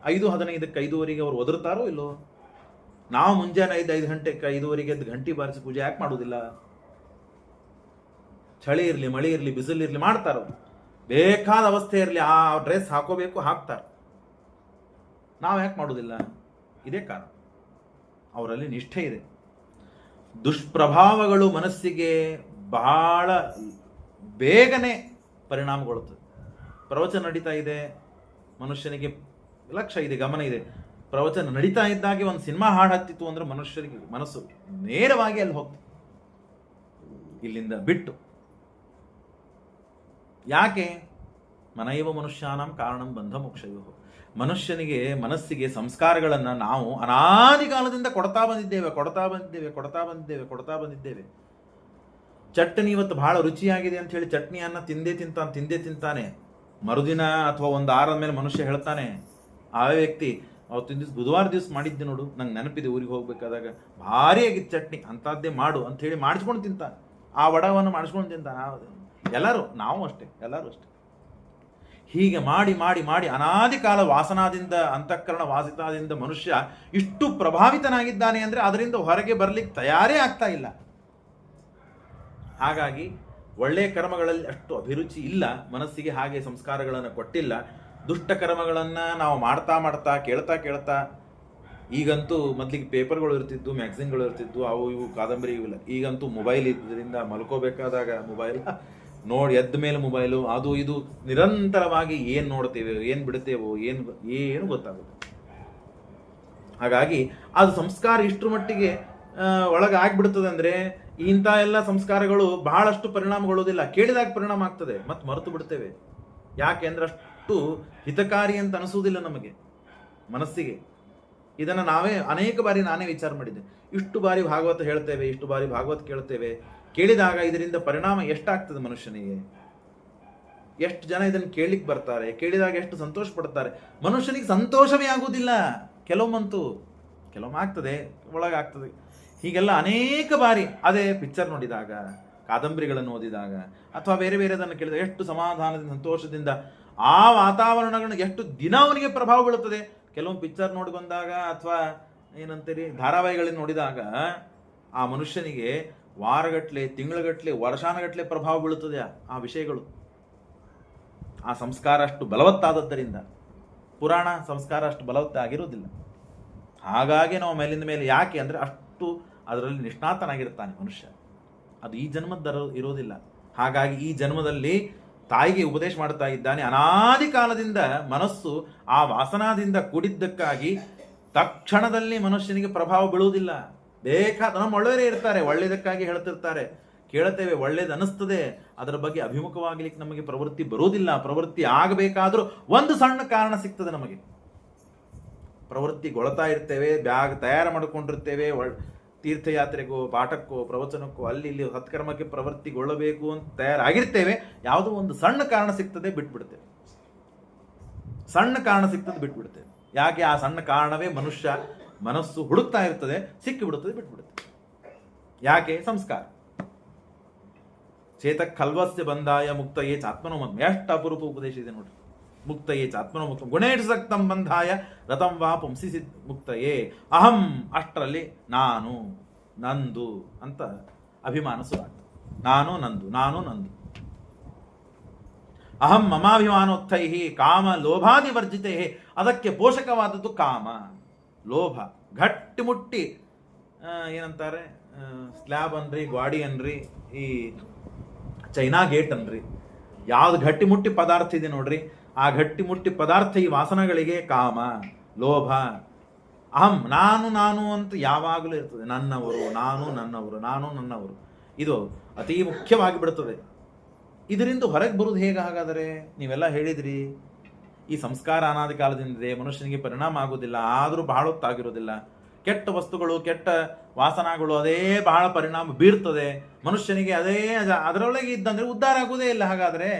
5:15ಕ್ಕೆ 5:15 ಅವ್ರು ಒದರ್ತಾರೋ ಇಲ್ಲೋ, ನಾವು ಮುಂಜಾನೆ 5 ಗಂಟೆಗೆ 5:15 ಎದ್ದು ಗಂಟೆ ಬಾರಿಸಿ ಪೂಜೆ ಯಾಕೆ ಮಾಡೋದಿಲ್ಲ? ಚಳಿ ಇರಲಿ, ಮಳೆ ಇರಲಿ, ಬಿಸಿಲಿರಲಿ ಮಾಡ್ತಾರೋ. ಬೇಕಾದ ಅವಸ್ಥೆ ಇರಲಿ, ಆ ಡ್ರೆಸ್ ಹಾಕೋಬೇಕು, ಹಾಕ್ತಾರೆ. ನಾವು ಯಾಕೆ ಮಾಡೋದಿಲ್ಲ? ಇದೇ ಕಾರಣ, ಅವರಲ್ಲಿ ನಿಷ್ಠೆ ಇದೆ. ದುಷ್ಪ್ರಭಾವಗಳು ಮನಸ್ಸಿಗೆ ಬಹಳ ಬೇಗನೆ ಪರಿಣಾಮಗೊಳ್ಳುತ್ತದೆ. ಪ್ರವಚನ ನಡೀತಾ ಇದೆ, ಮನುಷ್ಯನಿಗೆ ಲಕ್ಷ್ಯ ಇದೆ, ಗಮನ ಇದೆ. ಪ್ರವಚನ ನಡೀತಾ ಇದ್ದಾಗೆ ಒಂದು ಸಿನಿಮಾ ಹಾಡು ಹತ್ತಿತ್ತು ಅಂದ್ರೆ ಮನುಷ್ಯರಿಗೆ ಮನಸ್ಸು ನೇರವಾಗಿ ಅಲ್ಲಿ ಹೋಗ್ತದೆ, ಇಲ್ಲಿಂದ ಬಿಟ್ಟು. ಯಾಕೆ? ಮನೈವ ಮನುಷ್ಯಾನಂ ಕಾರಣಂ ಬಂಧ ಮೋಕ್ಷಯೋ. ಮನುಷ್ಯನಿಗೆ ಮನಸ್ಸಿಗೆ ಸಂಸ್ಕಾರಗಳನ್ನು ನಾವು ಅನಾದಿ ಕಾಲದಿಂದ ಕೊಡ್ತಾ ಬಂದಿದ್ದೇವೆ. ಚಟ್ನಿ ಇವತ್ತು ಬಹಳ ರುಚಿಯಾಗಿದೆ ಅಂತ ಹೇಳಿ ಚಟ್ನಿಯನ್ನ ತಿಂದೇ ತಿಂತಾನೆ. ಮರುದಿನ ಅಥವಾ ಒಂದು ಆರದ ಮೇಲೆ ಮನುಷ್ಯ ಹೇಳ್ತಾನೆ, ಆ ವ್ಯಕ್ತಿ ಅವತ್ತಿನ ದಿವಸ ಬುಧವಾರ ದಿವಸ ಮಾಡಿದ್ದೆ ನೋಡು, ನಂಗೆ ನೆನಪಿದೆ, ಊರಿಗೆ ಹೋಗ್ಬೇಕಾದಾಗ ಭಾರಿ ಆಗಿತ್ತು ಚಟ್ನಿ, ಅಂಥದ್ದೇ ಮಾಡು ಅಂತ ಹೇಳಿ ಮಾಡಿಸ್ಕೊಂಡು ತಿಂತಾನೆ. ಆ ವಡವನ್ನು ಮಾಡಿಸ್ಕೊಂಡು ತಿಂತಾನೆ. ಎಲ್ಲರೂ, ನಾವು ಅಷ್ಟೇ, ಎಲ್ಲರೂ ಅಷ್ಟೇ. ಹೀಗೆ ಮಾಡಿ ಮಾಡಿ ಮಾಡಿ ಅನಾದಿ ಕಾಲ ವಾಸನಾದಿಂದ, ಅಂತಃಕರಣ ವಾಸಿತಾದಿಂದ ಮನುಷ್ಯ ಇಷ್ಟು ಪ್ರಭಾವಿತನಾಗಿದ್ದಾನೆ ಅಂದರೆ ಅದರಿಂದ ಹೊರಗೆ ಬರಲಿಕ್ಕೆ ತಯಾರೇ ಆಗ್ತಾ ಇಲ್ಲ. ಹಾಗಾಗಿ ಒಳ್ಳೆಯ ಕರ್ಮಗಳಲ್ಲಿ ಅಷ್ಟು ಅಭಿರುಚಿ ಇಲ್ಲ ಮನಸ್ಸಿಗೆ, ಹಾಗೆ ಸಂಸ್ಕಾರಗಳನ್ನು ಕೊಟ್ಟಿಲ್ಲ. ದುಷ್ಟ ಕರ್ಮಗಳನ್ನು ನಾವು ಮಾಡ್ತಾ ಕೇಳ್ತಾ ಈಗಂತೂ ಮೊದಲಿಗೆ ಪೇಪರ್ಗಳು ಇರ್ತಿದ್ದು, ಮ್ಯಾಗ್ಝಿನ್ಗಳು ಇರ್ತಿದ್ದು, ಅವು ಇವು ಕಾದಂಬರಿ ಇವಿಲ್ಲ. ಈಗಂತೂ ಮೊಬೈಲ್ ಇದ್ದರಿಂದ ಮಲ್ಕೋಬೇಕಾದಾಗ ಮೊಬೈಲ್ ನೋಡಿ, ಎದ್ದ ಮೇಲೆ ಮೊಬೈಲು, ಅದು ಇದು ನಿರಂತರವಾಗಿ ಏನು ನೋಡ್ತೇವೆ, ಏನು ಬಿಡ್ತೇವೋ ಏನು ಗೊತ್ತಾಗುತ್ತೆ. ಹಾಗಾಗಿ ಅದು ಸಂಸ್ಕಾರ ಇಷ್ಟರ ಮಟ್ಟಿಗೆ ಒಳಗೆ ಆಗ್ಬಿಡ್ತದೆ ಅಂದರೆ ಇಂಥ ಎಲ್ಲ ಸಂಸ್ಕಾರಗಳು ಬಹಳಷ್ಟು ಪರಿಣಾಮಗೊಳ್ಳೋದಿಲ್ಲ. ಕೇಳಿದಾಗ ಪರಿಣಾಮ ಆಗ್ತದೆ, ಮತ್ತು ಮರೆತು ಬಿಡ್ತೇವೆ. ಯಾಕೆ ಅಂದರೆ ಅಷ್ಟು ಹಿತಕಾರಿ ಅಂತ ಅನಿಸೋದಿಲ್ಲ ನಮಗೆ ಮನಸ್ಸಿಗೆ. ಇದನ್ನು ಅನೇಕ ಬಾರಿ ನಾನೇ ವಿಚಾರ ಮಾಡಿದ್ದೆ. ಇಷ್ಟು ಬಾರಿ ಭಾಗವತ ಹೇಳ್ತೇವೆ, ಇಷ್ಟು ಬಾರಿ ಭಾಗವತ ಕೇಳ್ತೇವೆ, ಕೇಳಿದಾಗ ಇದರಿಂದ ಪರಿಣಾಮ ಎಷ್ಟಾಗ್ತದೆ ಮನುಷ್ಯನಿಗೆ? ಎಷ್ಟು ಜನ ಇದನ್ನು ಕೇಳಲಿಕ್ಕೆ ಬರ್ತಾರೆ, ಕೇಳಿದಾಗ ಎಷ್ಟು ಸಂತೋಷ ಪಡ್ತಾರೆ. ಮನುಷ್ಯನಿಗೆ ಸಂತೋಷವೇ ಆಗುವುದಿಲ್ಲ. ಕೆಲವೊಮ್ಮೆ ಆಗ್ತದೆ, ಒಳಗಾಗ್ತದೆ. ಹೀಗೆಲ್ಲ ಅನೇಕ ಬಾರಿ ಅದೇ ಪಿಕ್ಚರ್ ನೋಡಿದಾಗ, ಕಾದಂಬರಿಗಳನ್ನು ಓದಿದಾಗ, ಅಥವಾ ಬೇರೆದನ್ನು ಕೇಳಿದಾಗ ಎಷ್ಟು ಸಮಾಧಾನದಿಂದ, ಸಂತೋಷದಿಂದ ಆ ವಾತಾವರಣಗಳನ್ನ ಎಷ್ಟು ದಿನ ಅವನಿಗೆ ಪ್ರಭಾವ ಬೀಳುತ್ತದೆ. ಕೆಲವೊಂದು ಪಿಕ್ಚರ್ ನೋಡಿ ಬಂದಾಗ, ಅಥವಾ ಏನಂತೀರಿ ಧಾರಾವಾಹಿಗಳನ್ನು ನೋಡಿದಾಗ ಆ ಮನುಷ್ಯನಿಗೆ ವಾರಗಟ್ಟಲೆ, ತಿಂಗಳಗಟ್ಟಲೆ, ವರ್ಷಾನಗಟ್ಟಲೆ ಪ್ರಭಾವ ಬೀಳುತ್ತದೆ ಆ ವಿಷಯಗಳು. ಆ ಸಂಸ್ಕಾರ ಅಷ್ಟು ಬಲವತ್ತಾದದ್ದರಿಂದ. ಪುರಾಣ ಸಂಸ್ಕಾರ ಅಷ್ಟು ಬಲವತ್ತಾಗಿರೋದಿಲ್ಲ. ಹಾಗಾಗಿ ನಾವು ಮೇಲಿಂದ ಮೇಲೆ, ಯಾಕೆ ಅಂದರೆ ಅಷ್ಟು ಅದರಲ್ಲಿ ನಿಷ್ಣಾತನಾಗಿರ್ತಾನೆ ಮನುಷ್ಯ. ಅದು ಈ ಜನ್ಮದ ಇರೋದಿಲ್ಲ. ಹಾಗಾಗಿ ಈ ಜನ್ಮದಲ್ಲಿ ತಾಯಿಗೆ ಉಪದೇಶ ಮಾಡ್ತಾ ಇದ್ದಾನೆ. ಅನಾದಿ ಕಾಲದಿಂದ ಮನಸ್ಸು ಆ ವಾಸನಾದಿಂದ ಕೂಡಿದ್ದಕ್ಕಾಗಿ ತಕ್ಷಣದಲ್ಲಿ ಮನುಷ್ಯನಿಗೆ ಪ್ರಭಾವ ಬೀಳುವುದಿಲ್ಲ. ನಮ್ಮ ಒಳ್ಳೆಯವರೇ ಇರ್ತಾರೆ, ಒಳ್ಳೆಯದಕ್ಕಾಗಿ ಹೇಳ್ತಿರ್ತಾರೆ, ಕೇಳುತ್ತೇವೆ, ಒಳ್ಳೇದು ಅನಿಸ್ತದೆ. ಅದರ ಬಗ್ಗೆ ಅಭಿಮುಖವಾಗಲಿಕ್ಕೆ ನಮಗೆ ಪ್ರವೃತ್ತಿ ಬರೋದಿಲ್ಲ. ಪ್ರವೃತ್ತಿ ಆಗಬೇಕಾದ್ರೂ ಒಂದು ಸಣ್ಣ ಕಾರಣ ಸಿಗ್ತದೆ ನಮಗೆ. ಪ್ರವೃತ್ತಿಗೊಳ್ತಾ ಇರ್ತೇವೆ, ಬ್ಯಾಗ್ ತಯಾರು ಮಾಡಿಕೊಂಡಿರ್ತೇವೆ, ತೀರ್ಥಯಾತ್ರೆಗೋ, ಪಾಠಕ್ಕೋ, ಪ್ರವಚನಕ್ಕೋ, ಅಲ್ಲಿ ಸತ್ಕರ್ಮಕ್ಕೆ ಪ್ರವೃತ್ತಿಗೊಳ್ಳಬೇಕು ಅಂತ ತಯಾರಾಗಿರ್ತೇವೆ. ಯಾವುದೋ ಒಂದು ಸಣ್ಣ ಕಾರಣ ಸಿಗ್ತದೆ, ಬಿಟ್ಬಿಡ್ತೇವೆ. ಯಾಕೆ? ಆ ಸಣ್ಣ ಕಾರಣವೇ ಮನಸ್ಸು ಹುಡುಕ್ತಾ ಇರ್ತದೆ, ಸಿಕ್ಕಿಬಿಡುತ್ತದೆ, ಬಿಟ್ಬಿಡುತ್ತೆ. ಯಾಕೆ? ಸಂಸ್ಕಾರ. ಚೇತಕ್ ಖಲ್ವಸ್ಯ ಬಂಧಾಯ ಮುಕ್ತಯೇ ಚಾತ್ಮನೋ ಮತ್. ಎಷ್ಟು ಅಪರೂಪ ಉಪದೇಶ ಇದೆ ನೋಡ್ರಿ. ಮುಕ್ತಯೇ ಚಾತ್ಮನೋ ಮುಕ್ತ ಗುಣೇಶು ಸಕ್ತಂ ಬಂಧಾಯ ರಥಂ ವಾ ಪುಂಸಿ ಮುಕ್ತಯೇ. ಅಹಂ, ಅಷ್ಟರಲ್ಲಿ ನಾನು, ನಂದು ಅಂತ ಅಭಿಮಾನ ಶುರುವಾಗ್ತದೆ. ನಾನು ನಂದು. ಅಹಂ ಮಮಾಭಿಮಾನೋತ್ಥೈ ಕಾಮ ಲೋಭಾದಿ ವರ್ಜಿತೈ. ಅದಕ್ಕೆ ಪೋಷಕವಾದದ್ದು ಕಾಮ, ಲೋಭ. ಗಟ್ಟಿ ಮುಟ್ಟಿ ಏನಂತಾರೆ, ಸ್ಲ್ಯಾಬ್ ಅನ್ರಿ, ಗ್ವಾಡಿ ಅನ್ರಿ, ಈ ಚೈನಾ ಗೇಟ್ ಅನ್ರಿ, ಯಾವ್ದು ಗಟ್ಟಿ ಮುಟ್ಟಿ ಪದಾರ್ಥ ಇದೆ ನೋಡ್ರಿ, ಆ ಗಟ್ಟಿ ಮುಟ್ಟಿ ಪದಾರ್ಥ ಈ ವಾಸನಗಳಿಗೆ ಕಾಮ, ಲೋಭ. ಅಹಂ, ನಾನು ಅಂತ ಯಾವಾಗಲೂ ಇರ್ತದೆ. ನನ್ನವರು. ಇದು ಅತಿ ಮುಖ್ಯವಾಗಿ ಬಿಡುತ್ತದೆ. ಇದರಿಂದ ಹೊರಗೆ ಬರುವುದು ಹೇಗೆ? ಹಾಗಾದರೆ ನೀವೆಲ್ಲ ಹೇಳಿದ್ರಿ, ಈ ಸಂಸ್ಕಾರ ಅನಾದಿ ಕಾಲದಿಂದಿದೆ, ಮನುಷ್ಯನಿಗೆ ಪರಿಣಾಮ ಆಗುವುದಿಲ್ಲ, ಆದರೂ ಬಹಳ ಹೊತ್ತಾಗಿರೋದಿಲ್ಲ. ಕೆಟ್ಟ ವಸ್ತುಗಳು, ಕೆಟ್ಟ ವಾಸನಗಳು ಅದೇ ಬಹಳ ಪರಿಣಾಮ ಬೀರ್ತದೆ ಮನುಷ್ಯನಿಗೆ. ಅದೇ ಅದರೊಳಗೆ ಇದ್ದಂದ್ರೆ ಉದ್ಧಾರ ಆಗುವುದೇ ಇಲ್ಲ. ಹಾಗಾದರೆ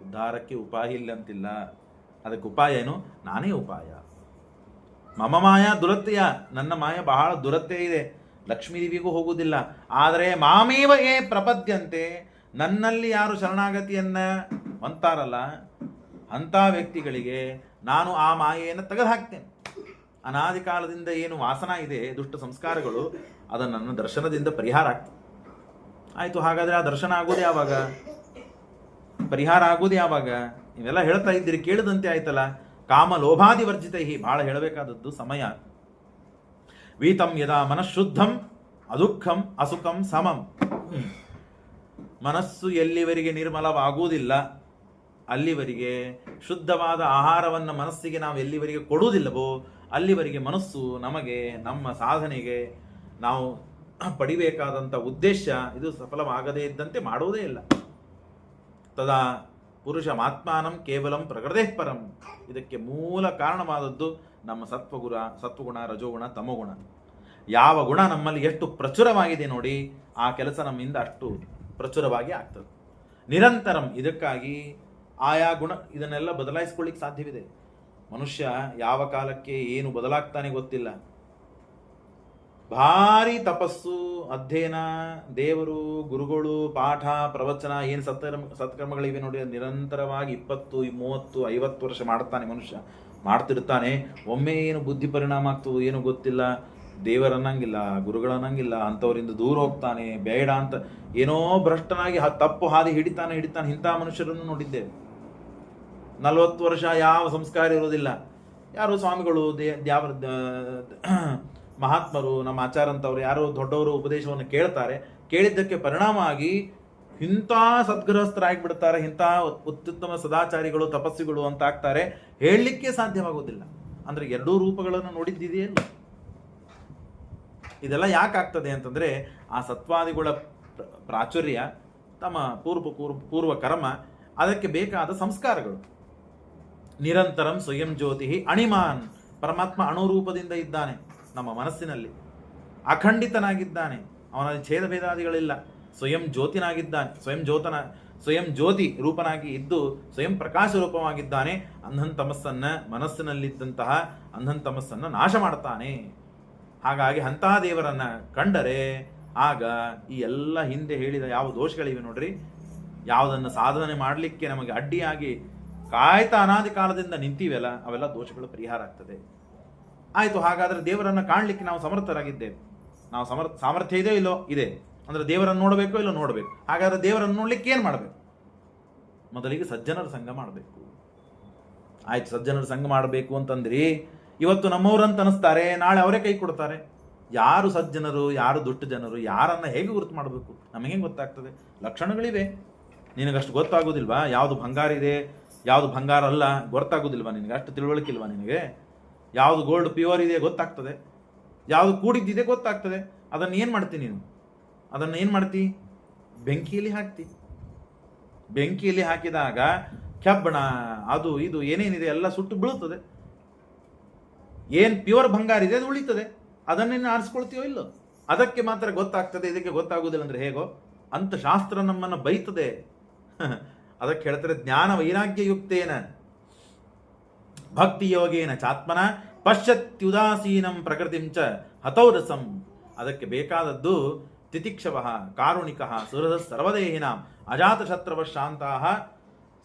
ಉದ್ಧಾರಕ್ಕೆ ಉಪಾಯ ಇಲ್ಲ ಅಂತಿಲ್ಲ. ಅದಕ್ಕೆ ಉಪಾಯ ಏನು? ನಾನೇ ಉಪಾಯ. ಮಮ ಮಾಯ ದುರತ್ತೆಯ, ನನ್ನ ಮಾಯ ಬಹಳ ದುರತೆ ಇದೆ, ಲಕ್ಷ್ಮೀದೇವಿಗೂ ಹೋಗುವುದಿಲ್ಲ. ಆದರೆ ಮಾಮೇವ ಏ ಪ್ರಪದ್ಯಂತೆ, ನನ್ನಲ್ಲಿ ಯಾರು ಶರಣಾಗತಿಯನ್ನ ಹೊಂತಾರಲ್ಲ ಅಂಥ ವ್ಯಕ್ತಿಗಳಿಗೆ ನಾನು ಆ ಮಾಯೆಯನ್ನು ತೆಗೆದು ಹಾಕ್ತೇನೆ. ಅನಾದಿ ಕಾಲದಿಂದ ಏನು ವಾಸನ ಇದೆ, ದುಷ್ಟ ಸಂಸ್ಕಾರಗಳು, ಅದು ನನ್ನ ದರ್ಶನದಿಂದ ಪರಿಹಾರ ಆಗ್ತದೆ. ಆಯಿತು, ಹಾಗಾದರೆ ಆ ದರ್ಶನ ಆಗೋದು ಯಾವಾಗ? ಪರಿಹಾರ ಆಗೋದು ಯಾವಾಗ? ನೀವೆಲ್ಲ ಹೇಳ್ತಾ ಇದ್ದೀರಿ, ಕೇಳಿದಂತೆ ಆಯ್ತಲ್ಲ. ಕಾಮ ಲೋಭಾದಿ ವರ್ಜಿತೈ, ಬಹಳ ಹೇಳಬೇಕಾದದ್ದು ಸಮಯ. ವೀತಂ ಯದಾ ಮನಃಶುದ್ಧಂ ಅದುಃಖಂ ಅಸುಖಂ ಸಮಂ. ಮನಸ್ಸು ಎಲ್ಲಿವರೆಗೆ ನಿರ್ಮಲವಾಗುವುದಿಲ್ಲ, ಅಲ್ಲಿವರೆಗೆ ಶುದ್ಧವಾದ ಆಹಾರವನ್ನು ಮನಸ್ಸಿಗೆ ನಾವು ಎಲ್ಲಿವರೆಗೆ ಕೊಡುವುದಿಲ್ಲವೋ ಅಲ್ಲಿವರೆಗೆ ಮನಸ್ಸು ನಮಗೆ, ನಮ್ಮ ಸಾಧನೆಗೆ, ನಾವು ಪಡಿಬೇಕಾದಂಥ ಉದ್ದೇಶ ಇದು ಸಫಲವಾಗದೇ ಇದ್ದಂತೆ ಮಾಡುವುದೇ ಇಲ್ಲ. ತದಾ ಪುರುಷ ಮಾತ್ಮಾನಂ ಕೇವಲಂ ಪ್ರಕೃತೇ ಪರಂ. ಇದಕ್ಕೆ ಮೂಲ ಕಾರಣವಾದದ್ದು ನಮ್ಮ ಸತ್ವಗುಣ, ರಜೋಗುಣ, ತಮೋಗುಣ. ಯಾವ ಗುಣ ನಮ್ಮಲ್ಲಿ ಎಷ್ಟು ಪ್ರಚುರವಾಗಿದೆ ನೋಡಿ, ಆ ಕೆಲಸ ನಮ್ಮಿಂದ ಅಷ್ಟು ಪ್ರಚುರವಾಗಿ ಆಗ್ತದೆ. ನಿರಂತರಂ. ಇದಕ್ಕಾಗಿ ಆಯಾ ಗುಣ ಇದನ್ನೆಲ್ಲ ಬದಲಾಯಿಸ್ಕೊಳ್ಳಿಕ್ಕೆ ಸಾಧ್ಯವಿದೆ. ಮನುಷ್ಯ ಯಾವ ಕಾಲಕ್ಕೆ ಏನು ಬದಲಾಗ್ತಾನೆ ಗೊತ್ತಿಲ್ಲ. ಭಾರಿ ತಪಸ್ಸು, ಅಧ್ಯಯನ, ದೇವರು, ಗುರುಗಳು, ಪಾಠ, ಪ್ರವಚನ, ಏನು ಸತ್ಕರ್ಮಗಳಿವೆ ನೋಡಿ, ನಿರಂತರವಾಗಿ 20, 30, 50 ವರ್ಷ ಮಾಡ್ತಾನೆ ಮನುಷ್ಯ, ಮಾಡ್ತಿರ್ತಾನೆ. ಒಮ್ಮೆ ಏನು ಬುದ್ಧಿ ಪರಿಣಾಮ ಆಗ್ತದೋ ಏನು ಗೊತ್ತಿಲ್ಲ. ದೇವರನ್ನಂಗಿಲ್ಲ, ಗುರುಗಳನ್ನಂಗಿಲ್ಲ, ಅಂಥವರಿಂದ ದೂರ ಹೋಗ್ತಾನೆ, ಬೇಡ ಅಂತ ಏನೋ ಭ್ರಷ್ಟನಾಗಿ ತಪ್ಪು ಹಾದಿ ಹಿಡಿತಾನೆ. ಇಂಥ ಮನುಷ್ಯರನ್ನು ನೋಡಿದ್ದೇವೆ. 40 ವರ್ಷ ಯಾವ ಸಂಸ್ಕಾರ ಇರೋದಿಲ್ಲ. ಯಾರೋ ಸ್ವಾಮಿಗಳು, ಮಹಾತ್ಮರು, ನಮ್ಮ ಆಚಾರ ಅಂತವ್ರು ಯಾರೋ ದೊಡ್ಡವರು ಉಪದೇಶವನ್ನು ಕೇಳ್ತಾರೆ. ಕೇಳಿದ್ದಕ್ಕೆ ಪರಿಣಾಮ ಆಗಿ ಇಂಥ ಸದ್ಗೃಹಸ್ಥರಾಗಿಬಿಡ್ತಾರೆ, ಇಂಥ ಅತ್ಯುತ್ತಮ ಸದಾಚಾರಿಗಳು, ತಪಸ್ವಿಗಳು ಅಂತ ಆಗ್ತಾರೆ. ಹೇಳಲಿಕ್ಕೆ ಸಾಧ್ಯವಾಗೋದಿಲ್ಲ. ಅಂದರೆ ಎರಡೂ ರೂಪಗಳನ್ನು ನೋಡಿದ್ದಿದೆಯಲ್ಲ. ಇದೆಲ್ಲ ಯಾಕಾಗ್ತದೆ ಅಂತಂದರೆ ಆ ಸತ್ವಾದಿಗಳ ಪ್ರಾಚುರ್ಯ, ತಮ್ಮ ಪೂರ್ವ ಕರ್ಮ, ಅದಕ್ಕೆ ಬೇಕಾದ ಸಂಸ್ಕಾರಗಳು. ನಿರಂತರಂ ಸ್ವಯಂ ಜ್ಯೋತಿ ಅಣಿಮಾನ್. ಪರಮಾತ್ಮ ಅಣುರೂಪದಿಂದ ಇದ್ದಾನೆ ನಮ್ಮ ಮನಸ್ಸಿನಲ್ಲಿ, ಅಖಂಡಿತನಾಗಿದ್ದಾನೆ. ಅವನಲ್ಲಿ ಛೇದಭೇದಾದಿಗಳಿಲ್ಲ. ಸ್ವಯಂ ಜ್ಯೋತಿನಾಗಿದ್ದಾನೆ, ಸ್ವಯಂ ಜ್ಯೋತಿ ರೂಪನಾಗಿ ಇದ್ದು ಸ್ವಯಂ ಪ್ರಕಾಶ ರೂಪವಾಗಿದ್ದಾನೆ. ಅಂಧನ್ ತಮಸ್ಸನ್ನು, ಮನಸ್ಸಿನಲ್ಲಿದ್ದಂತಹ ಅಂಧನ್ ತಮಸ್ಸನ್ನು ನಾಶ ಮಾಡ್ತಾನೆ. ಹಾಗಾಗಿ ಅಂಥ ದೇವರನ್ನ ಕಂಡರೆ ಆಗ ಈ ಎಲ್ಲ ಹಿಂದೆ ಹೇಳಿದ ಯಾವ ದೋಷಗಳಿವೆ ನೋಡ್ರಿ, ಯಾವುದನ್ನು ಸಾಧನೆ ಮಾಡಲಿಕ್ಕೆ ನಮಗೆ ಅಡ್ಡಿಯಾಗಿ ಕಾಯ್ತಾ ಅನಾದಿ ಕಾಲದಿಂದ ನಿಂತೀವಲ್ಲ, ಅವೆಲ್ಲ ದೋಷಗಳು ಪರಿಹಾರ ಆಗ್ತದೆ. ಆಯಿತು, ಹಾಗಾದರೆ ದೇವರನ್ನು ಕಾಣಲಿಕ್ಕೆ ನಾವು ಸಮರ್ಥರಾಗಿದ್ದೇವೆ. ನಾವು ಸಾಮರ್ಥ್ಯ ಇದೆಯೋ ಇಲ್ಲೋ? ಇದೆ. ಅಂದರೆ ದೇವರನ್ನು ನೋಡಬೇಕೋ ಇಲ್ಲೋ? ನೋಡಬೇಕು. ಹಾಗಾದರೆ ದೇವರನ್ನು ನೋಡ್ಲಿಕ್ಕೆ ಏನು ಮಾಡಬೇಕು? ಮೊದಲಿಗೆ ಸಜ್ಜನರ ಸಂಘ ಮಾಡಬೇಕು. ಆಯ್ತು, ಸಜ್ಜನರ ಸಂಘ ಮಾಡಬೇಕು ಅಂತಂದ್ರಿ, ಇವತ್ತು ನಮ್ಮವ್ರಂತ ಅನಿಸ್ತಾರೆ, ನಾಳೆ ಅವರೇ ಕೈ ಕೊಡ್ತಾರೆ. ಯಾರು ಸಜ್ಜನರು, ಯಾರು ದುಷ್ಟ ಜನರು, ಯಾರನ್ನ ಹೇಗೆ ಗುರುತು ಮಾಡಬೇಕು? ನಮಗೇನು ಗೊತ್ತಾಗ್ತದೆ? ಲಕ್ಷಣಗಳಿವೆ, ನಿನಗಷ್ಟು ಗೊತ್ತಾಗೋದಿಲ್ವಾ? ಯಾವುದು ಬಂಗಾರ ಇದೆ, ಯಾವುದು ಬಂಗಾರ ಅಲ್ಲ ಗೊತ್ತಾಗೋದಿಲ್ವಾ ನಿನಗೆ? ಅಷ್ಟು ತಿಳುವಳಿಕಿಲ್ವಾ ನಿನಗೆ? ಯಾವುದು ಗೋಲ್ಡ್ ಪ್ಯೂರ್ ಇದೆ ಗೊತ್ತಾಗ್ತದೆ, ಯಾವುದು ಕೂಡಿದ್ದಿದೆ ಗೊತ್ತಾಗ್ತದೆ. ಅದನ್ನು ಏನು ಮಾಡ್ತೀನಿ ನೀನು? ಅದನ್ನು ಏನು ಮಾಡ್ತಿ? ಬೆಂಕಿಯಲ್ಲಿ ಹಾಕ್ತಿ. ಬೆಂಕಿಯಲ್ಲಿ ಹಾಕಿದಾಗ ಕೆಬ್ಬಣ, ಅದು ಇದು ಏನೇನಿದೆ ಎಲ್ಲ ಸುಟ್ಟು ಬೀಳುತ್ತದೆ. ಏನು ಪ್ಯೂರ್ ಬಂಗಾರ ಇದೆ ಅದು ಉಳಿತದೆ. ಅದನ್ನೇನು ಆರಿಸ್ಕೊಳ್ತೀವೋ ಇಲ್ಲೋ? ಅದಕ್ಕೆ ಮಾತ್ರ ಗೊತ್ತಾಗ್ತದೆ, ಇದಕ್ಕೆ ಗೊತ್ತಾಗುವುದಿಲ್ಲ ಅಂದರೆ ಹೇಗೋ ಅಂತ ಶಾಸ್ತ್ರ ನಮ್ಮನ್ನು ಬೈತದೆ. ಅದಕ್ಕೆ ಹೇಳ್ತಾರೆ, ಜ್ಞಾನ ವೈರಾಗ್ಯಯುಕ್ತೇನ ಭಕ್ತಿ ಯೋಗೇನ ಚಾತ್ಮನ ಪಶ್ಯತ್ಯುದಾಸೀನಂ ಪ್ರಕೃತಿಂಚ ಹತೌರಸಂ. ಅದಕ್ಕೆ ಬೇಕಾದದ್ದು ತಿತಿಕ್ಷವ ಕಾರುಣಿಕ ಸುಹೃದ ಸರ್ವದೇಹಿನಾಂ ಅಜಾತಶತ್ರವ ಶಾಂತಹ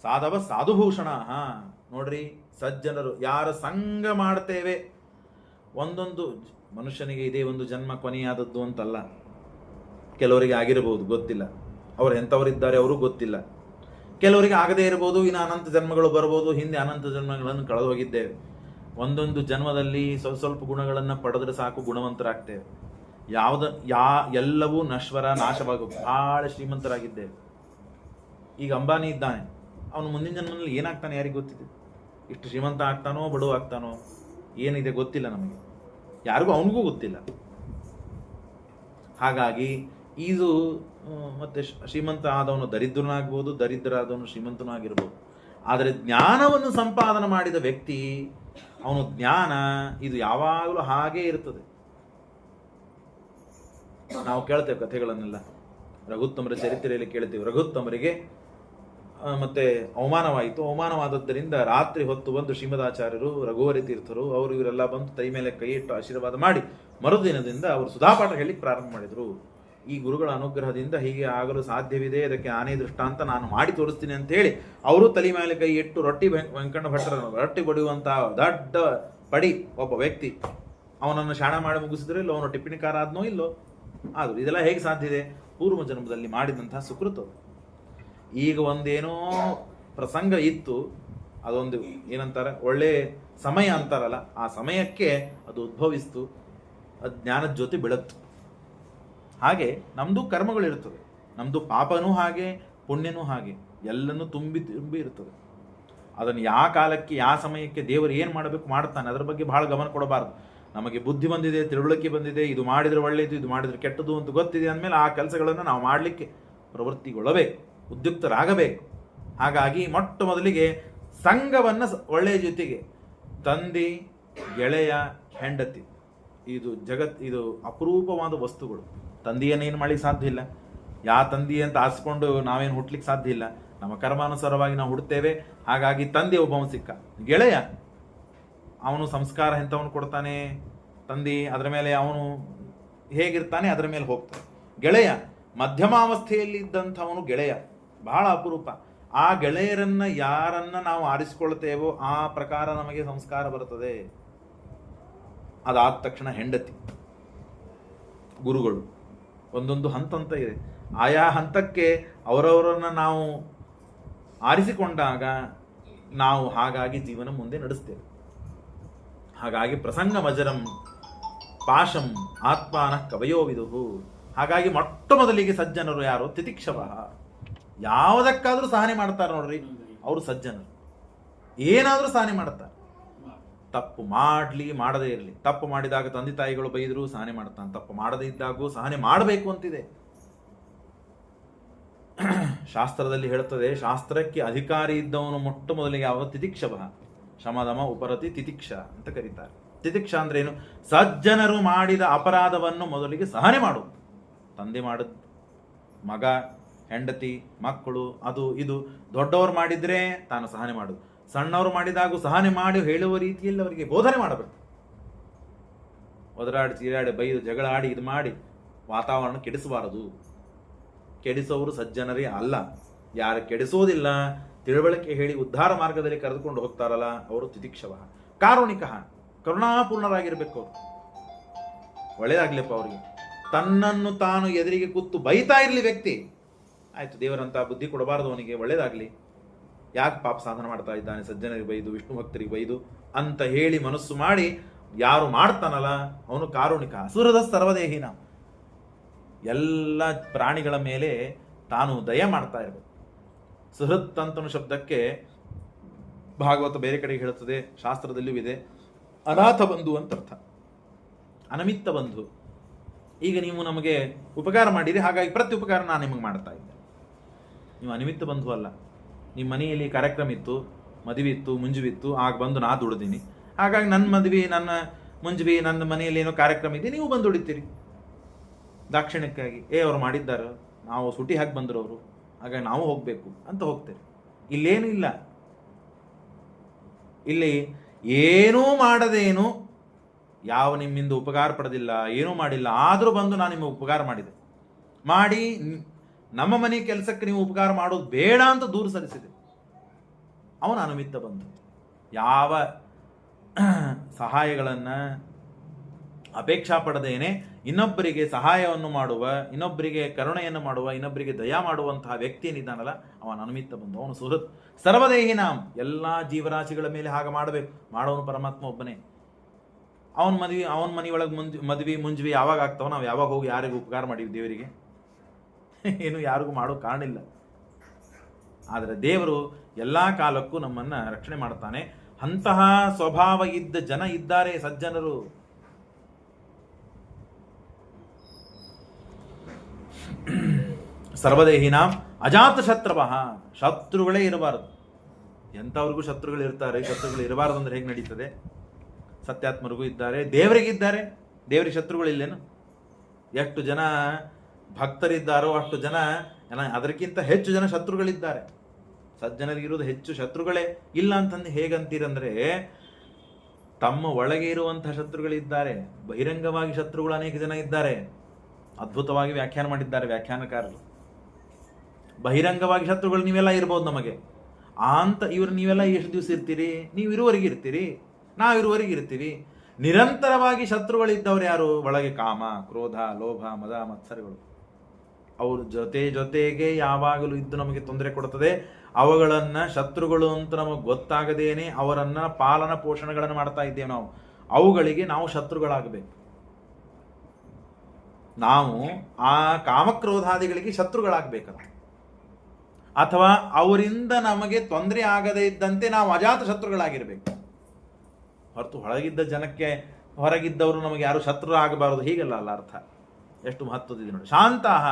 ಸಾಧವ ಸಾಧುಭೂಷಣ. ನೋಡ್ರಿ, ಸಜ್ಜನರು ಯಾರ ಸಂಘ ಮಾಡ್ತೇವೆ, ಒಂದೊಂದು ಮನುಷ್ಯನಿಗೆ ಇದೇ ಒಂದು ಜನ್ಮ ಕೊನೆಯಾದದ್ದು ಅಂತಲ್ಲ. ಕೆಲವರಿಗೆ ಆಗಿರಬಹುದು, ಗೊತ್ತಿಲ್ಲ. ಅವರು ಎಂಥವರಿದ್ದಾರೆ ಅವರು ಗೊತ್ತಿಲ್ಲ. ಕೆಲವರಿಗೆ ಆಗದೇ ಇರಬಹುದು, ಇನ್ನು ಅನಂತ ಜನ್ಮಗಳು ಬರ್ಬೋದು. ಹಿಂದೆ ಅನಂತ ಜನ್ಮಗಳನ್ನು ಕಳೆದು ಹೋಗಿದ್ದೇವೆ. ಒಂದೊಂದು ಜನ್ಮದಲ್ಲಿ ಸ್ವಲ್ಪ ಗುಣಗಳನ್ನು ಪಡೆದ್ರೆ ಸಾಕು, ಗುಣವಂತರಾಗ್ತೇವೆ. ಎಲ್ಲವೂ ನಶ್ವರ, ನಾಶವಾಗುವ ಭಾಳ ಶ್ರೀಮಂತರಾಗಿದ್ದೇವೆ. ಈಗ ಅಂಬಾನಿ ಇದ್ದಾನೆ, ಅವನು ಮುಂದಿನ ಜನ್ಮದಲ್ಲಿ ಏನಾಗ್ತಾನೆ ಯಾರಿಗೆ ಗೊತ್ತಿದೆ? ಇಷ್ಟು ಶ್ರೀಮಂತ ಆಗ್ತಾನೋ ಬಡವ ಆಗ್ತಾನೋ ಏನಿದೆ ಗೊತ್ತಿಲ್ಲ ನಮಗೆ, ಯಾರಿಗೂ ಅವನಿಗೂ ಗೊತ್ತಿಲ್ಲ. ಹಾಗಾಗಿ ಇದು ಮತ್ತೆ ಶ್ರೀಮಂತ ಆದವನು ದರಿದ್ರನಾಗ್ಬೋದು, ದರಿದ್ರ ಆದವನು ಶ್ರೀಮಂತನೂ ಆಗಿರ್ಬೋದು. ಆದರೆ ಜ್ಞಾನವನ್ನು ಸಂಪಾದನೆ ಮಾಡಿದ ವ್ಯಕ್ತಿ, ಅವನು ಜ್ಞಾನ ಇದು ಯಾವಾಗಲೂ ಹಾಗೇ ಇರ್ತದೆ. ನಾವು ಕೇಳ್ತೇವೆ ಕಥೆಗಳನ್ನೆಲ್ಲ, ರಘುತ್ತಮರ ಚರಿತ್ರೆಯಲ್ಲಿ ಕೇಳ್ತೇವೆ. ರಘುತ್ತಮರಿಗೆ ಮತ್ತೆ ಅವಮಾನವಾಯಿತು. ಅವಮಾನವಾದದ್ದರಿಂದ ರಾತ್ರಿ ಹೊತ್ತು ಬಂದು ಶ್ರೀಮದಾಚಾರ್ಯರು, ರಘುವರಿ ತೀರ್ಥರು, ಅವರು ಇವರೆಲ್ಲ ಬಂದು ತೈ ಮೇಲೆ ಕೈ ಇಟ್ಟು ಆಶೀರ್ವಾದ ಮಾಡಿ ಮರುದಿನದಿಂದ ಅವರು ಸುಧಾಪಾಠ ಹೇಳಿಕ್ಕೆ ಪ್ರಾರಂಭ ಮಾಡಿದರು. ಈ ಗುರುಗಳ ಅನುಗ್ರಹದಿಂದ ಹೀಗೆ ಆಗಲು ಸಾಧ್ಯವಿದೆ, ಅದಕ್ಕೆ ಆನೆ ದೃಷ್ಟಾಂತ ನಾನು ಮಾಡಿ ತೋರಿಸ್ತೀನಿ ಅಂತ ಹೇಳಿ ಅವರು ತಲೆ ಮೇಲೆ ಕೈ ಇಟ್ಟು ವೆಂಕಣ್ಣ ಭಟ್ಟರ ರೊಟ್ಟಿ ಬಡಿಯುವಂತಹ ದೊಡ್ಡ ಪಡಿ ಒಬ್ಬ ವ್ಯಕ್ತಿ, ಅವನನ್ನು ಶಾಣ ಮಾಡಿ ಮುಗಿಸಿದ್ರೆ ಇಲ್ಲೋ, ಅವನು ಟಿಪ್ಪಣಿಕಾರ ಆದ್ನೋ ಇಲ್ಲೋ. ಆದರೂ ಇದೆಲ್ಲ ಹೇಗೆ ಸಾಧ್ಯ ಇದೆ? ಪೂರ್ವ ಜನ್ಮದಲ್ಲಿ ಮಾಡಿದಂತಹ ಸುಕೃತ. ಈಗ ಒಂದೇನೋ ಪ್ರಸಂಗ ಇತ್ತು, ಅದೊಂದು ಏನಂತಾರೆ ಒಳ್ಳೆ ಸಮಯ ಅಂತಾರಲ್ಲ, ಆ ಸಮಯಕ್ಕೆ ಅದು ಉದ್ಭವಿಸ್ತು, ಅದು ಜ್ಞಾನದ ಜೊತೆ ಬೆಳತ್ತು. ಹಾಗೆ ನಮ್ಮದು ಕರ್ಮಗಳಿರ್ತದೆ, ನಮ್ಮದು ಪಾಪನೂ ಹಾಗೆ ಪುಣ್ಯನೂ ಹಾಗೆ, ಎಲ್ಲನೂ ತುಂಬಿ ತುಂಬಿ ಇರ್ತದೆ. ಅದನ್ನು ಯಾವ ಕಾಲಕ್ಕೆ ಯಾವ ಸಮಯಕ್ಕೆ ದೇವರು ಏನು ಮಾಡಬೇಕು ಮಾಡ್ತಾನೆ, ಅದರ ಬಗ್ಗೆ ಬಹಳ ಗಮನ ಕೊಡಬಾರ್ದು. ನಮಗೆ ಬುದ್ಧಿ ಬಂದಿದೆ, ತಿಳುವಳಿಕೆ ಬಂದಿದೆ, ಇದು ಮಾಡಿದರೆ ಒಳ್ಳೆಯದು, ಇದು ಮಾಡಿದರೆ ಕೆಟ್ಟದ್ದು ಅಂತ ಗೊತ್ತಿದೆ ಅಂದಮೇಲೆ ಆ ಕೆಲಸಗಳನ್ನು ನಾವು ಮಾಡಲಿಕ್ಕೆ ಪ್ರವೃತ್ತಿಗೊಳ್ಳಬೇಕು, ಉದ್ಯುಕ್ತರಾಗಬೇಕು. ಹಾಗಾಗಿ ಮೊಟ್ಟ ಮೊದಲಿಗೆ ಸಂಘವನ್ನು ಒಳ್ಳೆಯ ಜೊತೆಗೆ, ತಂದೆ, ಗೆಳೆಯ, ಹೆಂಡತಿ, ಇದು ಅಪರೂಪವಾದ ವಸ್ತುಗಳು. ತಂದೆಯನ್ನೇನು ಮಾಡಲಿಕ್ಕೆ ಸಾಧ್ಯ ಇಲ್ಲ, ತಂದೆ ಅಂತ ಆರಿಸ್ಕೊಂಡು ನಾವೇನು ಹುಟ್ಲಿಕ್ಕೆ ಸಾಧ್ಯ ಇಲ್ಲ. ನಮ್ಮ ಕರ್ಮಾನುಸಾರವಾಗಿ ನಾವು ಹುಡ್ತೇವೆ. ಹಾಗಾಗಿ ತಂದೆ ಒಬ್ಬವನು ಸಿಕ್ಕ. ಗೆಳೆಯ, ಅವನು ಸಂಸ್ಕಾರ ಎಂಥವನು ಕೊಡ್ತಾನೆ ತಂದೆ, ಅದರ ಮೇಲೆ ಅವನು ಹೇಗಿರ್ತಾನೆ ಅದರ ಮೇಲೆ ಹೋಗ್ತಾನೆ. ಗೆಳೆಯ ಮಧ್ಯಮಾವಸ್ಥೆಯಲ್ಲಿ ಇದ್ದಂಥವನು ಗೆಳೆಯ, ಬಹಳ ಅಪರೂಪ. ಆ ಗೆಳೆಯರನ್ನ ಯಾರನ್ನ ನಾವು ಆರಿಸಿಕೊಳ್ತೇವೋ ಆ ಪ್ರಕಾರ ನಮಗೆ ಸಂಸ್ಕಾರ ಬರುತ್ತದೆ. ಅದಾದ ತಕ್ಷಣ ಹೆಂಡತಿ. ಗುರುಗಳು ಒಂದೊಂದು ಹಂತ ಇದೆ. ಆಯಾ ಹಂತಕ್ಕೆ ಅವರವರನ್ನು ನಾವು ಆರಿಸಿಕೊಂಡಾಗ ನಾವು ಹಾಗಾಗಿ ಜೀವನ ಮುಂದೆ ನಡೆಸ್ತೇವೆ. ಹಾಗಾಗಿ ಪ್ರಸಂಗ ಮಜರಂ ಪಾಶಂ ಆತ್ಮಾನ ಕವಯೋ ವಿದುಹು. ಹಾಗಾಗಿ ಮೊಟ್ಟ ಮೊದಲಿಗೆ ಸಜ್ಜನರು ಯಾರು? ತಿತಿಕ್ಷವ. ಯಾವುದಕ್ಕಾದ್ರೂ ಸಹನೆ ಮಾಡ್ತಾರೆ ನೋಡ್ರಿ, ಅವರು ಸಜ್ಜನರು. ಏನಾದರೂ ಸಹನೆ ಮಾಡ್ತಾರೆ. ತಪ್ಪು ಮಾಡಲಿ ಮಾಡದೇ ಇರಲಿ, ತಪ್ಪು ಮಾಡಿದಾಗ ತಂದೆ ತಾಯಿಗಳು ಬೈದರೂ ಸಹನೆ ಮಾಡ್ತಾನೆ, ತಪ್ಪು ಮಾಡದೇ ಇದ್ದಾಗೂ ಸಹನೆ ಮಾಡಬೇಕು ಅಂತಿದೆ. ಶಾಸ್ತ್ರದಲ್ಲಿ ಹೇಳುತ್ತದೆ, ಶಾಸ್ತ್ರಕ್ಕೆ ಅಧಿಕಾರಿ ಇದ್ದವನು ಮೊಟ್ಟ ಮೊದಲಿಗೆ ಯಾವ? ತಿತಿಕ್ಷವ. ಶಮದಮ ಉಪರತಿ ತಿತಿಕ್ಷ ಅಂತ ಕರೀತಾರೆ. ತಿತಿಕ್ಷ ಅಂದ್ರೆ ಏನು? ಸಜ್ಜನರು ಮಾಡಿದ ಅಪರಾಧವನ್ನು ಮೊದಲಿಗೆ ಸಹನೆ ಮಾಡುವುದು. ತಂದೆ ಮಾಡಿದ, ಮಗ, ಹೆಂಡತಿ, ಮಕ್ಕಳು, ಅದು ಇದು ದೊಡ್ಡವರು ಮಾಡಿದ್ರೆ ತಾನು ಸಹನೆ ಮಾಡುದು. ಸಣ್ಣವರು ಮಾಡಿದಾಗೂ ಸಹನೆ ಮಾಡಿ ಹೇಳುವ ರೀತಿಯಲ್ಲಿ ಅವರಿಗೆ ಬೋಧನೆ ಮಾಡಬೇಕು. ಒದರಾಡಿ ಚೀರಾಡಿ ಬೈದು ಜಗಳ ಆಡಿ ಇದು ಮಾಡಿ ವಾತಾವರಣ ಕೆಡಿಸಬಾರದು. ಕೆಡಿಸೋರು ಸಜ್ಜನರೇ ಅಲ್ಲ. ಯಾರು ಕೆಡಿಸೋದಿಲ್ಲ, ತಿಳುವಳಿಕೆ ಹೇಳಿ ಉದ್ಧಾರ ಮಾರ್ಗದಲ್ಲಿ ಕರೆದುಕೊಂಡು ಹೋಗ್ತಾರಲ್ಲ, ಅವರು ತಿತಿಕ್ಷವ. ಕಾರುಣಿಕ, ಕರುಣಾಪೂರ್ಣರಾಗಿರ್ಬೇಕು ಅವರು. ಒಳ್ಳೇದಾಗ್ಲಿಪ್ಪ ಅವರಿಗೆ. ತನ್ನನ್ನು ತಾನು ಎದುರಿಗೆ ಕೂತು ಬೈತಾ ಇರಲಿ ವ್ಯಕ್ತಿ. ಆಯ್ತು, ದೇವರಂತ ಬುದ್ಧಿ ಕೊಡಬಾರದು ಅವನಿಗೆ, ಒಳ್ಳೇದಾಗ್ಲಿ, ಯಾಕೆ ಪಾಪ ಸಾಧನ ಮಾಡ್ತಾ ಇದ್ದಾನೆ, ಸಜ್ಜನರಿಗೆ ಬೈದು ವಿಷ್ಣು ಭಕ್ತರಿಗೆ ಬೈದು ಅಂತ ಹೇಳಿ ಮನಸ್ಸು ಮಾಡಿ ಯಾರು ಮಾಡ್ತಾನಲ್ಲ ಅವನು ಕಾರುಣಿಕ. ಸುಹೃದ ಸರ್ವದೇಹಿನ, ಎಲ್ಲ ಪ್ರಾಣಿಗಳ ಮೇಲೆ ತಾನು ದಯ ಮಾಡ್ತಾ ಇರಬೇಕು. ಸುಹೃತ್ ಅಂತನು ಶಬ್ದಕ್ಕೆ ಭಾಗವತ ಬೇರೆ ಕಡೆಗೆ ಹೇಳುತ್ತದೆ, ಶಾಸ್ತ್ರದಲ್ಲಿಯೂ ಇದೆ, ಅನಾಥ ಬಂಧು ಅಂತ ಅರ್ಥ, ಅನಮಿತ್ತ ಬಂಧು. ಈಗ ನೀವು ನಮಗೆ ಉಪಕಾರ ಮಾಡಿರಿ, ಹಾಗಾಗಿ ಪ್ರತಿ ಉಪಕಾರ ನಾನು ನಿಮಗೆ ಮಾಡ್ತಾ ಇದ್ದೆ. ನೀವು ಅನಿಮಿತ್ತ ಬಂಧು ಅಲ್ಲ. ನಿಮ್ಮ ಮನೆಯಲ್ಲಿ ಕಾರ್ಯಕ್ರಮ ಇತ್ತು, ಮದುವೆ ಇತ್ತು, ಮುಂಜುವಿತ್ತು, ಆಗ ಬಂದು ನಾ ದುಡ್ದೀನಿ, ಹಾಗಾಗಿ ನನ್ನ ಮದುವೆ, ನನ್ನ ಮುಂಜುವಿ, ನನ್ನ ಮನೆಯಲ್ಲಿ ಏನೋ ಕಾರ್ಯಕ್ರಮ ಇದೆ, ನೀವು ಬಂದು ದುಡಿತೀರಿ ದಾಕ್ಷಿಣ್ಯಕ್ಕಾಗಿ. ಅವ್ರು ಮಾಡಿದ್ದಾರೆ, ನಾವು ಸುಟಿ ಹಾಕಿ ಬಂದರು ಅವರು, ಹಾಗಾಗಿ ನಾವು ಹೋಗಬೇಕು ಅಂತ ಹೋಗ್ತೇವೆ. ಇಲ್ಲೇನು ಇಲ್ಲ. ಇಲ್ಲಿ ಏನೂ ಮಾಡದೇನು, ಯಾವ ನಿಮ್ಮಿಂದ ಉಪಕಾರ ಪಡೆದಿಲ್ಲ, ಏನೂ ಮಾಡಿಲ್ಲ, ಆದರೂ ಬಂದು ನಾನು ನಿಮಗೆ ಉಪಕಾರ ಮಾಡಿದೆ ಮಾಡಿ ನಮ್ಮ ಮನೆ ಕೆಲಸಕ್ಕೆ ನೀವು ಉಪಕಾರ ಮಾಡೋದು ಬೇಡ ಅಂತ ದೂರ ಸರಿಸಿದೆ. ಅವನು ಅನುಮಿತ್ತ ಬಂಧು. ಯಾವ ಸಹಾಯಗಳನ್ನು ಅಪೇಕ್ಷಾ ಪಡದೇನೆ ಇನ್ನೊಬ್ಬರಿಗೆ ಸಹಾಯವನ್ನು ಮಾಡುವ, ಇನ್ನೊಬ್ಬರಿಗೆ ಕರುಣೆಯನ್ನು ಮಾಡುವ, ಇನ್ನೊಬ್ಬರಿಗೆ ದಯಾ ಮಾಡುವಂತಹ ವ್ಯಕ್ತಿ ಏನಿದ್ದಾನಲ್ಲ ಅವನ ಅನುಮಿತ್ತ ಬಂಧು. ಅವನು ಸುಹೃತ್ ಸರ್ವದೇಹಿನಾಂ. ಎಲ್ಲ ಜೀವರಾಶಿಗಳ ಮೇಲೆ ಹಾಗೆ ಮಾಡಬೇಕು. ಮಾಡೋನು ಪರಮಾತ್ಮ ಒಬ್ಬನೇ. ಅವನ ಮನೆಯೊಳಗೆ ಮದುವೆ ಮುಂಜುವಿ ಯಾವಾಗ ಆಗ್ತಾವ, ನಾವು ಯಾವಾಗ ಹೋಗಿ ಯಾರಿಗೂ ಉಪಕಾರ ಮಾಡಿವಿ ದೇವರಿಗೆ? ಏನು ಯಾರಿಗೂ ಮಾಡೋ ಕಾರಣ ಇಲ್ಲ. ಆದರೆ ದೇವರು ಎಲ್ಲ ಕಾಲಕ್ಕೂ ನಮ್ಮನ್ನು ರಕ್ಷಣೆ ಮಾಡ್ತಾನೆ. ಅಂತಹ ಸ್ವಭಾವ ಇದ್ದ ಜನ ಇದ್ದಾರೆ ಸಜ್ಜನರು. ಸರ್ವದೇಹಿನಾಂ ಅಜಾತ ಶತ್ರವಃ. ಶತ್ರುಗಳೇ ಇರಬಾರದು. ಎಂಥವ್ರಿಗೂ ಶತ್ರುಗಳು ಇರ್ತಾರೆ. ಶತ್ರುಗಳು ಇರಬಾರ್ದು ಅಂದ್ರೆ ಹೇಗೆ ನಡೀತದೆ? ಸತ್ಯಾತ್ಮರಿಗೂ ಇದ್ದಾರೆ, ದೇವರಿಗಿದ್ದಾರೆ. ದೇವರಿಗೆ ಶತ್ರುಗಳಿಲ್ಲೇನು? ಎಷ್ಟು ಜನ ಭಕ್ತರಿದ್ದಾರೋ ಅಷ್ಟು ಜನ, ಅದಕ್ಕಿಂತ ಹೆಚ್ಚು ಜನ ಶತ್ರುಗಳಿದ್ದಾರೆ. ಸಜ್ಜನರಿಗಿರುವುದು ಹೆಚ್ಚು, ಶತ್ರುಗಳೇ ಇಲ್ಲ ಅಂತಂದು ಹೇಗಂತೀರಂದ್ರೆ, ತಮ್ಮ ಒಳಗೆ ಇರುವಂತಹ ಶತ್ರುಗಳಿದ್ದಾರೆ, ಬಹಿರಂಗವಾಗಿ ಶತ್ರುಗಳು ಅನೇಕ ಜನ ಇದ್ದಾರೆ. ಅದ್ಭುತವಾಗಿ ವ್ಯಾಖ್ಯಾನ ಮಾಡಿದ್ದಾರೆ ವ್ಯಾಖ್ಯಾನಕಾರರು. ಬಹಿರಂಗವಾಗಿ ಶತ್ರುಗಳು ನೀವೆಲ್ಲ ಇರ್ಬೋದು ನಮಗೆ ಅಂತ. ಇವರು ನೀವೆಲ್ಲ ಎಷ್ಟು ದಿವಸ ಇರ್ತೀರಿ? ನೀವು ಇರುವವರೆಗೆ ಇರ್ತೀರಿ, ನಾವಿರುವವರೆಗೆ ಇರ್ತೀವಿ. ನಿರಂತರವಾಗಿ ಶತ್ರುಗಳಿದ್ದವ್ರು ಯಾರು? ಒಳಗೆ ಕಾಮ, ಕ್ರೋಧ, ಲೋಭ, ಮದ, ಮತ್ಸರಗಳು. ಅವ್ರ ಜೊತೆಗೆ ಯಾವಾಗಲೂ ಇದ್ದು ನಮಗೆ ತೊಂದರೆ ಕೊಡುತ್ತದೆ. ಅವುಗಳನ್ನ ಶತ್ರುಗಳು ಅಂತ ನಮಗೆ ಗೊತ್ತಾಗದೇನೆ ಅವರನ್ನ ಪಾಲನ ಪೋಷಣೆಗಳನ್ನು ಮಾಡ್ತಾ ಇದ್ದೇವೆ ನಾವು. ಅವುಗಳಿಗೆ ನಾವು ಶತ್ರುಗಳಾಗಬೇಕು. ನಾವು ಆ ಕಾಮಕ್ರೋಧಾದಿಗಳಿಗೆ ಶತ್ರುಗಳಾಗಬೇಕಲ್ಲ, ಅಥವಾ ಅವರಿಂದ ನಮಗೆ ತೊಂದರೆ ಆಗದೇ ಇದ್ದಂತೆ ನಾವು ಅಜಾತ ಶತ್ರುಗಳಾಗಿರ್ಬೇಕು. ಹೊರತು ಹೊರಗಿದ್ದ ಜನಕ್ಕೆ ಹೊರಗಿದ್ದವರು ನಮಗೆ ಯಾರು ಶತ್ರು ಆಗಬಾರದು, ಹೀಗಲ್ಲ ಅಲ್ಲ ಅರ್ಥ. ಎಷ್ಟು ಮಹತ್ವದಿದೆ ನೋಡಿ. ಶಾಂತಹ,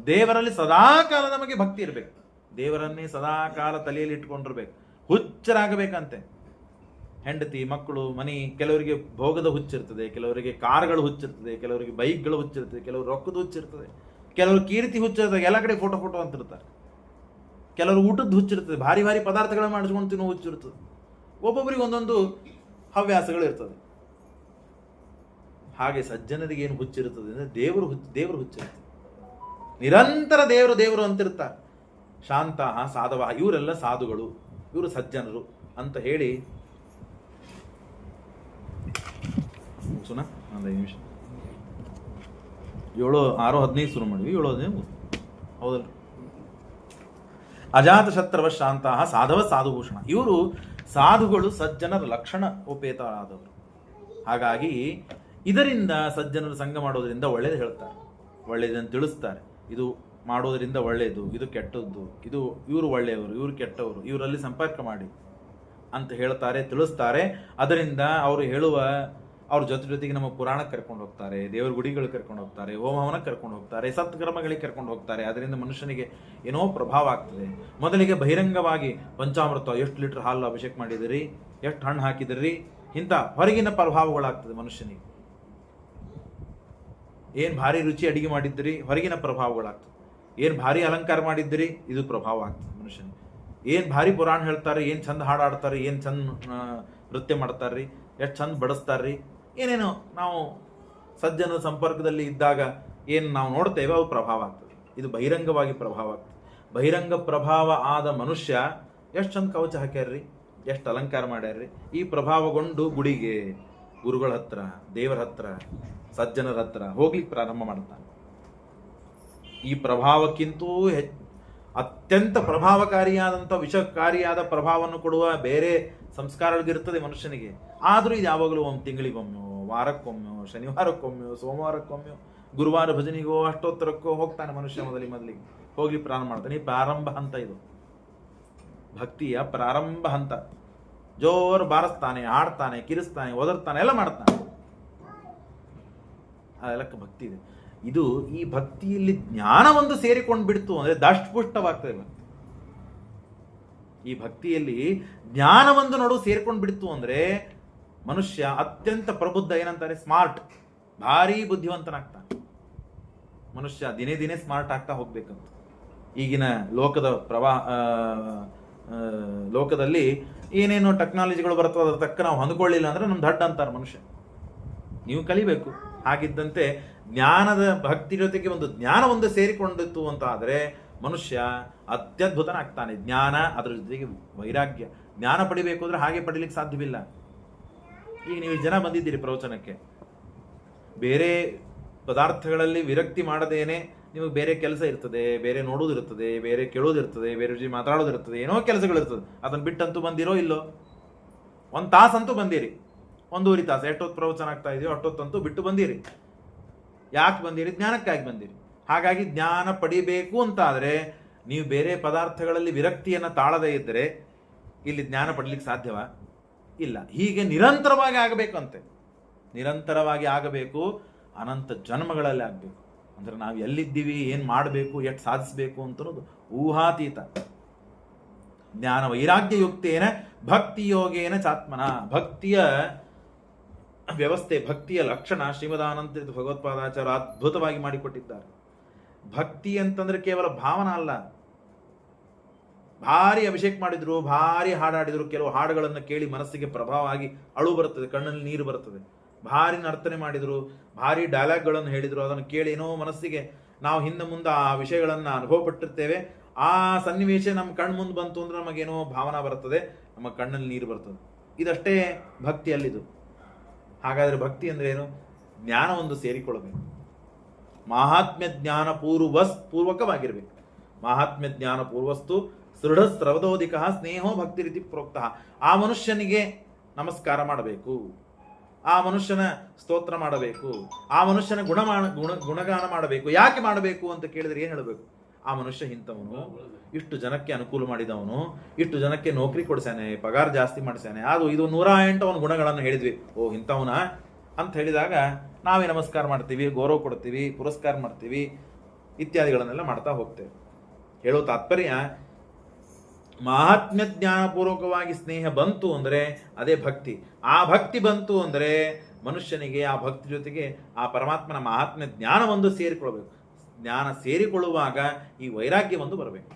ದೇವರಲ್ಲಿ ಸದಾಕಾಲ ನಮಗೆ ಭಕ್ತಿ ಇರಬೇಕು. ದೇವರನ್ನೇ ಸದಾಕಾಲ ತಲೆಯಲ್ಲಿ ಇಟ್ಕೊಂಡಿರ್ಬೇಕು. ಹುಚ್ಚರಾಗಬೇಕಂತೆ. ಹೆಂಡತಿ, ಮಕ್ಕಳು, ಮನೆ. ಕೆಲವರಿಗೆ ಭೋಗದ ಹುಚ್ಚಿರ್ತದೆ, ಕೆಲವರಿಗೆ ಕಾರ್ಗಳು ಹುಚ್ಚಿರ್ತದೆ, ಕೆಲವರಿಗೆ ಬೈಕ್ಗಳು ಹುಚ್ಚಿರ್ತದೆ, ಕೆಲವರು ರೊಕ್ಕದ ಹುಚ್ಚಿರ್ತದೆ, ಕೆಲವರು ಕೀರ್ತಿ ಹುಚ್ಚಿರ್ತದೆ, ಎಲ್ಲ ಕಡೆ ಫೋಟೋ ಅಂತಿರ್ತಾರೆ. ಕೆಲವರು ಊಟದ ಹುಚ್ಚಿರ್ತದೆ, ಭಾರಿ ಭಾರಿ ಪದಾರ್ಥಗಳನ್ನ ಮಾಡಿಸ್ಕೊಂಡು ತಿನ್ನೋ ಹುಚ್ಚಿರ್ತದೆ. ಒಬ್ಬೊಬ್ಬರಿಗೆ ಒಂದೊಂದು ಹವ್ಯಾಸಗಳು ಇರ್ತದೆ. ಹಾಗೆ ಸಜ್ಜನರಿಗೆ ಏನು ಹುಚ್ಚಿರುತ್ತದೆ ಅಂದರೆ ದೇವರು ಹುಚ್ಚಿರ್ತದೆ. ನಿರಂತರ ದೇವರು ಅಂತಿರ್ತಾರೆ. ಶಾಂತ, ಸಾಧವ, ಇವರೆಲ್ಲ ಸಾಧುಗಳು, ಇವರು ಸಜ್ಜನರು ಅಂತ ಹೇಳಿ. ಸುನಾ ಒಂದು 5 ನಿಮಿಷ, 6:15 ಶುರು ಮಾಡಿವಿ, 7:15 ಹೌದಲ್ರಿ. ಅಜಾತ ಶತ್ರವ ಶಾಂತ ಸಾಧವ ಸಾಧುಭೂಷಣ. ಇವರು ಸಾಧುಗಳು, ಸಜ್ಜನರ ಲಕ್ಷಣ ಉಪೇತರಾದವರು. ಹಾಗಾಗಿ ಇದರಿಂದ ಸಜ್ಜನರು ಸಂಘ ಮಾಡೋದರಿಂದ ಒಳ್ಳೇದು ಹೇಳ್ತಾರೆ, ಒಳ್ಳೆಯದನ್ನು ತಿಳಿಸ್ತಾರೆ. ಇದು ಮಾಡೋದರಿಂದ ಒಳ್ಳೆಯದು, ಇದು ಕೆಟ್ಟದ್ದು, ಇದು ಇವರು ಒಳ್ಳೆಯವರು, ಇವರು ಕೆಟ್ಟವರು, ಇವರಲ್ಲಿ ಸಂಪರ್ಕ ಮಾಡಿ ಅಂತ ಹೇಳ್ತಾರೆ, ತಿಳಿಸ್ತಾರೆ. ಅದರಿಂದ ಅವರು ಹೇಳುವ ಅವ್ರ ಜೊತೆಗೆ ನಮ್ಮ ಪುರಾಣಕ್ಕೆ ಕರ್ಕೊಂಡು ಹೋಗ್ತಾರೆ, ದೇವರ ಗುಡಿಗಳು ಕರ್ಕೊಂಡು ಹೋಗ್ತಾರೆ, ಹೋಮವನಕ್ಕೆ ಕರ್ಕೊಂಡು ಹೋಗ್ತಾರೆ, ಸತ್ಕರ್ಮಗಳಿಗೆ ಕರ್ಕೊಂಡು ಹೋಗ್ತಾರೆ. ಅದರಿಂದ ಮನುಷ್ಯನಿಗೆ ಏನೋ ಪ್ರಭಾವ ಆಗ್ತದೆ. ಮೊದಲಿಗೆ ಬಹಿರಂಗವಾಗಿ ಪಂಚಾಮೃತ, ಎಷ್ಟು ಲೀಟರ್ ಹಾಲು ಅಭಿಷೇಕ ಮಾಡಿದಿರಿ, ಎಷ್ಟು ಹಣ್ಣು ಹಾಕಿದಿರಿ, ಇಂಥ ಹೊರಗಿನ ಪ್ರಭಾವಗಳಾಗ್ತದೆ ಮನುಷ್ಯನಿಗೆ. ಏನು ಭಾರಿ ರುಚಿ ಅಡಿಗೆ ಮಾಡಿದ್ದೀರಿ, ಹೊರಗಿನ ಪ್ರಭಾವಗಳಾಗ್ತದೆ. ಏನು ಭಾರಿ ಅಲಂಕಾರ ಮಾಡಿದ್ದೀರಿ, ಇದು ಪ್ರಭಾವ ಆಗ್ತದೆ ಮನುಷ್ಯನಿಗೆ. ಏನು ಭಾರಿ ಪುರಾಣ ಹೇಳ್ತಾರೆ, ಏನು ಚಂದ ಹಾಡಾಡ್ತಾರೆ, ಏನು ಚಂದ ನೃತ್ಯ ಮಾಡ್ತಾರ್ರಿ, ಎಷ್ಟು ಚಂದ ಬಡಿಸ್ತಾರ್ರಿ, ಏನೇನು ನಾವು ಸಜ್ಜನ ಸಂಪರ್ಕದಲ್ಲಿ ಇದ್ದಾಗ ಏನು ನಾವು ನೋಡ್ತೇವೆ ಅವು ಪ್ರಭಾವ ಆಗ್ತದೆ. ಇದು ಬಹಿರಂಗವಾಗಿ ಪ್ರಭಾವ ಆಗ್ತದೆ. ಬಹಿರಂಗ ಪ್ರಭಾವ ಆದ ಮನುಷ್ಯ ಎಷ್ಟು ಚಂದ ಕವಚ ಹಾಕ್ಯಾರ್ರಿ, ಎಷ್ಟು ಅಲಂಕಾರ ಮಾಡ್ಯಾರ್ರಿ. ಈ ಪ್ರಭಾವಗೊಂಡು ಗುಡಿಗೆ, ಗುರುಗಳ ಹತ್ರ, ದೇವರ ಹತ್ರ, ಸಜ್ಜನರ ಹತ್ರ ಹೋಗ್ಲಿಕ್ಕೆ ಪ್ರಾರಂಭ ಮಾಡ್ತಾನೆ. ಈ ಪ್ರಭಾವಕ್ಕಿಂತೂ ಅತ್ಯಂತ ಪ್ರಭಾವಕಾರಿಯಾದಂಥ ವಿಷಕಾರಿಯಾದ ಪ್ರಭಾವವನ್ನು ಕೊಡುವ ಬೇರೆ ಸಂಸ್ಕಾರಗಳಿರ್ತದೆ ಮನುಷ್ಯನಿಗೆ. ಆದರೂ ಇದು ಯಾವಾಗಲೂ ಒಂದು ತಿಂಗಳಿಗೊಮ್ಮೆ, ವಾರಕ್ಕೊಮ್ಮೆ, ಶನಿವಾರಕ್ಕೊಮ್ಮೆ, ಸೋಮವಾರಕ್ಕೊಮ್ಮೆ, ಗುರುವಾರ ಭಜನಿಗೋ ಅಷ್ಟೋತ್ತರಕ್ಕೋ ಹೋಗ್ತಾನೆ ಮನುಷ್ಯ. ಮೊದಲಿಗೆ ಹೋಗ್ಲಿ ಪ್ರಾರಂಭ ಮಾಡ್ತಾನೆ. ಈ ಪ್ರಾರಂಭ ಹಂತ, ಇದು ಭಕ್ತಿಯ ಪ್ರಾರಂಭ ಹಂತ. ಜೋರು ಬಾರಿಸ್ತಾನೆ, ಆಡ್ತಾನೆ, ಕಿರಿಸ್ತಾನೆ, ಒದರ್ತಾನೆ, ಎಲ್ಲ ಮಾಡ್ತಾನೆ. ಅದೆಲ್ಲಕ್ಕೆ ಭಕ್ತಿ ಇದೆ. ಇದು ಈ ಭಕ್ತಿಯಲ್ಲಿ ಜ್ಞಾನ ಒಂದು ಸೇರಿಕೊಂಡು ಬಿಡ್ತು ಅಂದ್ರೆ ದಷ್ಟಪುಷ್ಟವಾಗ್ತದೆ. ಈ ಭಕ್ತಿಯಲ್ಲಿ ಜ್ಞಾನ ಒಂದು ನಡು ಸೇರ್ಕೊಂಡು ಬಿಡ್ತು ಅಂದ್ರೆ ಮನುಷ್ಯ ಅತ್ಯಂತ ಪ್ರಬುದ್ಧ, ಏನಂತಾರೆ, ಸ್ಮಾರ್ಟ್, ಭಾರಿ ಬುದ್ಧಿವಂತನಾಗ್ತಾನೆ ಮನುಷ್ಯ. ದಿನೇ ದಿನೇ ಸ್ಮಾರ್ಟ್ ಆಗ್ತಾ ಹೋಗ್ಬೇಕಂತ. ಈಗಿನ ಲೋಕದಲ್ಲಿ ಏನೇನೋ ಟೆಕ್ನಾಲಜಿಗಳು ಬರ್ತವೆ, ಅದ್ರ ತಕ್ಕ ನಾವು ಹೊಂದ್ಕೊಳ್ಳಿಲ್ಲ ಅಂದ್ರೆ ನಮ್ ದಡ್ಡ ಅಂತಾರೆ ಮನುಷ್ಯ. ನೀವು ಕಲಿಬೇಕು. ಹಾಗಿದ್ದಂತೆ ಜ್ಞಾನದ ಭಕ್ತಿ ಜೊತೆಗೆ ಒಂದು ಜ್ಞಾನ ಒಂದು ಸೇರಿಕೊಂಡಿತ್ತು ಅಂತ ಆದರೆ ಮನುಷ್ಯ ಅತ್ಯದ್ಭುತನಾಗ್ತಾನೆ. ಜ್ಞಾನ, ಅದರ ಜೊತೆಗೆ ವೈರಾಗ್ಯ. ಜ್ಞಾನ ಪಡಿಬೇಕು ಅಂದ್ರೆ ಹಾಗೆ ಪಡಿಲಿಕ್ಕೆ ಸಾಧ್ಯವಿಲ್ಲ. ಈಗ ನೀವು ಜನ ಬಂದಿದ್ದೀರಿ ಪ್ರವಚನಕ್ಕೆ, ಬೇರೆ ಪದಾರ್ಥಗಳಲ್ಲಿ ವಿರಕ್ತಿ ಮಾಡದೇನೆ ನಿಮಗೆ ಬೇರೆ ಕೆಲಸ ಇರ್ತದೆ, ಬೇರೆ ನೋಡೋದಿರ್ತದೆ, ಬೇರೆ ಕೇಳೋದಿರ್ತದೆ, ಬೇರೆ ಜೊತೆ ಮಾತಾಡೋದಿರ್ತದೆ, ಏನೋ ಕೆಲಸಗಳಿರ್ತದೆ. ಅದನ್ನು ಬಿಟ್ಟಂತೂ ಬಂದಿರೋ ಇಲ್ಲೋ, 1 ತಾಸಂತೂ ಬಂದಿರಿ, 1.5 ತಾಸು, ಎಷ್ಟೊತ್ತು ಪ್ರವಚನ ಆಗ್ತಾ ಇದೆಯೋ ಅಷ್ಟೊತ್ತಂತೂ ಬಿಟ್ಟು ಬಂದಿರಿ. ಯಾಕೆ ಬಂದಿರಿ? ಜ್ಞಾನಕ್ಕಾಗಿ ಬಂದಿರಿ. ಹಾಗಾಗಿ ಜ್ಞಾನ ಪಡಿಬೇಕು ಅಂತ ಆದರೆ ನೀವು ಬೇರೆ ಪದಾರ್ಥಗಳಲ್ಲಿ ವಿರಕ್ತಿಯನ್ನು ತಾಳದೇ ಇದ್ದರೆ ಇಲ್ಲಿ ಜ್ಞಾನ ಪಡಲಿಕ್ಕೆ ಸಾಧ್ಯವಾ? ಇಲ್ಲ. ಹೀಗೆ ನಿರಂತರವಾಗಿ ಆಗಬೇಕಂತೆ, ನಿರಂತರವಾಗಿ ಆಗಬೇಕು, ಅನಂತ ಜನ್ಮಗಳಲ್ಲಿ ಆಗಬೇಕು. ಅಂದರೆ ನಾವು ಎಲ್ಲಿದ್ದೀವಿ, ಏನು ಮಾಡಬೇಕು, ಎಷ್ಟು ಸಾಧಿಸಬೇಕು ಅಂತನ್ನೋದು ಊಹಾತೀತ. ಜ್ಞಾನ ವೈರಾಗ್ಯಯುಕ್ತೇನ ಭಕ್ತಿಯೋಗೇನ ಚಾತ್ಮನ. ಭಕ್ತಿಯ ವ್ಯವಸ್ಥೆ, ಭಕ್ತಿಯ ಲಕ್ಷಣ ಶ್ರೀಮದಾನಂದ ಭಗವತ್ಪಾದಾಚಾರ್ಯ ಅದ್ಭುತವಾಗಿ ಮಾಡಿಕೊಟ್ಟಿದ್ದಾರೆ. ಭಕ್ತಿ ಅಂತಂದ್ರೆ ಕೇವಲ ಭಾವನ ಅಲ್ಲ. ಭಾರಿ ಅಭಿಷೇಕ ಮಾಡಿದ್ರು, ಭಾರಿ ಹಾಡಾಡಿದ್ರು, ಕೆಲವು ಹಾಡುಗಳನ್ನು ಕೇಳಿ ಮನಸ್ಸಿಗೆ ಪ್ರಭಾವ ಆಗಿ ಅಳು ಬರ್ತದೆ, ಕಣ್ಣಲ್ಲಿ ನೀರು ಬರ್ತದೆ. ಭಾರಿ ನರ್ತನೆ ಮಾಡಿದ್ರು, ಭಾರಿ ಡೈಲಾಗ್ಗಳನ್ನು ಹೇಳಿದ್ರು, ಅದನ್ನು ಕೇಳಿ ಏನೋ ಮನಸ್ಸಿಗೆ ನಾವು ಹಿಂದೆ ಮುಂದೆ ಆ ವಿಷಯಗಳನ್ನು ಅನುಭವ ಪಟ್ಟಿರ್ತೇವೆ. ಆ ಸನ್ನಿವೇಶ ನಮ್ಮ ಕಣ್ಣು ಮುಂದೆ ಬಂತು ಅಂದ್ರೆ ನಮಗೇನೋ ಭಾವನಾ ಬರ್ತದೆ, ನಮ್ಮ ಕಣ್ಣಲ್ಲಿ ನೀರು ಬರ್ತದೆ. ಇದಷ್ಟೇ ಭಕ್ತಿಯಲ್ಲಿದು. ಹಾಗಾದ್ರೆ ಭಕ್ತಿ ಅಂದ್ರೆ ಏನು? ಜ್ಞಾನ ಒಂದು ಸೇರಿಕೊಳ್ಳಬೇಕು. ಮಾಹಾತ್ಮ್ಯ ಜ್ಞಾನ ಪೂರ್ವಕವಾಗಿರ್ಬೇಕು. ಮಾಹಾತ್ಮ್ಯ ಜ್ಞಾನ ಪೂರ್ವಸ್ತು ದೃಢ ಸ್ರವದೋದಿಕ ಸ್ನೇಹೋ ಭಕ್ತಿ ರೀತಿ ಪ್ರೋಕ್ತ. ಆ ಮನುಷ್ಯನಿಗೆ ನಮಸ್ಕಾರ ಮಾಡಬೇಕು, ಆ ಮನುಷ್ಯನ ಸ್ತೋತ್ರ ಮಾಡಬೇಕು, ಆ ಮನುಷ್ಯನ ಗುಣಗಾನ ಮಾಡಬೇಕು. ಯಾಕೆ ಮಾಡಬೇಕು ಅಂತ ಕೇಳಿದ್ರೆ ಏನು ಹೇಳಬೇಕು? ಆ ಮನುಷ್ಯ ಇಂಥವನು, ಇಷ್ಟು ಜನಕ್ಕೆ ಅನುಕೂಲ ಮಾಡಿದವನು, ಇಷ್ಟು ಜನಕ್ಕೆ ನೌಕರಿ ಕೊಡ್ಸಾನೆ, ಪಗಾರ ಜಾಸ್ತಿ ಮಾಡಿಸ್ಯಾನೆ, ಅದು ಇದು 108 ಅವನ ಗುಣಗಳನ್ನು ಹೇಳಿದ್ವಿ. ಓ ಇಂಥವನ ಅಂತ ಹೇಳಿದಾಗ ನಾವೇ ನಮಸ್ಕಾರ ಮಾಡ್ತೀವಿ, ಗೌರವ ಕೊಡ್ತೀವಿ, ಪುರಸ್ಕಾರ ಮಾಡ್ತೀವಿ, ಇತ್ಯಾದಿಗಳನ್ನೆಲ್ಲ ಮಾಡ್ತಾ ಹೋಗ್ತೇವೆ. ಹೇಳೋ ತಾತ್ಪರ್ಯ, ಮಹಾತ್ಮ್ಯ ಜ್ಞಾನಪೂರ್ವಕವಾಗಿ ಸ್ನೇಹ ಬಂತು ಅಂದರೆ ಅದೇ ಭಕ್ತಿ. ಆ ಭಕ್ತಿ ಬಂತು ಅಂದರೆ ಮನುಷ್ಯನಿಗೆ ಆ ಭಕ್ತಿ ಜೊತೆಗೆ ಆ ಪರಮಾತ್ಮನ ಮಹಾತ್ಮ್ಯ ಜ್ಞಾನ ಒಂದು ಸೇರಿಕೊಳ್ಬೇಕು. ಜ್ಞಾನ ಸೇರಿಕೊಳ್ಳುವಾಗ ಈ ವೈರಾಗ್ಯ ಒಂದು ಬರಬೇಕು.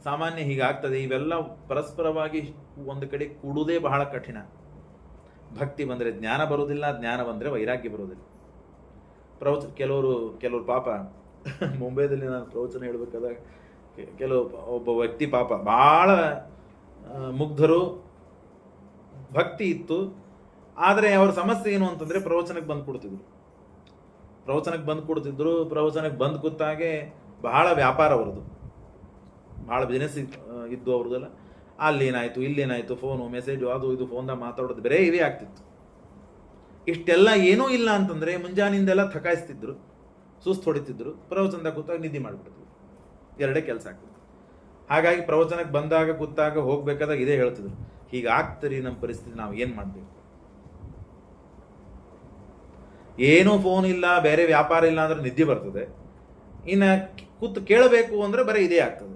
ಸಾಮಾನ್ಯ ಹೀಗಾಗ್ತದೆ. ಇವೆಲ್ಲ ಪರಸ್ಪರವಾಗಿ ಒಂದು ಕಡೆ ಕೂಡುವುದೇ ಬಹಳ ಕಠಿಣ. ಭಕ್ತಿ ಬಂದರೆ ಜ್ಞಾನ ಬರುವುದಿಲ್ಲ, ಜ್ಞಾನ ಬಂದರೆ ವೈರಾಗ್ಯ ಬರುವುದಿಲ್ಲ. ಕೆಲವರು ಪಾಪ ಮುಂಬೈದಲ್ಲಿ ನಾನು ಪ್ರವಚನ ಹೇಳಬೇಕಾದಾಗ ಒಬ್ಬ ವ್ಯಕ್ತಿ ಪಾಪ ಬಹಳ ಮುಗ್ಧರು, ಭಕ್ತಿ ಇತ್ತು. ಆದರೆ ಅವರ ಸಮಸ್ಯೆ ಏನು ಅಂತಂದ್ರೆ ಪ್ರವಚನಕ್ಕೆ ಬಂದು ಕೊಡ್ತಿದ್ರು. ಪ್ರವಚನಕ್ಕೆ ಬಂದು ಕೂತಾಗೆ ಬಹಳ ವ್ಯಾಪಾರ ಅವ್ರದ್ದು, ಬಹಳ ಬಿಸ್ನೆಸ್ ಇದ್ದು ಅವ್ರದ್ದೆಲ್ಲ. ಅಲ್ಲೇನಾಯ್ತು, ಇಲ್ಲೇನಾಯ್ತು, ಫೋನು ಮೆಸೇಜು ಅದು ಇದು ಫೋನ್ದಾಗ ಮಾತಾಡೋದು ಬರೇ ಇವೇ ಆಗ್ತಿತ್ತು. ಇಷ್ಟೆಲ್ಲ ಏನೂ ಇಲ್ಲ ಅಂತಂದ್ರೆ ಮುಂಜಾನಿಂದೆಲ್ಲ ಥಕಾಯಿಸ್ತಿದ್ರು, ಸುಸ್ತು ಹೊಡಿತಿದ್ರು, ಪ್ರವಚನದಾಗ ಕೂತಾಗ ನಿದ್ದೆ ಮಾಡಿಬಿಡ್ತಿದ್ರು. ಎರಡೇ ಕೆಲಸ ಆಗ್ತದೆ. ಹಾಗಾಗಿ ಪ್ರವಚನಕ್ಕೆ ಬಂದಾಗ ಕೂತಾಗ ಹೋಗ್ಬೇಕಾದಾಗ ಇದೇ ಹೇಳ್ತಿದ್ರು, ಹೀಗಾಗ್ತರಿ ನಮ್ಮ ಪರಿಸ್ಥಿತಿ, ನಾವು ಏನು ಮಾಡಬೇಕು? ಏನೂ ಫೋನ್ ಇಲ್ಲ, ಬೇರೆ ವ್ಯಾಪಾರ ಇಲ್ಲ ಅಂದ್ರೆ ನಿದ್ದೆ ಬರ್ತದೆ. ಇನ್ನು ಕೂತು ಕೇಳಬೇಕು ಅಂದ್ರೆ ಬರೀ ಇದೇ ಆಗ್ತದೆ.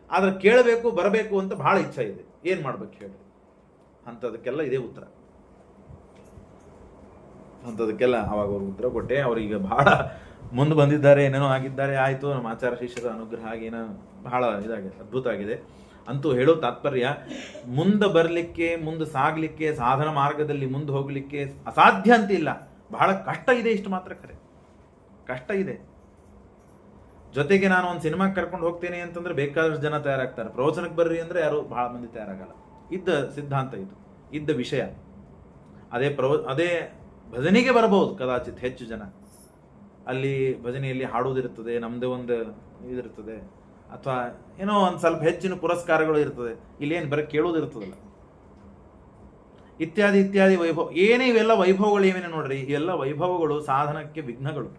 ಆದ್ರೆ ಕೇಳಬೇಕು ಬರಬೇಕು ಅಂತ ಬಹಳ ಇಚ್ಛೆ ಇದೆ, ಏನು ಮಾಡ್ಬೇಕು ಹೇಳಿ? ಅಂಥದಕ್ಕೆಲ್ಲ ಇದೇ ಉತ್ತರ. ಅಂಥದಕ್ಕೆಲ್ಲ ಅವಾಗ ಅವ್ರು ಉತ್ತರ ಕೊಟ್ಟೆ. ಅವ್ರೀಗ ಬಹಳ ಮುಂದೆ ಬಂದಿದ್ದಾರೆ, ಏನೇನೋ ಆಗಿದ್ದಾರೆ. ಆಯಿತು, ನಮ್ಮ ಆಚಾರ ಶಿಷ್ಯರ ಅನುಗ್ರಹ ಆಗೇನೋ ಬಹಳ ಇದಾಗಿದೆ, ಅದ್ಭುತ ಆಗಿದೆ. ಅಂತೂ ಹೇಳೋ ತಾತ್ಪರ್ಯ, ಮುಂದೆ ಬರಲಿಕ್ಕೆ, ಮುಂದೆ ಸಾಗಲಿಕ್ಕೆ, ಸಾಧನ ಮಾರ್ಗದಲ್ಲಿ ಮುಂದೆ ಹೋಗಲಿಕ್ಕೆ ಅಸಾಧ್ಯ ಅಂತಿಲ್ಲ, ಬಹಳ ಕಷ್ಟ ಇದೆ. ಇಷ್ಟು ಮಾತ್ರ ಖರೆ, ಕಷ್ಟ ಇದೆ. ಜೊತೆಗೆ ನಾನು ಒಂದು ಸಿನಿಮಾಗೆ ಕರ್ಕೊಂಡು ಹೋಗ್ತೇನೆ ಅಂತಂದ್ರೆ ಬೇಕಾದಷ್ಟು ಜನ ತಯಾರಾಗ್ತಾರೆ. ಪ್ರವಚನಕ್ಕೆ ಬರ್ರಿ ಅಂದ್ರೆ ಯಾರು ಬಹಳ ಮಂದಿ ತಯಾರಾಗಲ್ಲ. ಇದ್ದ ಸಿದ್ಧಾಂತ ಇದು, ಇದ್ದ ವಿಷಯ. ಅದೇ ಭಜನೆಗೆ ಬರಬಹುದು ಕದಾಚಿತ್ ಹೆಚ್ಚು ಜನ. ಅಲ್ಲಿ ಭಜನೆಯಲ್ಲಿ ಹಾಡುವುದಿರ್ತದೆ, ನಮ್ಮದೇ ಒಂದು ಇದಿರ್ತದೆ, ಅಥವಾ ಏನೋ ಒಂದು ಸ್ವಲ್ಪ ಹೆಚ್ಚಿನ ಪುರಸ್ಕಾರಗಳು ಇರ್ತದೆ. ಇಲ್ಲೇನು ಬರೀ ಕೇಳೋದಿರ್ತದಲ್ಲ, ಇತ್ಯಾದಿ ಇತ್ಯಾದಿ ವೈಭವ. ಏನೇ ಇವೆಲ್ಲ ವೈಭವಗಳು ಏನೇನು ನೋಡ್ರಿ, ಇವೆಲ್ಲ ವೈಭವಗಳು ಸಾಧನಕ್ಕೆ ವಿಘ್ನಗಳು.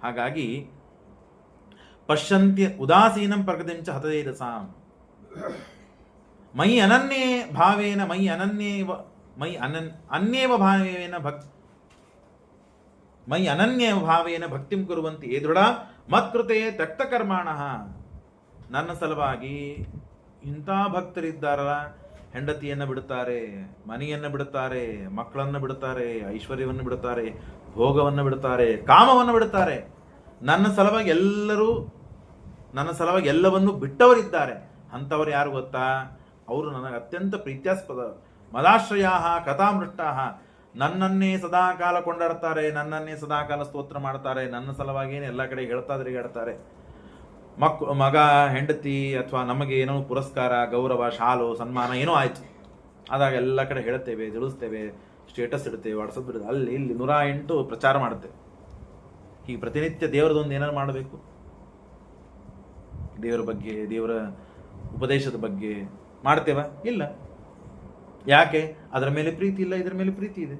ಹಾಗಾಗಿ ಪಶ್ಯಂತ್ಯ ಉದಾಸೀನಂ ಪ್ರಕೃತಿಂಚ ಹತದೇರಸಾಂ ಮಯಿ ಅನನ್ಯೇ ಭಾವೇನ ಮೈ ಅನನ್ಯ ಭಾವೇನ ಭಕ್ತಿಂ ಕುರುವಂತಿ ಏ ದೃಢ ಮತ್ಕೃತೆ ತಕ್ತ ಕರ್ಮಾಣಃ. ನನ್ನ ಸಲುವಾಗಿ ಇಂಥ ಭಕ್ತರಿದ್ದಾರಲ್ಲ, ಹೆಂಡತಿಯನ್ನು ಬಿಡುತ್ತಾರೆ, ಮನೆಯನ್ನು ಬಿಡುತ್ತಾರೆ, ಮಕ್ಕಳನ್ನು ಬಿಡುತ್ತಾರೆ, ಐಶ್ವರ್ಯವನ್ನು ಬಿಡುತ್ತಾರೆ, ಭೋಗವನ್ನು ಬಿಡುತ್ತಾರೆ, ಕಾಮವನ್ನು ಬಿಡುತ್ತಾರೆ. ನನ್ನ ಸಲುವಾಗಿ ಎಲ್ಲವನ್ನು ಬಿಟ್ಟವರಿದ್ದಾರೆ. ಅಂಥವ್ರು ಯಾರು ಗೊತ್ತಾ? ಅವರು ನನಗೆ ಅತ್ಯಂತ ಪ್ರೀತ್ಯಾಸ್ಪದ. ಮದಾಶ್ರಯಾ ಕಥಾಮೃಷ್ಟಾ, ನನ್ನನ್ನೇ ಸದಾಕಾಲ ಕೊಂಡಾಡ್ತಾರೆ, ನನ್ನನ್ನೇ ಸದಾಕಾಲ ಸ್ತೋತ್ರ ಮಾಡ್ತಾರೆ, ನನ್ನ ಸಲುವಾಗೇನೆ ಎಲ್ಲ ಕಡೆ ಹೇಳ್ತಾರೆ. ಮಗ, ಹೆಂಡತಿ ಅಥವಾ ನಮಗೆ ಏನೋ ಪುರಸ್ಕಾರ, ಗೌರವ, ಶಾಲು, ಸನ್ಮಾನ ಏನೋ ಆಯ್ತು ಆದಾಗ ಎಲ್ಲ ಕಡೆ ಹೇಳ್ತೇವೆ, ತಿಳಿಸ್ತೇವೆ, ಸ್ಟೇಟಸ್ ಇಡ್ತೇವೆ, ವಾಟ್ಸಪ್ ಇಡುತ್ತೆ, ಅಲ್ಲಿ ಇಲ್ಲಿ 108 ಪ್ರಚಾರ ಮಾಡುತ್ತೇವೆ. ಹೀಗೆ ಪ್ರತಿನಿತ್ಯ ದೇವರದೊಂದು ಏನಾರು ಮಾಡಬೇಕು. ದೇವರ ಬಗ್ಗೆ, ದೇವರ ಉಪದೇಶದ ಬಗ್ಗೆ ಮಾಡ್ತೇವ? ಇಲ್ಲ. ಯಾಕೆ? ಅದರ ಮೇಲೆ ಪ್ರೀತಿ ಇಲ್ಲ, ಇದರ ಮೇಲೆ ಪ್ರೀತಿ ಇದೆ.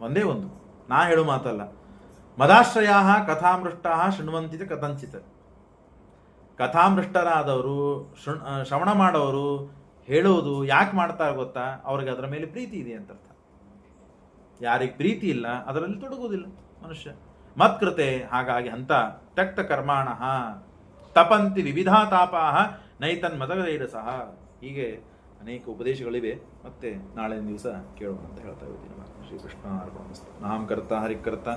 ಒಂದೇ ಒಂದು, ನಾ ಹೇಳೋ ಮಾತಲ್ಲ. ಮದಾಶ್ರಯಾ ಕಥಾಮೃಷ್ಟಾ ಶೃಣ್ವಂತಿತ ಕಥಂಚಿತ. ಕಥಾಮೃಷ್ಟರಾದವರು, ಶ್ರವಣ ಮಾಡೋರು ಹೇಳೋದು ಯಾಕೆ ಮಾಡ್ತಾರೆ ಗೊತ್ತಾ? ಅವ್ರಿಗೆ ಅದರ ಮೇಲೆ ಪ್ರೀತಿ ಇದೆ ಅಂತ ಅರ್ಥ. ಯಾರಿಗೆ ಪ್ರೀತಿ ಇಲ್ಲ ಅದರಲ್ಲಿ ತೊಡಗುವುದಿಲ್ಲ ಮನುಷ್ಯ. ಮತ್ಕೃತೆ, ಹಾಗಾಗಿ ಅಂತ ತ್ಯಕ್ತ ಕರ್ಮಾಣ ತಪಂತಿ ವಿವಿಧಾ ತಾಪಾ ನೈತನ್ಮತಗೈರ ಸಹ. ಹೀಗೆ ಅನೇಕ ಉಪದೇಶಗಳಿವೆ. ಮತ್ತೆ ನಾಳೆ ದಿವಸ ಕೇಳೋಣ ಅಂತ ಹೇಳ್ತಾ ಇದ್ದೀನಿ. ಶ್ರೀಕೃಷ್ಣ ಅರ್ಪಣಮಸ್ತು. ನಾಮಕರ್ತ ಹರಿಕರ್ತ